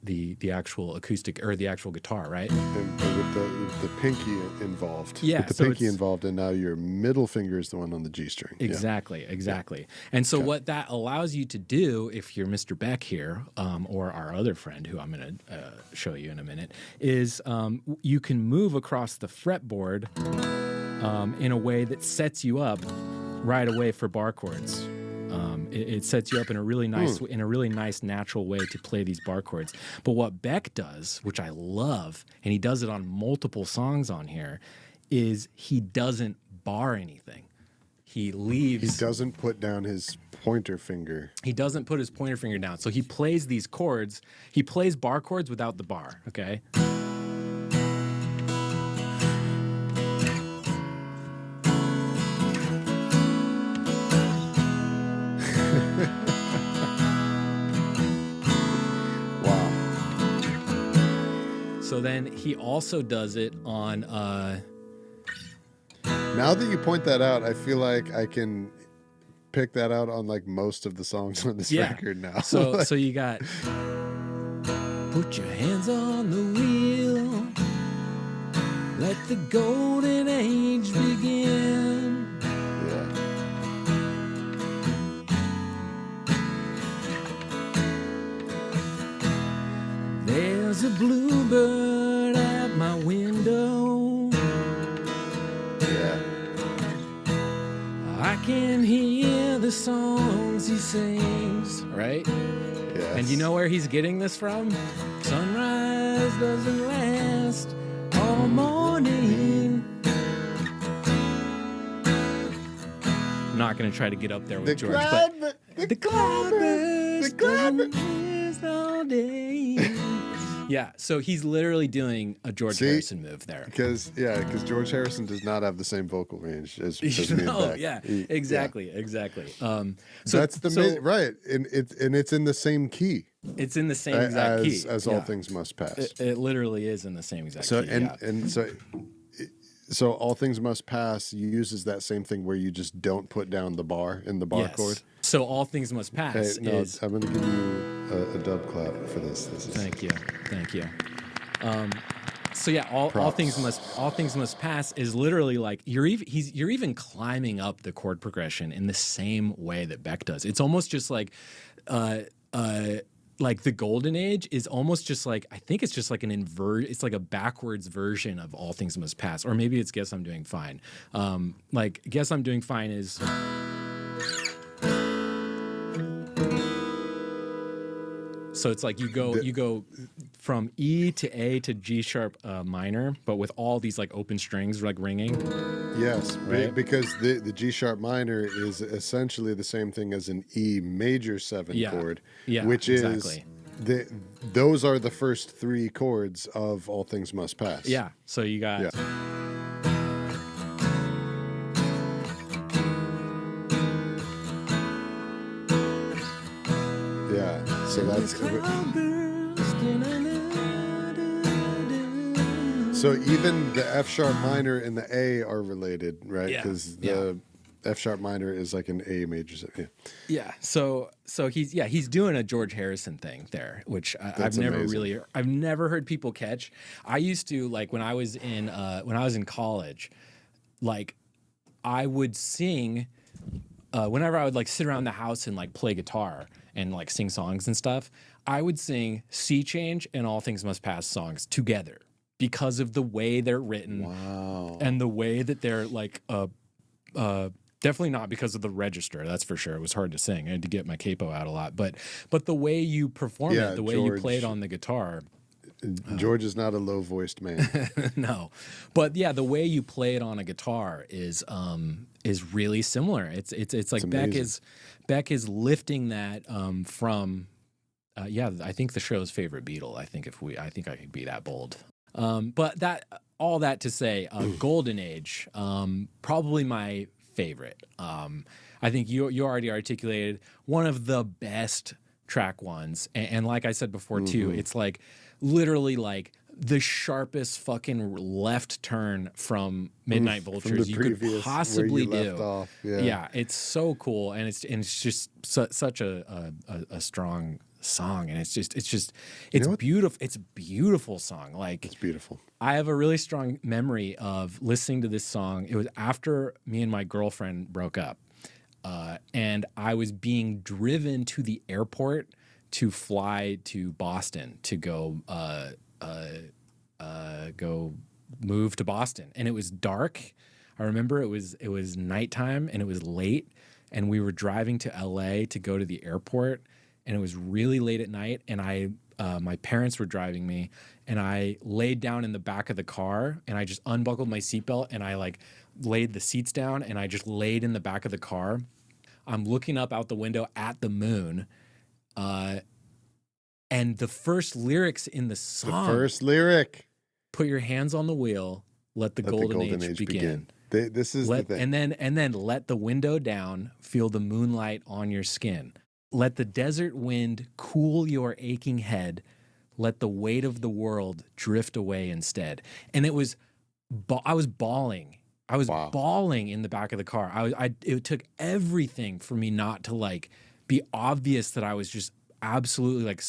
S2: the actual acoustic or the actual guitar, right?
S1: And with the pinky involved.
S2: Yeah.
S1: With the pinky involved, and now your middle finger is the one on the G string.
S2: Exactly. And so what that allows you to do, if you're Mr. Beck here, or our other friend who I'm going to show you in a minute, is you can move across the fretboard in a way that sets you up right away for bar chords. It sets you up in a really nice natural way to play these bar chords. But what Beck does, which I love, and he does it on multiple songs on here, is he doesn't bar anything. He leaves.
S1: He doesn't put down his pointer finger.
S2: He doesn't put his pointer finger down. So he plays these chords. He plays bar chords without the bar, okay?
S1: Wow.
S2: So then he also does it on
S1: Now that you point that out, I feel like I can pick that out on like most of the songs on this record now.
S2: So so you got put your hands on the wheel, let the golden age begin.
S1: Yeah.
S2: There's a bluebird at my window.
S1: Yeah.
S2: I can hear the songs he sings, right?
S1: Yes.
S2: And you know where he's getting this from? Sunrise doesn't last all morning. I'm not going to try to get up there with George, but the cloudburst doesn't last all day. Yeah, so he's literally doing a George Harrison move there.
S1: Because George Harrison does not have the same vocal range as me and Beck.
S2: Yeah, exactly. So
S1: that's right, and it's in the same key.
S2: It's in the same exact key
S1: as All Things Must Pass.
S2: It literally is in the same exact key.
S1: So All Things Must Pass uses that same thing where you just don't put down the bar in the bar chord.
S2: So All Things Must Pass is.
S1: I'm going to give you a dub clap for this.
S2: Thank you. So yeah, all things must pass is literally like you're even climbing up the chord progression in the same way that Beck does. It's almost just like the Golden Age is almost just like, I think it's just like it's like a backwards version of All Things Must Pass, or maybe it's Guess I'm Doing Fine. Like Guess I'm Doing Fine is. So it's like you go from E to A to G sharp minor, but with all these like open strings like ringing.
S1: Yes,
S2: right?
S1: Because the G sharp minor is essentially the same thing as an E major 7 chord, which is those are the first 3 chords of All Things Must Pass.
S2: Yeah, so you got.
S1: Yeah. So that's so even the F sharp minor and the A are related, right? Because the F sharp minor is like an A major.
S2: Yeah. So he's doing a George Harrison thing there, which I've never heard people catch. I used to, like, when I was in college, like I would sing whenever I would like sit around the house and like play guitar and like sing songs and stuff, I would sing Sea Change and All Things Must Pass songs together because of the way they're written.
S1: Wow.
S2: And the way that they're like Definitely not because of the register, that's for sure. It was hard to sing. I had to get my capo out a lot. But the way you perform
S1: Yeah,
S2: it, the way you
S1: George-
S2: play it on the guitar,
S1: George is not a low-voiced man.
S2: no. But yeah, the way you play it on a guitar is really similar. It's like
S1: It's
S2: Beck is lifting that from I think the show's favorite Beatle. I think I could be that bold. But all that to say, Golden Age, probably my favorite. I think you already articulated one of the best track ones, and like I said before too, it's like literally like the sharpest fucking left turn from Midnight Vultures you could possibly do. Yeah, it's so cool, and it's just such a strong song, and it's beautiful. It's a beautiful song. Like,
S1: it's beautiful.
S2: I have a really strong memory of listening to this song. It was after me and my girlfriend broke up, and I was being driven to the airport to fly to Boston to go move to Boston, and it was dark. I remember it was nighttime and it was late, and we were driving to LA to go to the airport, and it was really late at night, and my parents were driving me, and I laid down in the back of the car, and I just unbuckled my seatbelt, and I like laid the seats down, and I just laid in the back of the car. I'm looking up out the window at the moon, and the first lyrics in the song.
S1: The first lyric.
S2: Put your hands on the wheel. Let the golden age begin.
S1: This is the thing.
S2: And then let the window down. Feel the moonlight on your skin. Let the desert wind cool your aching head. Let the weight of the world drift away instead. And it was, I was bawling. I was bawling in the back of the car. It took everything for me not to like be obvious that I was just absolutely like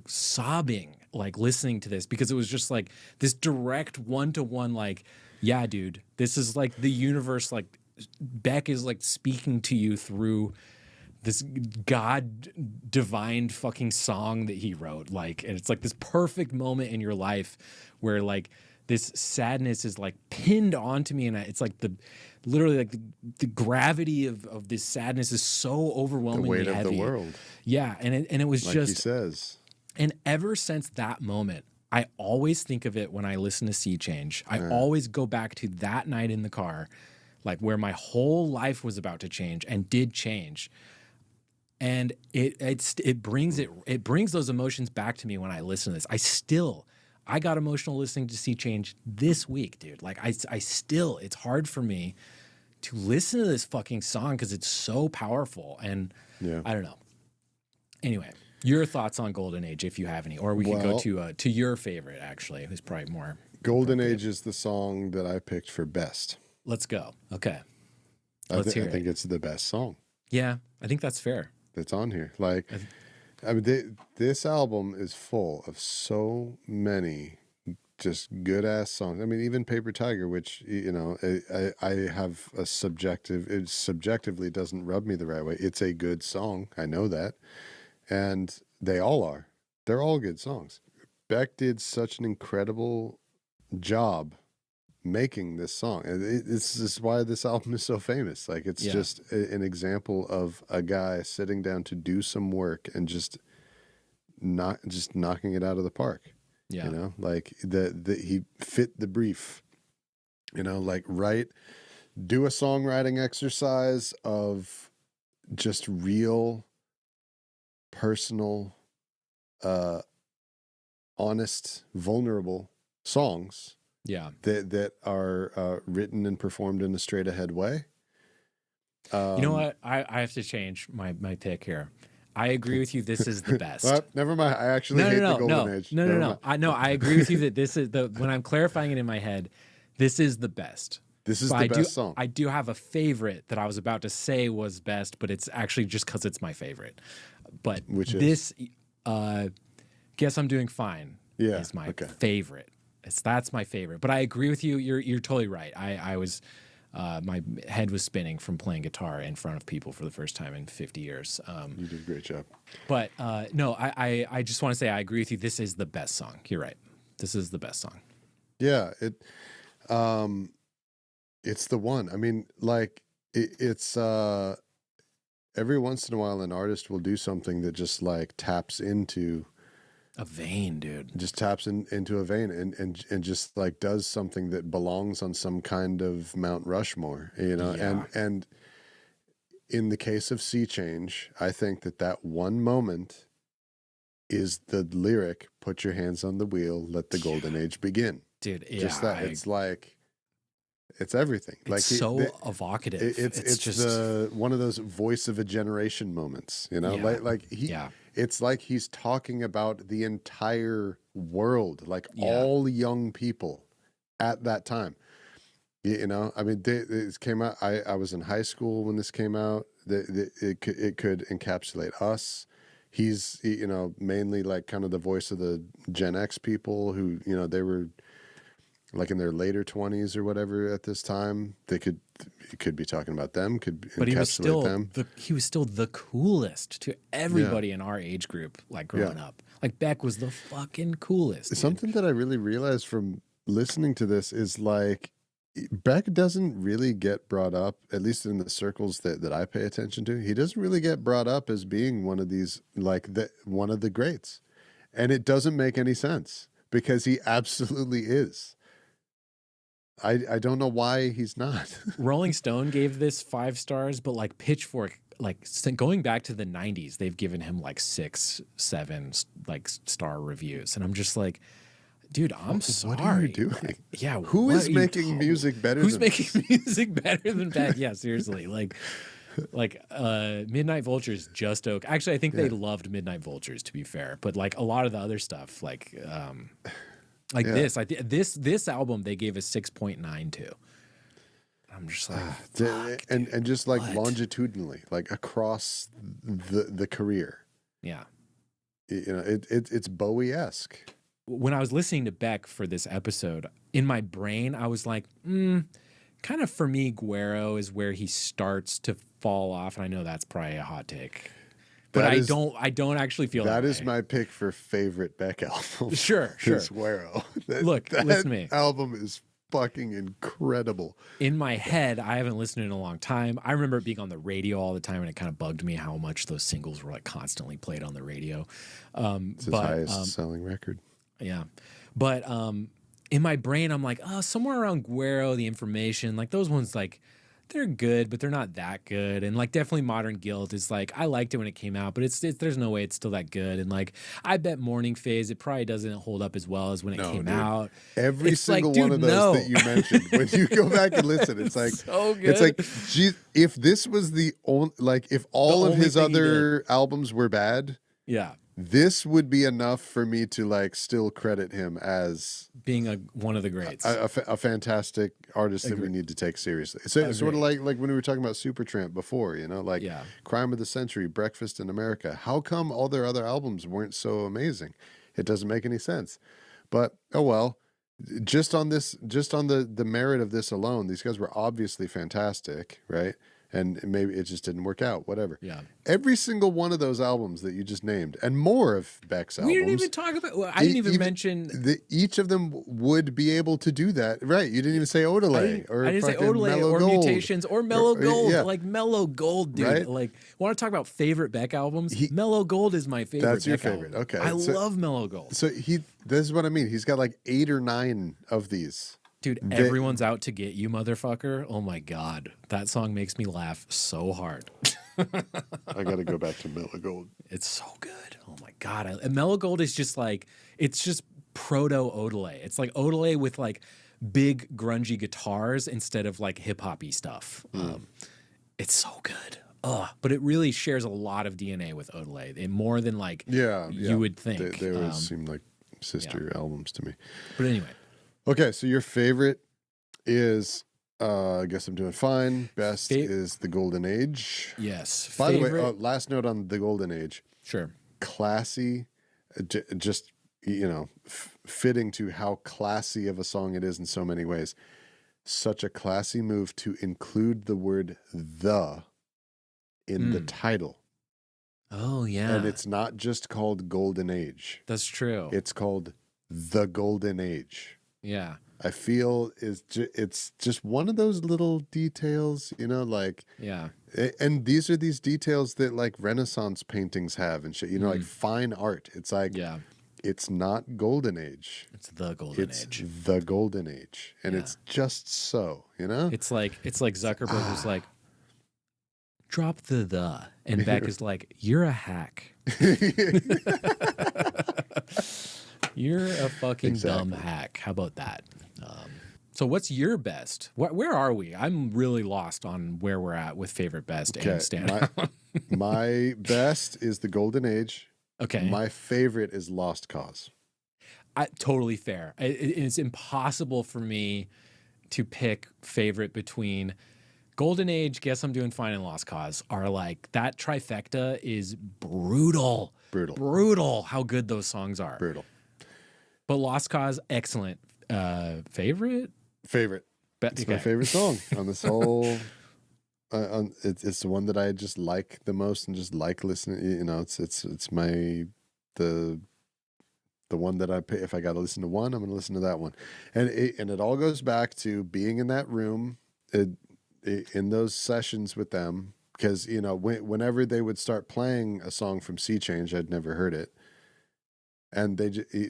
S2: sobbing, like listening to this, because it was just like this direct one-to-one, like, yeah, dude, this is like the universe. Like, Beck is like speaking to you through this God divine fucking song that he wrote. Like, and it's like this perfect moment in your life where like this sadness is like pinned onto me, and it's like literally like the gravity of this sadness is so overwhelmingly
S1: heavy. The weight of the world.
S2: Yeah, and it was
S1: like
S2: just,
S1: he says.
S2: And ever since that moment, I always think of it when I listen to Sea Change. I always go back to that night in the car, like where my whole life was about to change and did change. And it brings those emotions back to me when I listen to this. I got emotional listening to Sea Change this week, dude. Like it's hard for me to listen to this fucking song because it's so powerful. And I don't know. Anyway, your thoughts on Golden Age, if you have any, or we could go to your favorite, actually, who's probably more.
S1: Golden Age is the song that I picked for best.
S2: Let's go. Okay.
S1: I think it's the best song.
S2: Yeah, I think that's fair.
S1: That's on here. Like, I mean, this album is full of so many just good ass songs. I mean, even Paper Tiger, which, you know, I have a it subjectively doesn't rub me the right way. It's a good song. I know that. And they all are. They're all good songs. Beck did such an incredible job making this song. And this is why this album is so famous. Like, it's just an example of a guy sitting down to do some work and just knocking it out of the park. Yeah. You know, like he fit the brief, you know, like do a songwriting exercise of just real, personal, honest, vulnerable songs.
S2: Yeah.
S1: That are written and performed in a straight ahead way.
S2: You know what? I have to change my pick here. I agree with you. This is the best.
S1: Well, never mind. I actually hate the Golden Age.
S2: No. I agree with you that this is when I'm clarifying it in my head, this is the best.
S1: This is the best song.
S2: I do have a favorite that I was about to say was best, but it's actually just because it's my favorite. But Guess I'm Doing Fine is my favorite. That's my favorite. But I agree with you. You're totally right. I was my head was spinning from playing guitar in front of people for the first time in 50 years.
S1: You did a great job.
S2: But no, I just want to say I agree with you. This is the best song. You're right. This is the best song.
S1: Yeah, it's the one. I mean, like, it's every once in a while an artist will do something that just like taps into
S2: a vein, dude.
S1: Just taps into a vein and just like does something that belongs on some kind of Mount Rushmore, you know?
S2: Yeah.
S1: And in the case of Sea Change, I think that one moment is the lyric, "Put your hands on the wheel, let the golden age begin."
S2: Dude, yeah.
S1: Just that. It's like, it's everything.
S2: It's
S1: like
S2: so evocative.
S1: It's
S2: just
S1: the one of those voice of a generation moments, you know?
S2: Yeah.
S1: It's like he's talking about the entire world, like
S2: Yeah.
S1: all young people at that time. You know, I mean, it came out. I was in high school when this came out. It could encapsulate us. He's, you know, mainly like kind of the voice of the Gen X people who, you know, they were like in their later 20s or whatever at this time. It could be talking about them, could
S2: but
S1: encapsulate them.
S2: He was still the coolest to everybody in our age group, like growing up. Like Beck was the fucking coolest. Dude.
S1: Something that I really realized from listening to this is like Beck doesn't really get brought up, at least in the circles that I pay attention to. He doesn't really get brought up as being one of these, like one of the greats. And it doesn't make any sense because he absolutely is. I don't know why he's not.
S2: Rolling Stone gave this 5 stars, but like Pitchfork, like going back to the 90s, they've given him like 6, 7 like star reviews. And I'm just like, dude, I'm sorry.
S1: What are you doing?
S2: Yeah.
S1: Who is making music better
S2: Who's
S1: than
S2: making music better than Beck? Yeah, seriously. Like Midnight Vultures just okay. Actually, I think they loved Midnight Vultures, to be fair. But like a lot of the other stuff, this album they gave a 6.9 to. I'm just like,
S1: and just like longitudinally, like across the career.
S2: Yeah.
S1: You know, it's Bowie-esque.
S2: When I was listening to Beck for this episode, in my brain, I was like, kind of for me, Guero is where he starts to fall off. And I know that's probably a hot take. But I don't actually feel that
S1: is
S2: way.
S1: my pick for favorite Beck album.
S2: Sure.
S1: Is Guero.
S2: Look, listen to me.
S1: Album is fucking incredible.
S2: In my head, I haven't listened in a long time. I remember it being on the radio all the time, and it kind of bugged me how much those singles were like constantly played on the radio.
S1: It's his highest selling record.
S2: Yeah. But in my brain, I'm like, somewhere around Guero, The Information, like those ones, like they're good, but they're not that good. And like definitely Modern Guilt is like, I liked it when it came out, but it's there's no way it's still that good. And like, I bet Morning Phase, it probably doesn't hold up as well as when it came out.
S1: Every single one of those that you mentioned, when you go back and listen, it's like,
S2: so good.
S1: It's like, geez, if this was the only, like if all of his other albums were bad.
S2: Yeah.
S1: This would be enough for me to like still credit him as
S2: being one of the greats,
S1: a fantastic artist that we need to take seriously. So sort of like when we were talking about Supertramp before, you know, like Crime of the Century, Breakfast in America. How come all their other albums weren't so amazing? It doesn't make any sense. But oh well, just on the merit of this alone, these guys were obviously fantastic, right? And maybe it just didn't work out, whatever.
S2: Yeah.
S1: Every single one of those albums that you just named, and more of Beck's albums.
S2: We didn't even talk about, I didn't even mention.
S1: Each of them would be able to do that. Right. You didn't even say Odelay.
S2: I didn't say Odelay or
S1: Gold.
S2: Mutations or Mellow Gold.
S1: Yeah.
S2: Like Mellow Gold, dude.
S1: Right?
S2: Like, want to talk about favorite Beck albums? Mellow Gold is my favorite.
S1: That's your
S2: Beck
S1: favorite.
S2: album.
S1: Okay.
S2: I love Mellow Gold.
S1: So this is what I mean. He's got like 8 or 9 of these.
S2: Dude, Everyone's Out to Get You, Motherfucker. Oh my God. That song makes me laugh so hard.
S1: I got to go back to Mellow Gold.
S2: It's so good. Oh my God. And Mellow Gold is just like, it's just proto Odelay. It's like Odelay with like big grungy guitars instead of like hip hoppy stuff. It's so good. But it really shares a lot of DNA with Odelay, and more than like you would think.
S1: They always seem like sister albums to me.
S2: But anyway.
S1: Okay, so your favorite is, I guess I'm doing fine. Best is The Golden Age.
S2: Yes.
S1: By the way, last note on The Golden Age.
S2: Sure.
S1: Classy, just, you know, fitting to how classy of a song it is in so many ways. Such a classy move to include the word "the" in the title.
S2: Oh, yeah.
S1: And it's not just called Golden Age.
S2: That's true.
S1: It's called The Golden Age.
S2: Yeah.
S1: I feel it's just one of those little details, you know, like,
S2: Yeah.
S1: and these are these details that like Renaissance paintings have and shit, you know, like fine art. It's like,
S2: Yeah.
S1: it's not golden age.
S2: It's the golden age.
S1: The golden age. And
S2: Yeah.
S1: it's just so, you know?
S2: It's like Zuckerberg was like, drop the, and Beck is like, you're a hack. You're a fucking dumb hack. How about that? So what's your best? Where are we? I'm really lost on where we're at with favorite best and standout.
S1: My best is the golden age.
S2: Okay.
S1: My favorite is Lost Cause.
S2: Totally fair. It's impossible for me to pick favorite between Golden Age, Guess I'm Doing Fine, and Lost Cause. Are like, that trifecta is brutal. Brutal how good those songs are.
S1: Brutal.
S2: But Lost Cause, excellent. Favorite?
S1: Favorite. It's my favorite song on this whole... it's the one that I just like the most and just like listening. You know, it's my the one that I pay. If I got to listen to one, I'm going to listen to that one. And it all goes back to being in that room in those sessions with them, because, you know, whenever they would start playing a song from Sea Change, I'd never heard it. And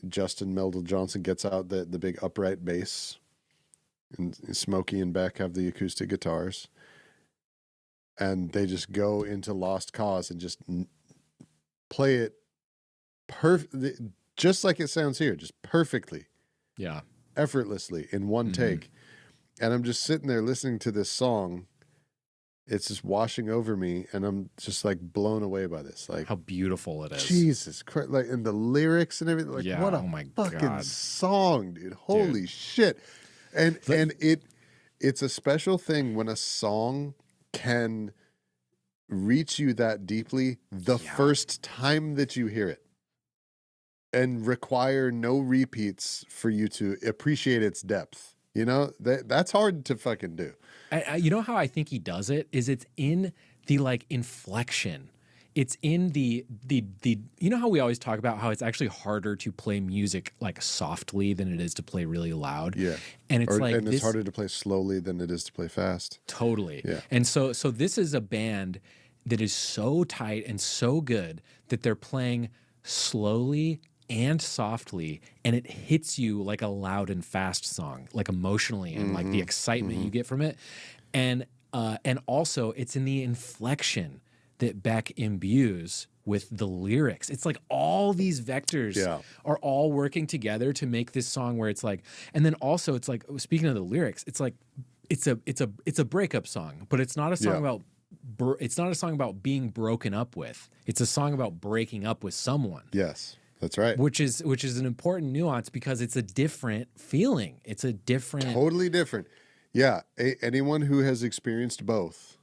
S1: Justin Meldal-Johnsen gets out the big upright bass, and Smokey and Beck have the acoustic guitars. And they just go into Lost Cause and just play it just like it sounds here, just perfectly.
S2: Yeah.
S1: Effortlessly in one take. And I'm just sitting there listening to this song. It's just washing over me, and I'm just like blown away by this. Like,
S2: how beautiful it is.
S1: Jesus Christ. Like, and the lyrics and everything. Like,
S2: yeah,
S1: what a fucking song, dude. Holy shit. And it's a special thing when a song can reach you that deeply the first time that you hear it, and require no repeats for you to appreciate its depth. You know, that's hard to fucking do.
S2: You know how I think he does it is it's in the like inflection. It's in the you know how we always talk about how it's actually harder to play music like softly than it is to play really loud.
S1: Yeah.
S2: And it's
S1: it's harder to play slowly than it is to play fast.
S2: Totally.
S1: Yeah.
S2: And so this is a band that is so tight and so good that they're playing slowly and softly, and it hits you like a loud and fast song, like emotionally, and like the excitement you get from it. And also it's in the inflection that Beck imbues with the lyrics. It's like all these vectors are all working together to make this song where it's like, and then also it's like, speaking of the lyrics, it's like, it's a breakup song, but it's not a song about it's not a song about being broken up with. It's a song about breaking up with someone.
S1: Yes. That's right.
S2: Which is an important nuance, because it's a different feeling. It's a different...
S1: Totally different. Yeah. Anyone who has experienced both,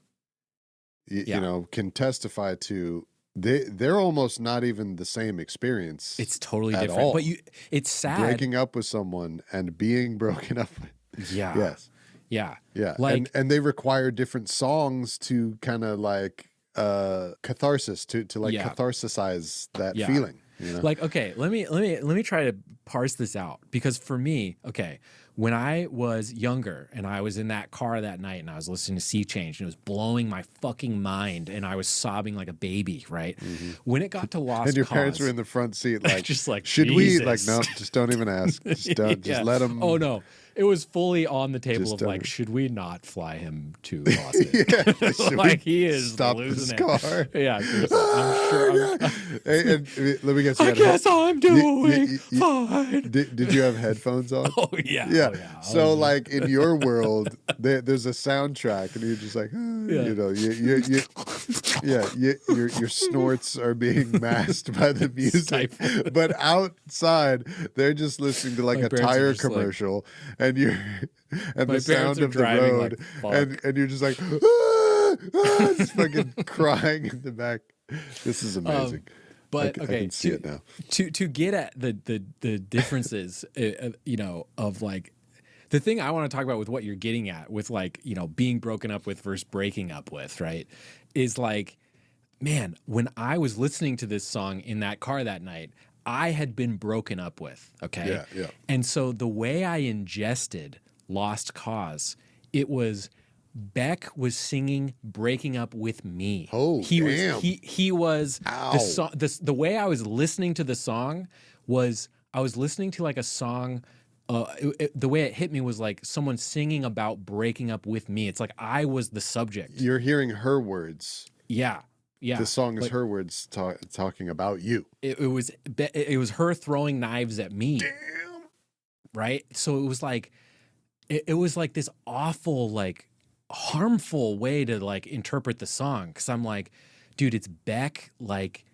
S1: you know, can testify to they're almost not even the same experience.
S2: It's totally different.
S1: All.
S2: But it's sad.
S1: Breaking up with someone and being broken up with.
S2: Yeah.
S1: Yes.
S2: Yeah.
S1: Yeah.
S2: Like,
S1: and they require different songs to kind of like catharsis, to like catharsize that feeling. You know?
S2: Like, okay, let me try to parse this out, because for me, okay, when I was younger and I was in that car that night and I was listening to Sea Change and it was blowing my fucking mind and I was sobbing like a baby, right? When it got to Lost Cause,
S1: and your parents were in the front seat, like,
S2: just like,
S1: should
S2: Jesus.
S1: we? Like, no, just don't even ask. Just don't. Just let them.
S2: Oh no. It was fully on the table
S1: Just
S2: of like, should we not fly him to Boston? Like, he is
S1: stop
S2: losing
S1: this car.
S2: Yeah, seriously. I'm sure.
S1: and let me guess.
S2: I guess I'm doing fine.
S1: Did you have headphones on?
S2: Oh yeah.
S1: Yeah.
S2: Oh, yeah.
S1: So like in your world, there's a soundtrack, and you're just like, you know, your snorts are being masked by the music. But outside, they're just listening to like a tire commercial, and the sound of the road, and you're just like, just fucking crying in the back. This is amazing.
S2: But
S1: I can see it now.
S2: To get at the differences, you know, of like the thing I want to talk about with what you're getting at with, like, you know, being broken up with versus breaking up with, right? Is like, man, when I was listening to this song in that car that night, I had been broken up with. Okay.
S1: Yeah, yeah.
S2: And so the way I ingested Lost Cause, it was Beck was singing "Breaking Up with Me."
S1: Oh, damn.
S2: He was the
S1: Ow.
S2: song. The way I was listening to the song was I was listening to like a song. The way it hit me was like someone singing about breaking up with me. It's like I was the subject.
S1: You're hearing her words.
S2: Yeah, yeah.
S1: The song is her words talking about you.
S2: It was her throwing knives at me.
S1: Damn.
S2: Right. So it was like it was like this awful, like harmful way to like interpret the song. Cause I'm like, dude, it's Beck like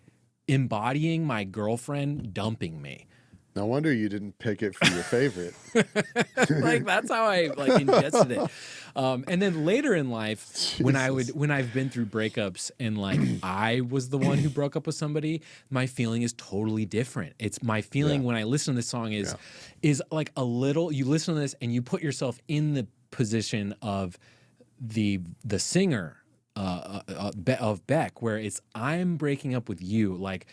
S2: embodying my girlfriend dumping me.
S1: No wonder you didn't pick it for your favorite.
S2: Like that's how I like ingested it. And then later in life,
S1: Jesus.
S2: when I've been through breakups and like I was the one who broke up with somebody, my feeling is totally different. It's my feeling when I listen to this song is like a little. You listen to this and you put yourself in the position of the singer of Beck, where it's I'm breaking up with you, like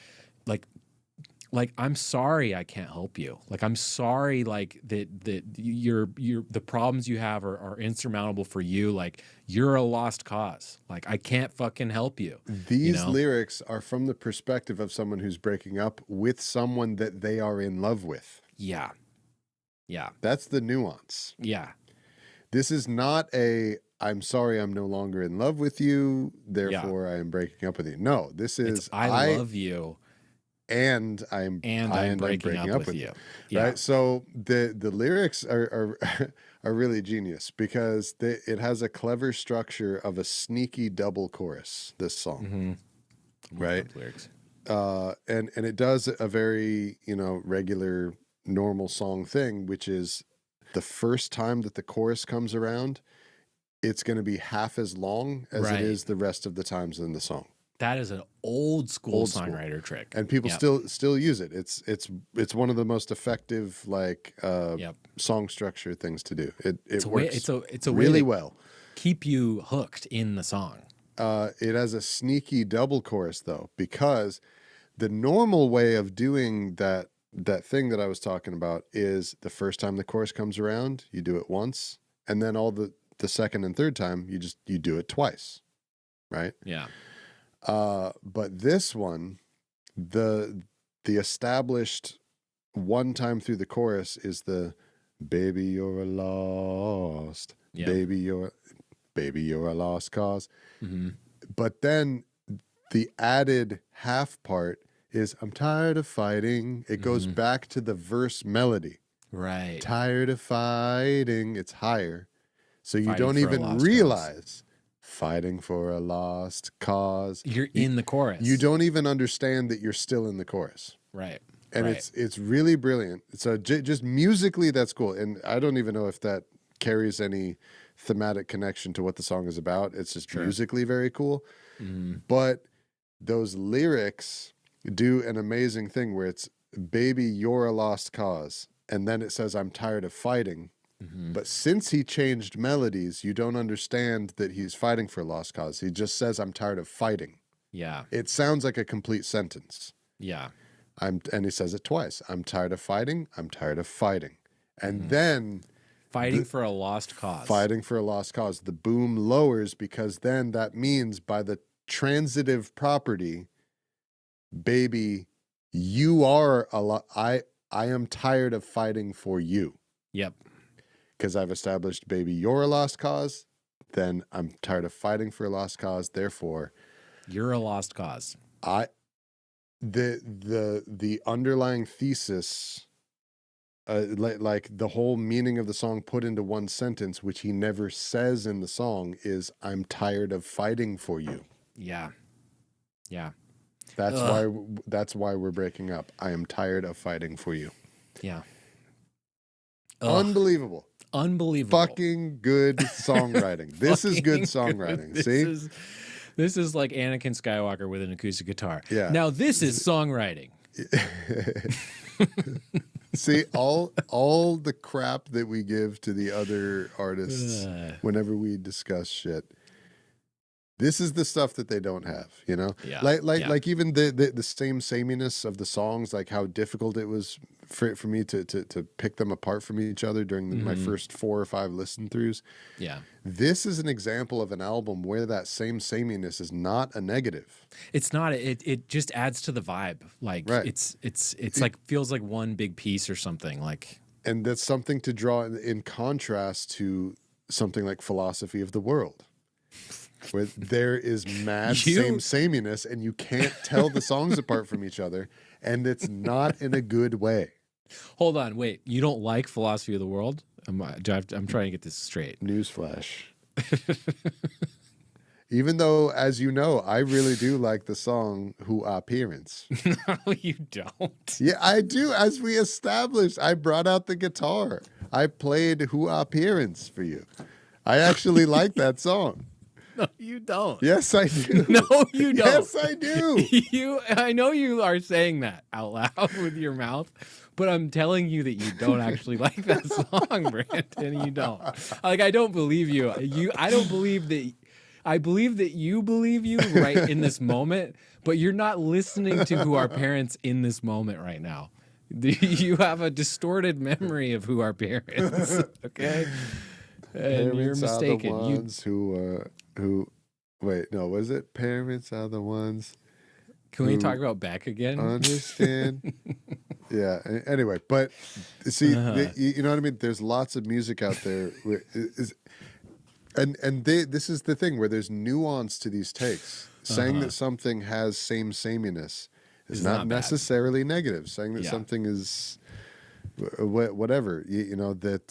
S2: I'm sorry I can't help you. Like I'm sorry like that you're the problems you have are insurmountable for you. Like you're a lost cause. Like I can't fucking help you.
S1: These lyrics are from the perspective of someone who's breaking up with someone that they are in love with.
S2: Yeah. Yeah.
S1: That's the nuance.
S2: Yeah.
S1: This is not I'm sorry I'm no longer in love with you, therefore I am breaking up with you. No, this is
S2: it's, I love you.
S1: And I'm breaking up with you.
S2: Yeah.
S1: Right. So the lyrics are are really genius because it has a clever structure of a sneaky double chorus, this song. Right.
S2: Lyrics.
S1: And it does a very, regular normal song thing, which is the first time that the chorus comes around, it's going to be half as long as it is the rest of the times in the song.
S2: That is an old school songwriter trick,
S1: and people still use it. It's one of the most effective song structure things to do. It works.
S2: It's a
S1: really
S2: way
S1: well.
S2: Keep you hooked in the song.
S1: It has a sneaky double chorus though, because the normal way of doing that thing that I was talking about is the first time the chorus comes around, you do it once, and then all the second and third time you do it twice, right?
S2: Yeah.
S1: But this one, the established one time through the chorus is the baby you're a lost, baby you're a lost cause. But then the added half part is I'm tired of fighting. It goes back to the verse melody.
S2: Right.
S1: Tired of fighting. It's higher. So you
S2: Fighting
S1: don't
S2: for a
S1: even
S2: lost
S1: realize fighting for a lost cause.
S2: You're in the chorus.
S1: You don't even understand that you're still in the chorus.
S2: Right.
S1: And it's really brilliant. So just musically, that's cool. And I don't even know if that carries any thematic connection to what the song is about. It's just musically very cool. But those lyrics do an amazing thing where it's baby, you're a lost cause. And then it says, I'm tired of fighting. But since he changed melodies, you don't understand that he's fighting for a lost cause. He just says, I'm tired of fighting.
S2: Yeah.
S1: It sounds like a complete sentence.
S2: Yeah.
S1: And he says it twice. I'm tired of fighting. I'm tired of fighting. And then
S2: fighting for a lost cause.
S1: Fighting for a lost cause. The boom lowers because then that means by the transitive property, baby, you are I am tired of fighting for you.
S2: Yep.
S1: Because I've established, baby, you're a lost cause. Then I'm tired of fighting for a lost cause. Therefore,
S2: you're a lost cause.
S1: The underlying thesis, like the whole meaning of the song put into one sentence, which he never says in the song, is I'm tired of fighting for you.
S2: Yeah. Yeah.
S1: That's why we're breaking up. I am tired of fighting for you.
S2: Yeah.
S1: Unbelievable. Fucking good songwriting. This is good songwriting.
S2: This is like Anakin Skywalker with an acoustic guitar.
S1: Yeah.
S2: Now this is songwriting.
S1: See, all the crap that we give to the other artists whenever we discuss shit. This is the stuff that they don't have, you know?
S2: Yeah.
S1: Like even the same sameness of the songs, like how difficult it was for me to pick them apart from each other during my first 4 or 5 listen throughs.
S2: Yeah.
S1: This is an example of an album where that same sameness is not a negative.
S2: It's not. It just adds to the vibe. Like
S1: Right.
S2: it's like feels like one big piece or something. Like,
S1: and that's something to draw in contrast to something like Philosophy of the World, where there is mad sameness, and you can't tell the songs apart from each other, and it's not in a good way.
S2: Hold on, wait. You don't like Philosophy of the World? I'm trying to get this straight.
S1: Newsflash. Even though, as you know, I really do like the song Who Appearance.
S2: No, you don't.
S1: Yeah, I do. As we established, I brought out the guitar. I played Who Appearance for you. I actually like that song.
S2: No, you don't.
S1: Yes, I do.
S2: No, you don't.
S1: Yes, I do.
S2: I know you are saying that out loud with your mouth, but I'm telling you that you don't actually like that song, Brandon. You don't. Like, I don't believe you. I don't believe that. I believe that you believe you right in this moment, but you're not listening to Who Are Parents in this moment right now. You have a distorted memory of Who Are Parents. Okay, and you're mistaken.
S1: Are the ones who wait, no, was it parents are the ones?
S2: Can we talk about Beck again?
S1: Understand? Yeah. Anyway, but see, you know what I mean? There's lots of music out there. This is the thing where there's nuance to these takes. Saying that something has sameness is not necessarily negative. Saying that something is whatever, you know, that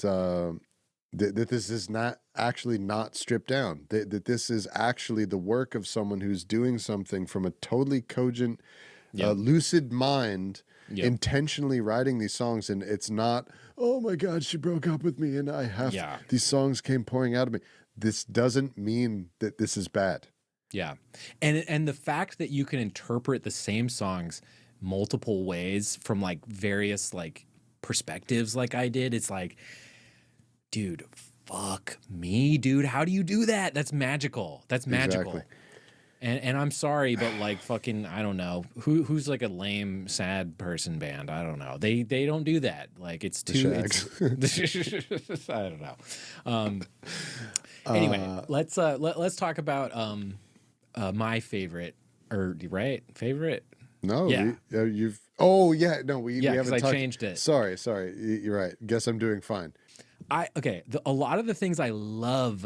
S1: this is not actually not stripped down. That this is actually the work of someone who's doing something from a totally cogent, lucid mind, intentionally writing these songs. And it's not, oh my God, she broke up with me and I have these songs came pouring out of me. This doesn't mean that this is bad.
S2: Yeah. And the fact that you can interpret the same songs multiple ways from like various like perspectives like I did, it's like, dude, fuck me, dude. How do you do that? That's magical. That's magical. Exactly. And I'm sorry, but like fucking, I don't know. Who's like a lame, sad person band? I don't know. They don't do that. Like it's too I don't know. Anyway, let's talk about my favorite favorite.
S1: No,
S2: yeah,
S1: you've. Oh yeah, no, we haven't.
S2: I changed it.
S1: Sorry, you're right. Guess I'm doing fine.
S2: A lot of the things I love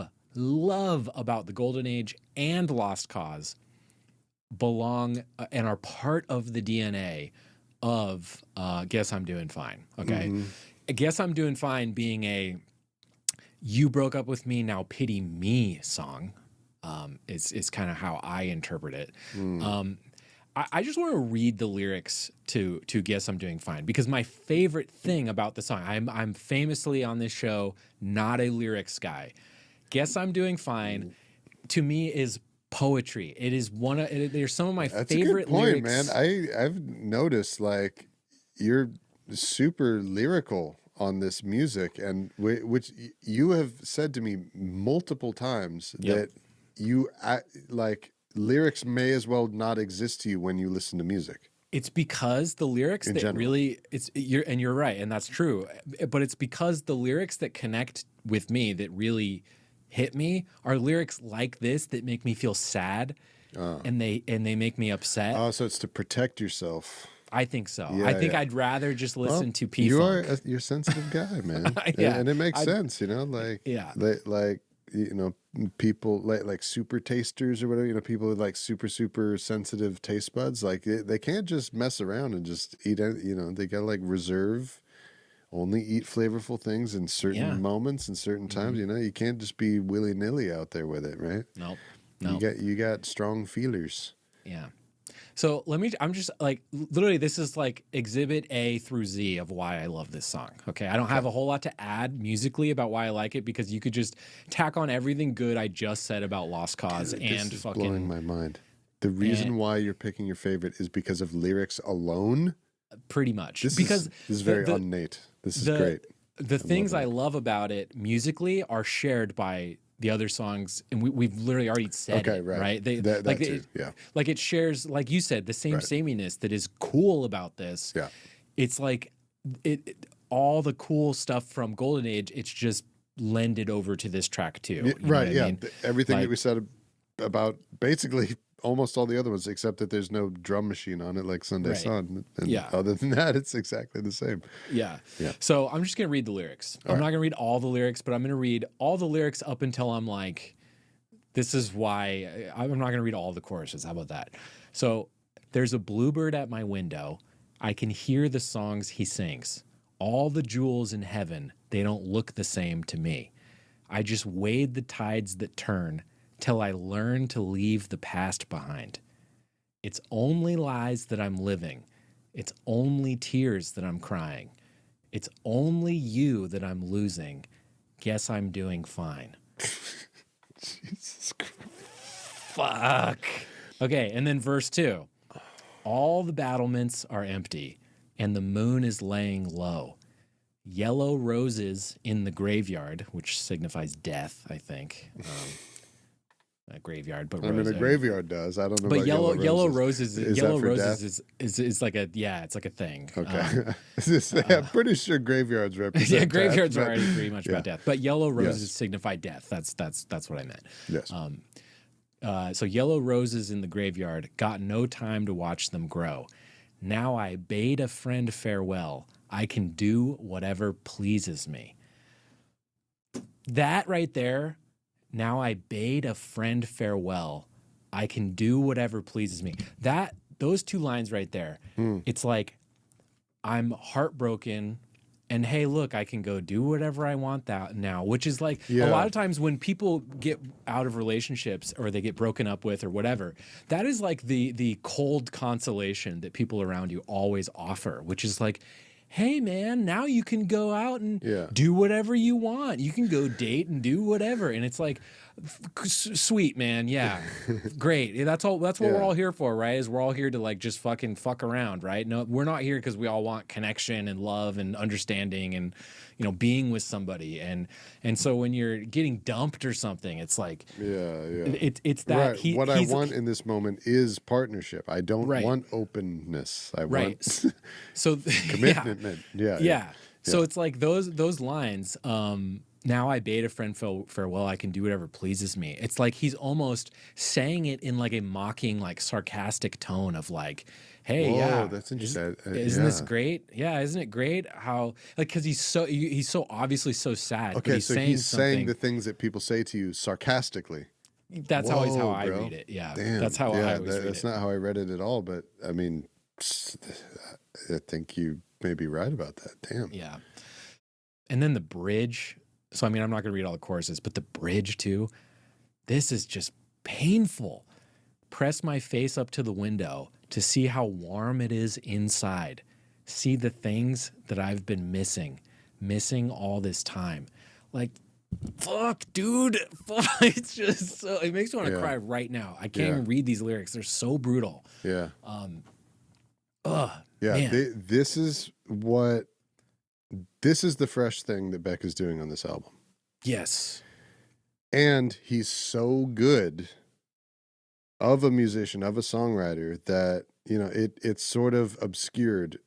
S2: about the Golden Age and Lost Cause belong and are part of the DNA of Guess I'm Doing Fine. Okay, Guess I'm Doing Fine being a "You broke up with me, now pity me" song is kind of how I interpret it. I just want to read the lyrics to Guess I'm Doing Fine, because my favorite thing about the song, I'm famously on this show not a lyrics guy. Guess I'm Doing Fine to me is poetry. It is there's some of my favorite lyrics.
S1: That's a good point, man. I've noticed like you're super lyrical on this music, and which you have said to me multiple times that you like lyrics may as well not exist to you when you listen to music.
S2: It's because the lyrics
S1: in
S2: that
S1: general.
S2: Really, you're right, and that's true. But it's because the lyrics that connect with me, that really hit me, are lyrics like this that make me feel sad, and they make me upset.
S1: Oh, so it's to protect yourself.
S2: I think so. Yeah, I think I'd rather just listen to P-Funk.
S1: You're a sensitive guy, man. And it makes sense, you know, like you know, people like super tasters or whatever, you know, people with like super sensitive taste buds, like they can't just mess around and just eat, you know, they gotta like reserve, only eat flavorful things in certain moments and certain times. You know, you can't just be willy-nilly out there with it, right?
S2: No.
S1: You got strong feelers.
S2: Yeah. So I'm just like, literally, this is like exhibit A through Z of why I love this song. Okay. I don't have a whole lot to add musically about why I like it, because you could just tack on everything good I just said about Lost Cause. Dude, and
S1: this is blowing my mind. The reason why you're picking your favorite is because of lyrics alone?
S2: Pretty much.
S1: This is very ornate. This is great.
S2: The things I love about it musically are shared by the other songs, and we've literally already said it, right?
S1: That too, yeah.
S2: Like it shares, like you said, the same sameness that is cool about this.
S1: Yeah.
S2: It's like all the cool stuff from Golden Age, it's just lended over to this track too. You know what I mean?
S1: Everything that we said about basically almost all the other ones, except that there's no drum machine on it like Sunday Sun. And other than that, it's exactly the same.
S2: Yeah. So I'm just going to read the lyrics. I'm not going to read all the lyrics, but I'm going to read all the lyrics up until I'm like, this is why. I'm not going to read all the choruses. How about that? So there's a bluebird at my window. I can hear the songs he sings. All the jewels in heaven, they don't look the same to me. I just wade the tides that turn till I learn to leave the past behind. It's only lies that I'm living. It's only tears that I'm crying. It's only you that I'm losing. Guess I'm doing fine.
S1: Jesus Christ.
S2: Fuck. Okay, and then verse 2. All the battlements are empty, and the moon is laying low. Yellow roses in the graveyard, which signifies death, I think. A graveyard, but
S1: I mean, a graveyard does. I don't know.
S2: But
S1: about
S2: yellow roses is like a it's like a thing.
S1: Okay, I'm pretty sure graveyards represent.
S2: Yeah, graveyards
S1: death,
S2: are already pretty much about death. But yellow roses signify death. That's what I meant.
S1: Yes.
S2: So yellow roses in the graveyard, got no time to watch them grow. Now I bade a friend farewell. I can do whatever pleases me. That right there. Now I bade a friend farewell. I can do whatever pleases me. Those two lines right there. It's like I'm heartbroken, and hey, look, I can go do whatever I want that now. Which is like a lot of times when people get out of relationships or they get broken up with or whatever. That is like the cold consolation that people around you always offer, which is like, hey, man, now you can go out and do whatever you want. You can go date and do whatever. And it's like, sweet, man. Yeah, great. That's what we're all here for, right? Is we're all here to like just fucking fuck around, right? No, we're not here because we all want connection and love and understanding and, you know, being with somebody. And so when you're getting dumped or something, it's like, it's that.
S1: Right. What I want in this moment is partnership. I don't want openness. I want
S2: so
S1: commitment.
S2: So it's like those lines. Now I bade a friend farewell. I can do whatever pleases me. It's like he's almost saying it in like a mocking, like sarcastic tone of like, hey,
S1: that's interesting.
S2: Isn't this great? Yeah, isn't it great how like because he's so obviously so sad.
S1: Okay,
S2: but
S1: so he's saying the things that people say to you sarcastically.
S2: That's always how I read it. Yeah,
S1: damn.
S2: That's how I always read it.
S1: That's not how I read it at all. But I mean, I think you may be right about that. Damn.
S2: Yeah. And then the bridge. So, I mean, I'm not going to read all the choruses, but the bridge too. This is just painful. Press my face up to the window to see how warm it is inside. See the things that I've been missing all this time. Like, fuck, dude. Fuck. It's just so, it makes me want to cry right now. I can't even read these lyrics. They're so brutal.
S1: Yeah.
S2: Man.
S1: This is the fresh thing that Beck is doing on this album.
S2: Yes.
S1: And he's so good of a musician, of a songwriter that, you know, it's sort of obscured.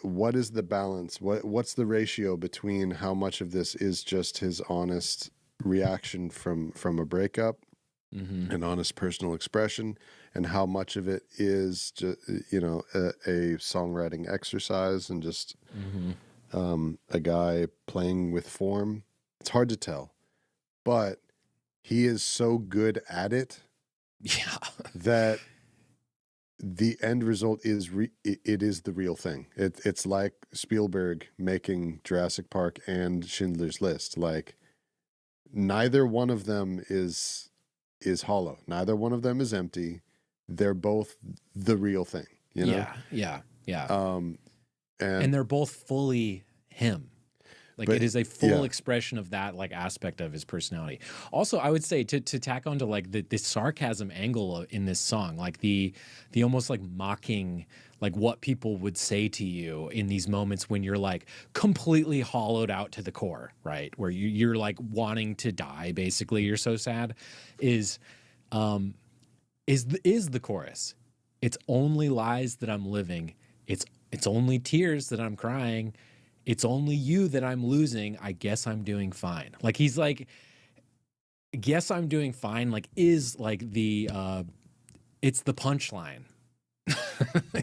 S1: What is the balance? What's the ratio between how much of this is just his honest reaction from a breakup, an honest personal expression, and how much of it is just, you know, a songwriting exercise and just a guy playing with form. It's hard to tell, but he is so good at it that the end result is it is the real thing. It's like Spielberg making Jurassic Park and Schindler's List. Like neither one of them is hollow. Neither one of them is empty. They're both the real thing. You know?
S2: Yeah. And they're both fully him. Like
S1: But
S2: it is a full
S1: yeah.
S2: expression of that like aspect of his personality. Also, I would say to tack onto like the sarcasm angle in this song, like the almost like mocking like what people would say to you in these moments when you're like completely hollowed out to the core, right? Where you're like wanting to die, basically, you're so sad, is the chorus. It's only lies that I'm living. It's only tears that I'm crying. It's only you that I'm losing. I guess I'm doing fine. Like he's like, guess I'm doing fine. Like is like the it's the punchline.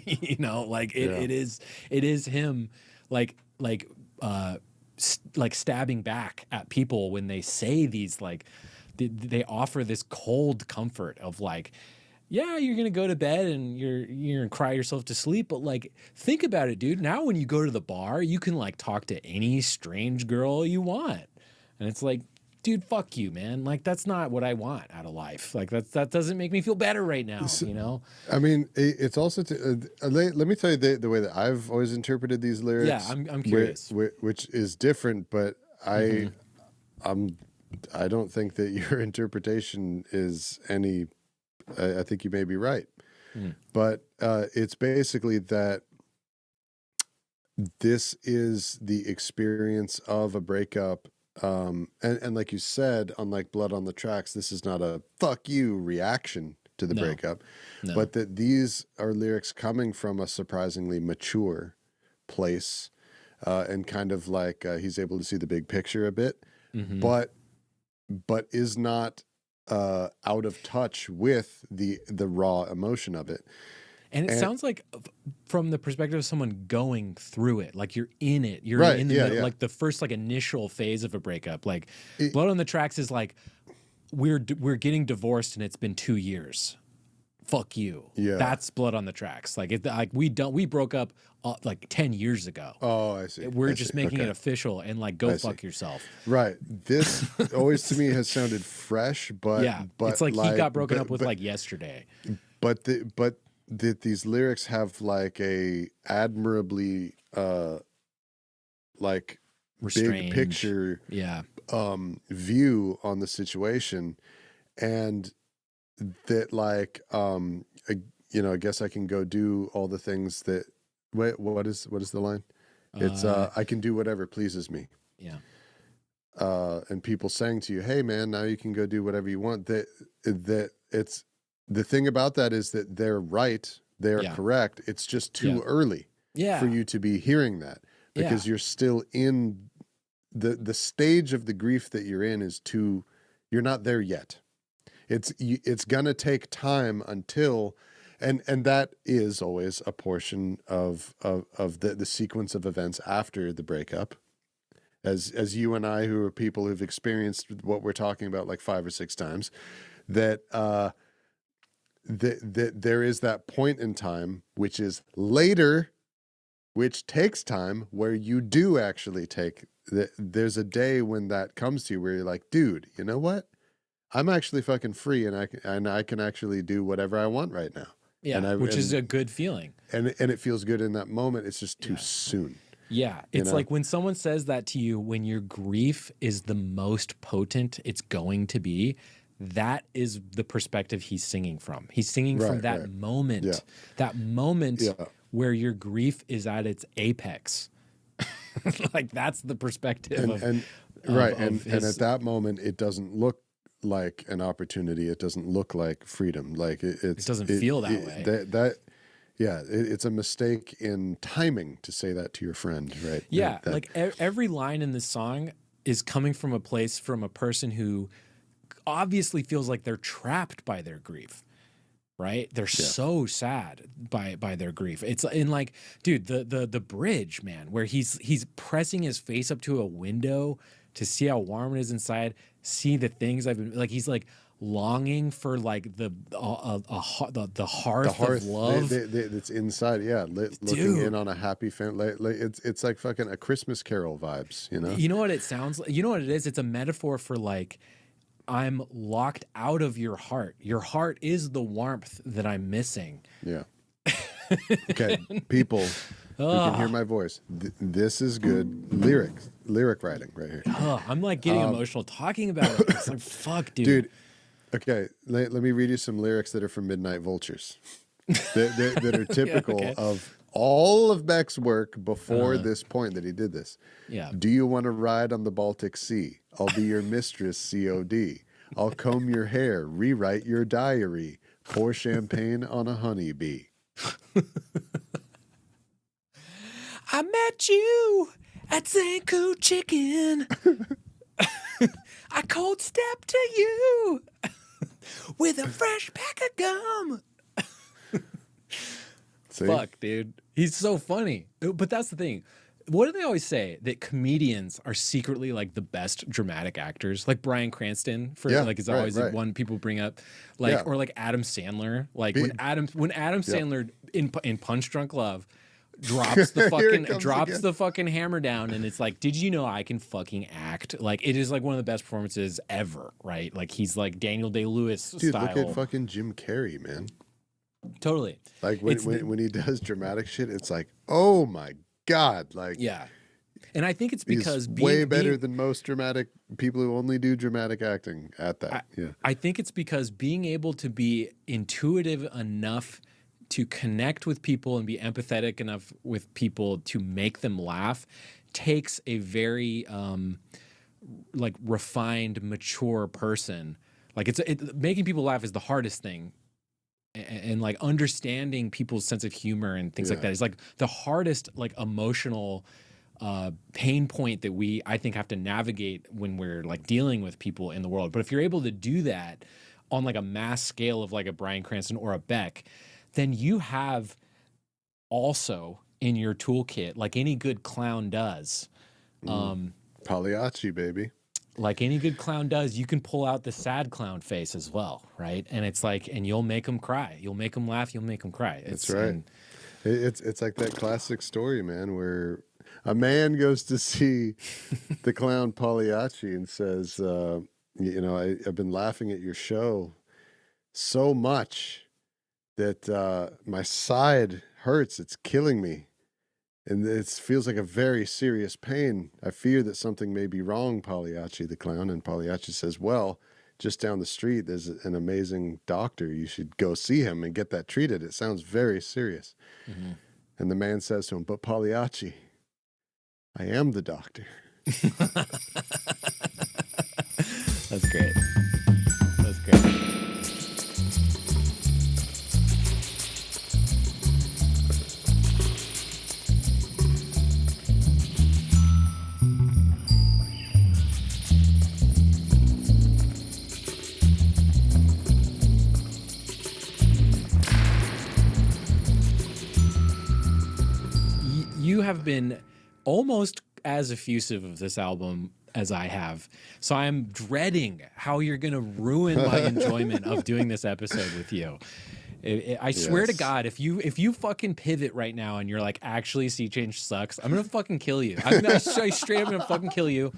S2: You know, like it is him like like stabbing back at people when they say these like they offer this cold comfort of like, yeah, you're gonna go to bed and you're gonna cry yourself to sleep, but like think about it, dude. Now when you go to the bar, you can like talk to any strange girl you want, and it's like, dude, fuck you, man. Like that's not what I want out of life. Like that doesn't make me feel better right now. You know?
S1: I mean, it's also let me tell you the way that I've always interpreted these lyrics.
S2: Yeah, I'm curious.
S1: Which is different, but I don't think that your interpretation is any. I think you may be right, but it's basically that this is the experience of a breakup. And like you said, unlike Blood on the Tracks, this is not a fuck you reaction to the breakup, but that these are lyrics coming from a surprisingly mature place, and kind of like he's able to see the big picture a bit, but is not out of touch with the raw emotion of it.
S2: And it sounds like from the perspective of someone going through it, like you're in it, you're
S1: Right,
S2: in the
S1: yeah,
S2: middle,
S1: yeah.
S2: like the first like initial phase of a breakup. Like Blood on the Tracks is like we're getting divorced and it's been 2 years. Fuck you.
S1: Yeah.
S2: That's Blood on the Tracks. Like we broke up like 10 years ago.
S1: Oh, I see.
S2: We're just making it official and like go fuck yourself.
S1: Right. This always to me has sounded fresh, but
S2: Yeah, it's like he got broken up with like yesterday.
S1: But these lyrics have like a admirably like
S2: Restrained.
S1: big picture view on the situation, and that like I guess I can go do all the things that what is the line? It's I can do whatever pleases me.
S2: Yeah.
S1: And people saying to you, hey man, now you can go do whatever you want. That it's the thing about that is that they're right, they're correct. It's just too early for you to be hearing that, because you're still in the stage of the grief that you're in you're not there yet. It's gonna take time until, and that is always a portion of the sequence of events after the breakup. As you and I, who are people who've experienced what we're talking about like 5 or 6 times, that there is that point in time which is later, which takes time, where you do actually there's a day when that comes to you where you're like, dude, you know what? I'm actually fucking free, and I can actually do whatever I want right now.
S2: Yeah, which is a good feeling.
S1: And it feels good in that moment. It's just too soon.
S2: Yeah, it's like when someone says that to you, when your grief is the most potent it's going to be, that is the perspective he's singing from. He's singing from that moment, where your grief is at its apex. Like that's the perspective
S1: and at that moment, it doesn't look like an opportunity. It doesn't look like freedom. Like it doesn't
S2: feel that way.
S1: It's a mistake in timing to say that to your friend, right?
S2: Yeah, like every line in this song is coming from a place, from a person who obviously feels like they're trapped by their grief, right? They're so sad by their grief. It's in like, dude, the bridge, man, where he's pressing his face up to a window to see how warm it is inside, see the things I've been like. He's like longing for like the hearth of love
S1: that's inside. Yeah, looking in on a happy family. Like it's like fucking A Christmas Carol vibes. You know.
S2: You know what it sounds like? You know what it is? It's a metaphor for like, I'm locked out of your heart. Your heart is the warmth that I'm missing.
S1: Yeah. Okay, people, who can hear my voice. This is good lyric writing right here.
S2: I'm like getting emotional talking about it. It's like, fuck, dude.
S1: Dude, okay, let me read you some lyrics that are from Midnight Vultures that are typical of all of Beck's work before this point that he did this.
S2: Yeah.
S1: Do you want to ride on the Baltic Sea? I'll be your mistress, COD. I'll comb your hair, rewrite your diary, pour champagne on a honeybee.
S2: I met you at Zanku Chicken. I cold stepped to you with a fresh pack of gum.
S1: See?
S2: Fuck, dude. He's so funny. But that's the thing. What do they always say? That comedians are secretly like the best dramatic actors, like Bryan Cranston is always one people bring up, or like Adam Sandler. Like when Adam Sandler in Punch Drunk Love drops the fucking hammer down, and it's like, did you know I can fucking act? Like it is like one of the best performances ever, right? Like he's like Daniel Day-Lewis style.
S1: Dude, look at fucking Jim Carrey, man.
S2: Totally.
S1: Like when he does dramatic shit, it's like, oh my God, like
S2: and I think it's because
S1: he's way better than most dramatic people who only do dramatic acting at that.
S2: I think it's because being able to be intuitive enough to connect with people and be empathetic enough with people to make them laugh takes a very like refined, mature person. Like making people laugh is the hardest thing. And like understanding people's sense of humor and things like that is like the hardest like emotional pain point that I think have to navigate when we're like dealing with people in the world. But if you're able to do that on like a mass scale of like a Bryan Cranston or a Beck, then you have also in your toolkit, like any good clown does.
S1: Pagliacci, baby.
S2: Like any good clown does, you can pull out the sad clown face as well, right? And it's like, and you'll make them cry. You'll make them laugh. You'll make them cry.
S1: That's right. It's like that classic story, man, where a man goes to see the clown Pagliacci and says, I've been laughing at your show so much that my side hurts. It's killing me. And it feels like a very serious pain. I fear that something may be wrong, Pagliacci the clown. And Pagliacci says, well, just down the street, there's an amazing doctor. You should go see him and get that treated. It sounds very serious. Mm-hmm. And the man says to him, but Pagliacci, I am the doctor.
S2: That's great. That's great. You have been almost as effusive of this album as I have. So I'm dreading how you're going to ruin my enjoyment of doing this episode with you. I swear to God, if you fucking pivot right now and you're like, actually, Sea Change sucks, I'm going to fucking kill you. I straight up going to fucking kill you.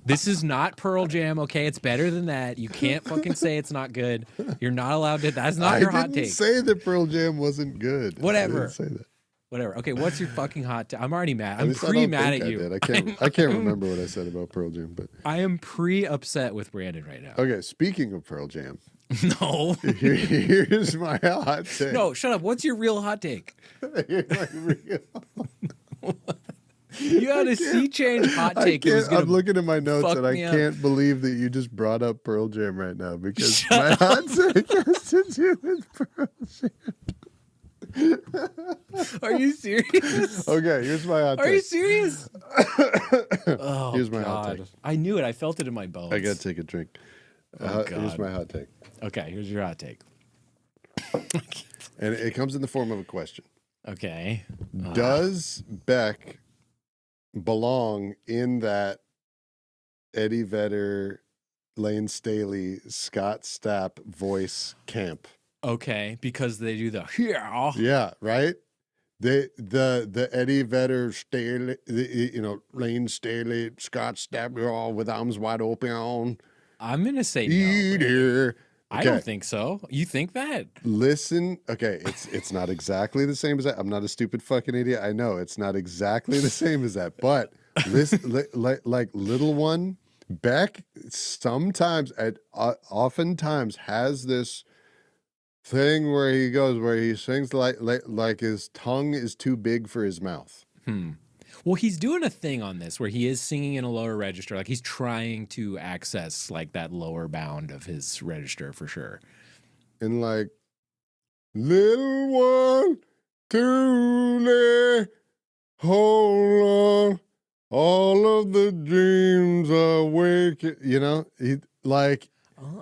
S2: This is not Pearl Jam, okay? It's better than that. You can't fucking say it's not good. You're not allowed to. That's not your hot take.
S1: I didn't say that Pearl Jam wasn't good.
S2: Whatever.
S1: I didn't say that.
S2: Whatever. Okay, what's your fucking hot take? I'm already mad. I'm pre-mad at you.
S1: I can't remember what I said about Pearl Jam, but
S2: I am pre-upset with Brandon right now.
S1: Okay, speaking of Pearl Jam.
S2: No.
S1: Here's my hot take.
S2: No, shut up. What's your real hot take?
S1: Here's my real
S2: You had a Sea Change hot take.
S1: I'm looking at my notes and I can't believe that you just brought up Pearl Jam right now because my hot take has to do with Pearl Jam.
S2: Are you serious?
S1: Okay, here's my hot take.
S2: Are you serious? Oh,
S1: here's my hot take.
S2: I knew it. I felt it in my bones.
S1: I gotta take a drink. Here's my hot take.
S2: Okay, here's your hot take.
S1: And it comes in the form of a question.
S2: Okay.
S1: Does Beck belong in that Eddie Vedder, Lane Staley, Scott Stapp voice camp?
S2: Okay, because they do the
S1: yeah, right. The Eddie Vedder, Staley, Lane Staley, Scott Stapp, all with arms wide open.
S2: I'm gonna say no. I don't think so. You think that?
S1: Listen, okay, it's not exactly the same as that. I'm not a stupid fucking idiot. I know it's not exactly the same as that, but listen, like Little One, Beck sometimes, oftentimes has this thing where he sings like his tongue is too big for his mouth.
S2: Well, he's doing a thing on this where he is singing in a lower register. Like he's trying to access like that lower bound of his register for sure.
S1: And like, little one, truly hold on, all of the dreams awake. You know,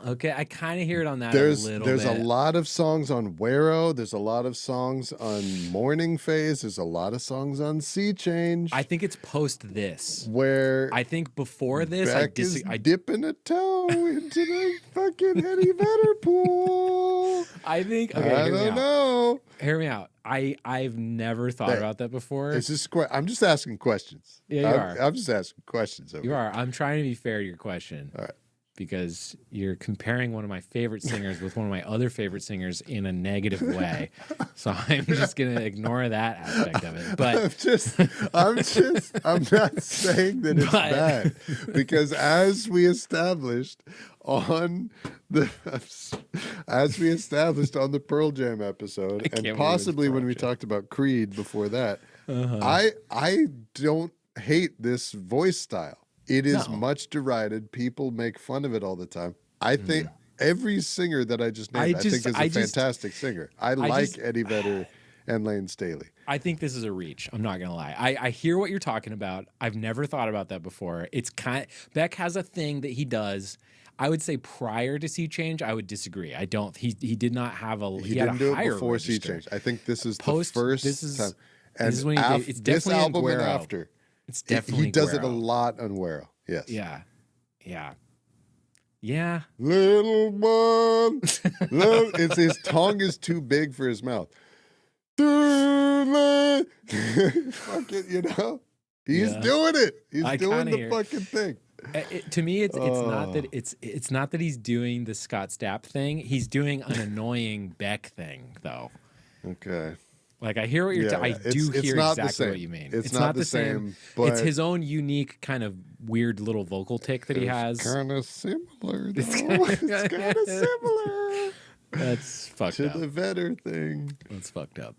S2: Okay, I kind of hear it on that
S1: there's
S2: a little
S1: there's
S2: bit.
S1: a lot of songs on Guero. There's a lot of songs on Morning Phase. There's a lot of songs on Sea Change.
S2: I think it's post this.
S1: Where
S2: I think before this,
S1: Beck is dipping a toe into the fucking Eddie Vedder pool.
S2: I think. Okay,
S1: I don't know.
S2: Hear me out. I've never thought about that before.
S1: It's just I'm just asking questions.
S2: Yeah, you are.
S1: I'm just asking questions.
S2: You are. I'm trying to be fair to your question.
S1: All right.
S2: Because you're comparing one of my favorite singers with one of my other favorite singers in a negative way. So I'm just going to ignore that aspect of it. But
S1: I'm not saying that it's bad, because as we established on the Pearl Jam episode, and possibly when we talked about Creed before that, I don't hate this voice style. It is much derided. People make fun of it all the time. I think every singer that I just named, I think is a fantastic singer. I like Eddie Vedder and Lane Staley.
S2: I think this is a reach. I'm not going to lie. I hear what you're talking about. I've never thought about that before. Beck has a thing that he does. I would say prior to Sea Change, I would disagree. I don't. He did not have a. He
S1: didn't
S2: had a
S1: do
S2: higher
S1: it before
S2: register.
S1: Sea Change. I think this is
S2: Post,
S1: the first
S2: this is,
S1: time.
S2: And this is when it's
S1: this
S2: definitely
S1: album
S2: Guero.
S1: and after.
S2: It's definitely
S1: he does
S2: Guero.
S1: it a lot on Guero. Yes.
S2: Yeah. Yeah. Yeah.
S1: Little one. It's his tongue is too big for his mouth. Fuck it, you know? He's doing it. He's doing the fucking thing.
S2: To me, it's not that he's doing the Scott Stapp thing. He's doing an annoying Beck thing, though.
S1: Okay.
S2: Like I hear what you're. I do hear exactly what you mean.
S1: It's not the same. But
S2: it's his own unique kind of weird little vocal tick that he has.
S1: Kind of similar. It's kind of similar.
S2: That's fucked up.
S1: To the Vedder thing.
S2: That's fucked up.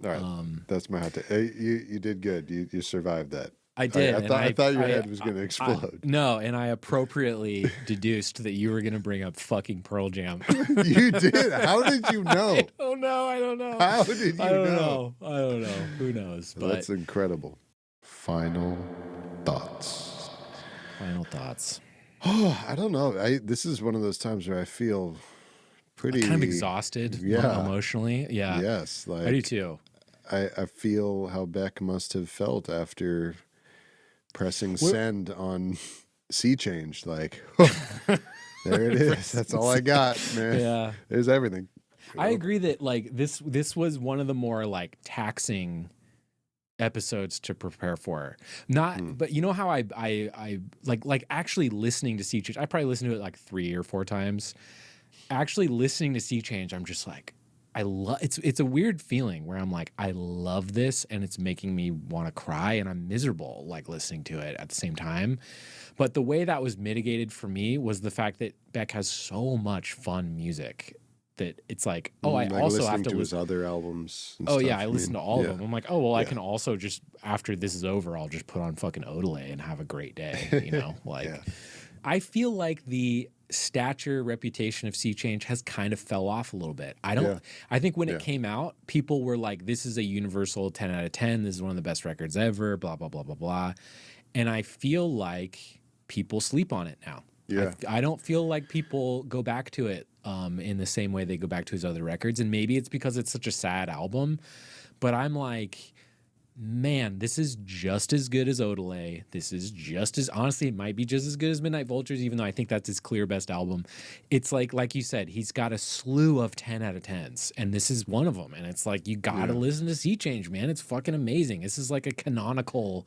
S1: All right, that's my hot take. You did good. You survived that.
S2: I did.
S1: I thought your head was going to explode.
S2: No, and I appropriately deduced that you were going to bring up fucking Pearl Jam.
S1: You did? How did you know?
S2: I don't know.
S1: How did you know?
S2: I don't know. Who knows? But
S1: that's incredible. Final thoughts. Oh, I don't know. This is one of those times where I feel pretty
S2: kind of exhausted emotionally. Yeah.
S1: Yes. Like
S2: I do too.
S1: I feel how Beck must have felt after pressing send on Sea Change. Like, there it is. That's all I got, man.
S2: Yeah.
S1: There's everything.
S2: I agree that like this was one of the more like taxing episodes to prepare for. But you know how I like actually listening to Sea Change. I probably listened to it like 3 or 4 times. Actually listening to Sea Change, I'm just like, I love it's a weird feeling where I'm like, I love this and it's making me want to cry and I'm miserable like listening to it at the same time. But the way that was mitigated for me was the fact that Beck has so much fun music that it's like, I also have to
S1: listen to his other albums. And
S2: stuff.
S1: Yeah,
S2: I listen to all of them. I'm like, I can also just after this is over, I'll just put on fucking Odelay and have a great day. You know, like I feel like the stature reputation of Sea Change has kind of fell off a little bit. I think when it came out, people were like, this is a universal 10 out of 10. This is one of the best records ever, blah, blah, blah, blah, blah. And I feel like people sleep on it now.
S1: Yeah.
S2: I don't feel like people go back to it in the same way they go back to his other records. And maybe it's because it's such a sad album, but I'm like, man, this is just as good as Odelay. This is just as, honestly, it might be just as good as Midnight Vultures, even though I think that's his clear best album. It's like you said, he's got a slew of 10 out of 10s, and this is one of them. And it's like, you gotta listen to Sea Change, man. It's fucking amazing. This is like a canonical,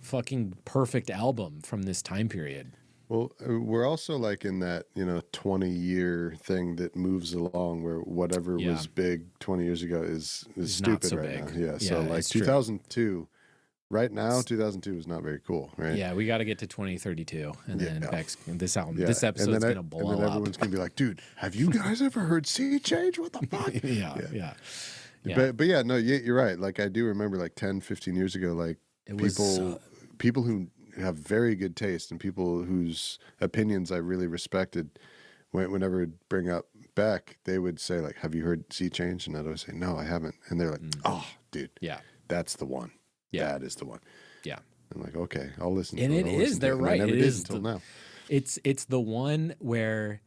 S2: fucking perfect album from this time period.
S1: Well, we're also like in that, 20-year thing that moves along where whatever was big 20 years ago is
S2: It's
S1: stupid
S2: not so
S1: right
S2: big.
S1: now. Yeah. So like
S2: it's true.
S1: 2002, right now, 2002 is not very cool, right?
S2: Yeah, we got to get to 2032, and then this album,
S1: Yeah.
S2: this episode's gonna
S1: And
S2: blow
S1: then
S2: up.
S1: everyone's going to be like, dude, have you guys ever heard Sea Change? What the fuck?
S2: Yeah.
S1: But yeah, no, you're right. Like I do remember like 10, 15 years ago, like people who have very good taste and people whose opinions I really respected, whenever I'd bring up Beck, they would say like, have you heard Sea Change? And I'd always say, no, I haven't. And they're like, oh, dude, that's the one.
S2: Yeah.
S1: That is the one.
S2: Yeah.
S1: I'm like, okay, I'll listen to
S2: and
S1: it.
S2: it is. They're right.
S1: I never
S2: it
S1: did
S2: is
S1: until now.
S2: It's the one where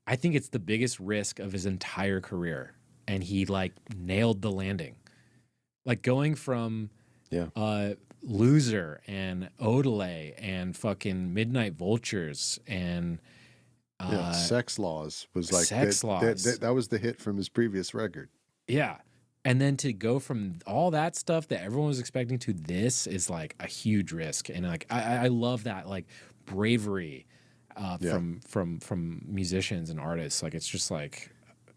S2: I think it's the biggest risk of his entire career, and he like nailed the landing. Like going from Loser and Odelay and fucking Midnight Vultures and
S1: Sex Laws was like
S2: Laws.
S1: that was the hit from his previous record.
S2: Yeah. And then to go from all that stuff that everyone was expecting to this is like a huge risk. And like I love that like bravery from musicians and artists. Like it's just like,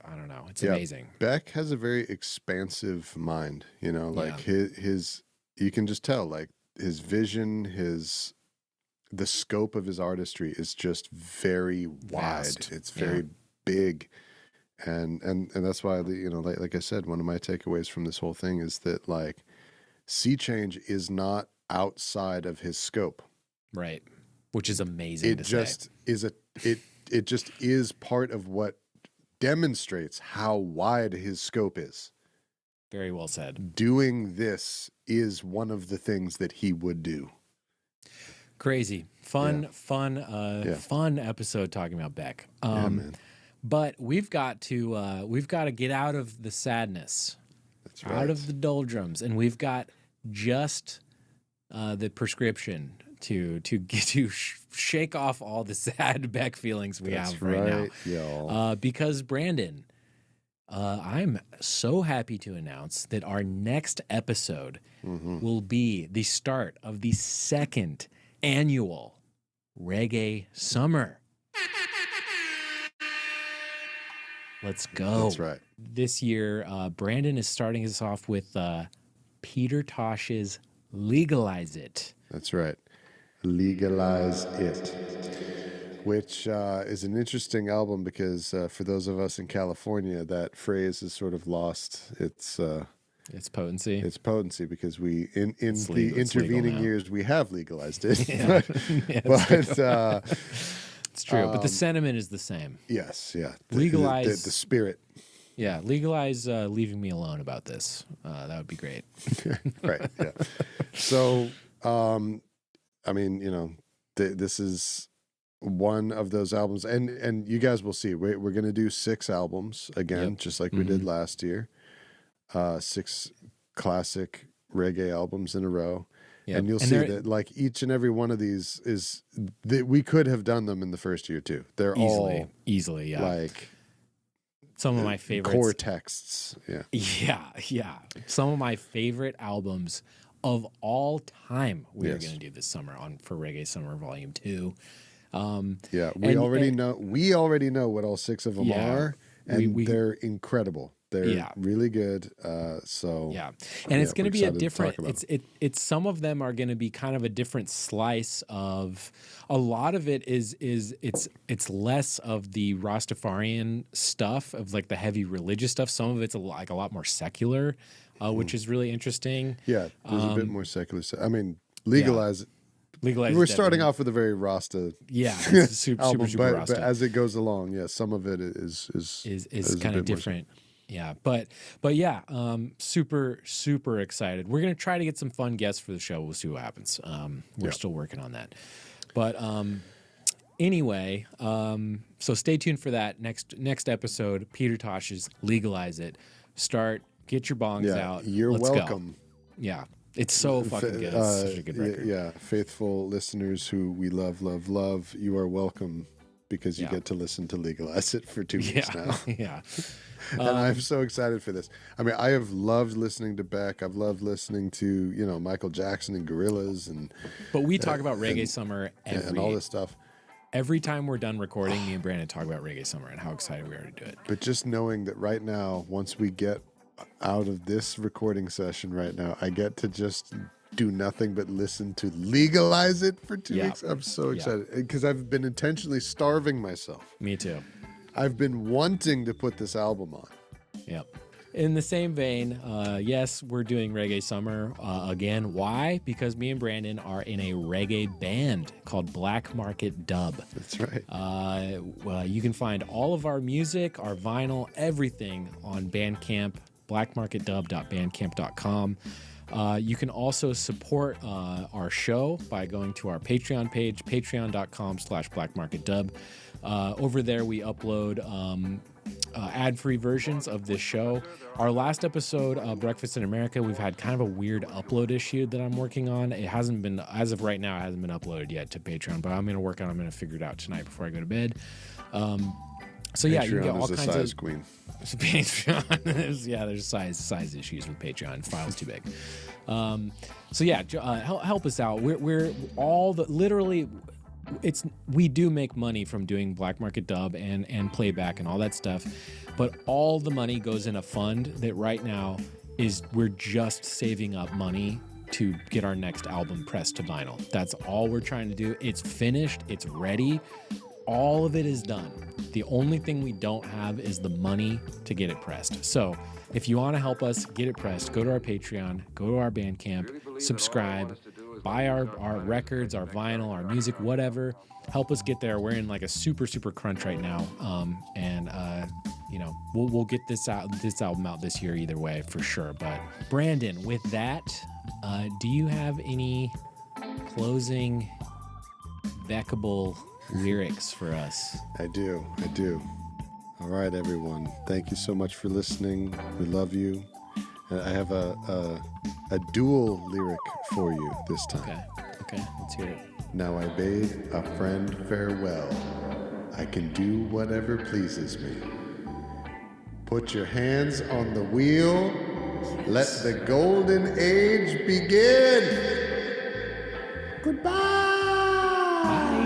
S2: I don't know, it's amazing.
S1: Beck has a very expansive mind, like his you can just tell like his vision, the scope of his artistry is just very wide. It's very big. And that's why, like I said, one of my takeaways from this whole thing is that like Sea Change is not outside of his scope.
S2: Right. Which is amazing.
S1: It just is part of what demonstrates how wide his scope is.
S2: Very well said.
S1: Doing this is one of the things that he would do.
S2: Crazy. Fun episode talking about Beck.
S1: Man.
S2: But we've got to get out of the sadness, out of the doldrums, and we've got just the prescription to shake off all the sad Beck feelings we have right now.
S1: Y'all.
S2: Because Brandon, I'm so happy to announce that our next episode will be the start of the second annual Reggae Summer. Let's go.
S1: That's right.
S2: This year, Brandon is starting us off with Peter Tosh's Legalize It.
S1: That's right. Legalize It. Which is an interesting album because for those of us in California, that phrase has sort of lost its
S2: potency.
S1: Its potency because we in the intervening years we have legalized it.
S2: It's true, but the sentiment is the same.
S1: Yes, yeah.
S2: Legalize
S1: the spirit.
S2: Yeah, legalize leaving me alone about this. That would be great.
S1: Right. Yeah. So, I mean, this is one of those albums, and you guys will see. We're going to do 6 albums again, just like we did last year. 6 classic reggae albums in a row. Yep. And you'll see that like each and every one of these is that we could have done them in the first year too. They're
S2: easily,
S1: like
S2: some of my favorites.
S1: Core texts.
S2: Yeah. Some of my favorite albums of all time we are going to do this summer for Reggae Summer Volume 2.
S1: We already know what all 6 of them are, and they're incredible. They're really good. And
S2: it's going to be a different. It's some of them are going to be kind of a different slice of. A lot of it is it's less of the Rastafarian stuff of like the heavy religious stuff. Some of it's a lot more secular, which is really interesting.
S1: Yeah, there's a bit more secular. I mean, Legalize.
S2: Legalize.
S1: We're starting off with a very Rasta.
S2: Yeah, it's super Rasta.
S1: But as it goes along, some of it is
S2: kind of different. Yeah, but yeah, super excited. We're gonna try to get some fun guests for the show. We'll see what happens. We're still working on that, but anyway, so stay tuned for that next episode. Peter Tosh's Legalize It. Get your bongs out.
S1: You're welcome.
S2: Go. Yeah, it's so fucking good. It's such a good record.
S1: Yeah, faithful listeners who we love, you are welcome because you get to listen to Legalize It for 2 weeks now.
S2: Yeah.
S1: And I'm so excited for this. I mean, I have loved listening to Beck. I've loved listening to, Michael Jackson and Gorillaz
S2: But we talk about Reggae Summer
S1: and all this stuff.
S2: Every time we're done recording, me and Brandon talk about Reggae Summer and how excited we are to do it.
S1: But just knowing that right now, once we get out of this recording session right now, I get to just do nothing but listen to Legalize It for 2 weeks. I'm so excited because I've been intentionally starving myself.
S2: Me too.
S1: I've been wanting to put this album on.
S2: Yep. In the same vein, yes, we're doing Reggae Summer again. Why? Because me and Brandon are in a reggae band called Black Market Dub.
S1: That's right.
S2: Well, you can find all of our music, our vinyl, everything on Bandcamp, blackmarketdub.bandcamp.com. You can also support our show by going to our Patreon page, patreon.com/blackmarketdub. Over there, we upload ad-free versions of this show. Our last episode, Breakfast in America, we've had kind of a weird upload issue that I'm working on. It hasn't been, as of right now, it hasn't been uploaded yet to Patreon, but I'm going to work on it. I'm going to figure it out tonight before I go to bed. So yeah, you get all kinds of
S1: size queen.
S2: Patreon. There's size issues with Patreon. File's too big. So yeah, help us out. We're all the literally. We do make money from doing Black Market Dub and Playback and all that stuff, but all the money goes in a fund that right now we're just saving up money to get our next album pressed to vinyl. That's all we're trying to do. It's finished. It's ready. All of it is done. The only thing we don't have is the money to get it pressed. So if you want to help us get it pressed, go to our Patreon, go to our Bandcamp, subscribe, buy our records, our vinyl, our music, whatever. Help us get there. We're in like a super, super crunch right now. We'll get this album out this year either way for sure. But Brandon, with that, do you have any closing Beckable lyrics for us?
S1: I do. All right, everyone. Thank you so much for listening. We love you. I have a dual lyric for you this time.
S2: Okay, let's hear it.
S1: Now I bade a friend farewell. I can do whatever pleases me. Put your hands on the wheel. Let the golden age begin. Goodbye.
S2: Bye.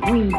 S3: Breathe.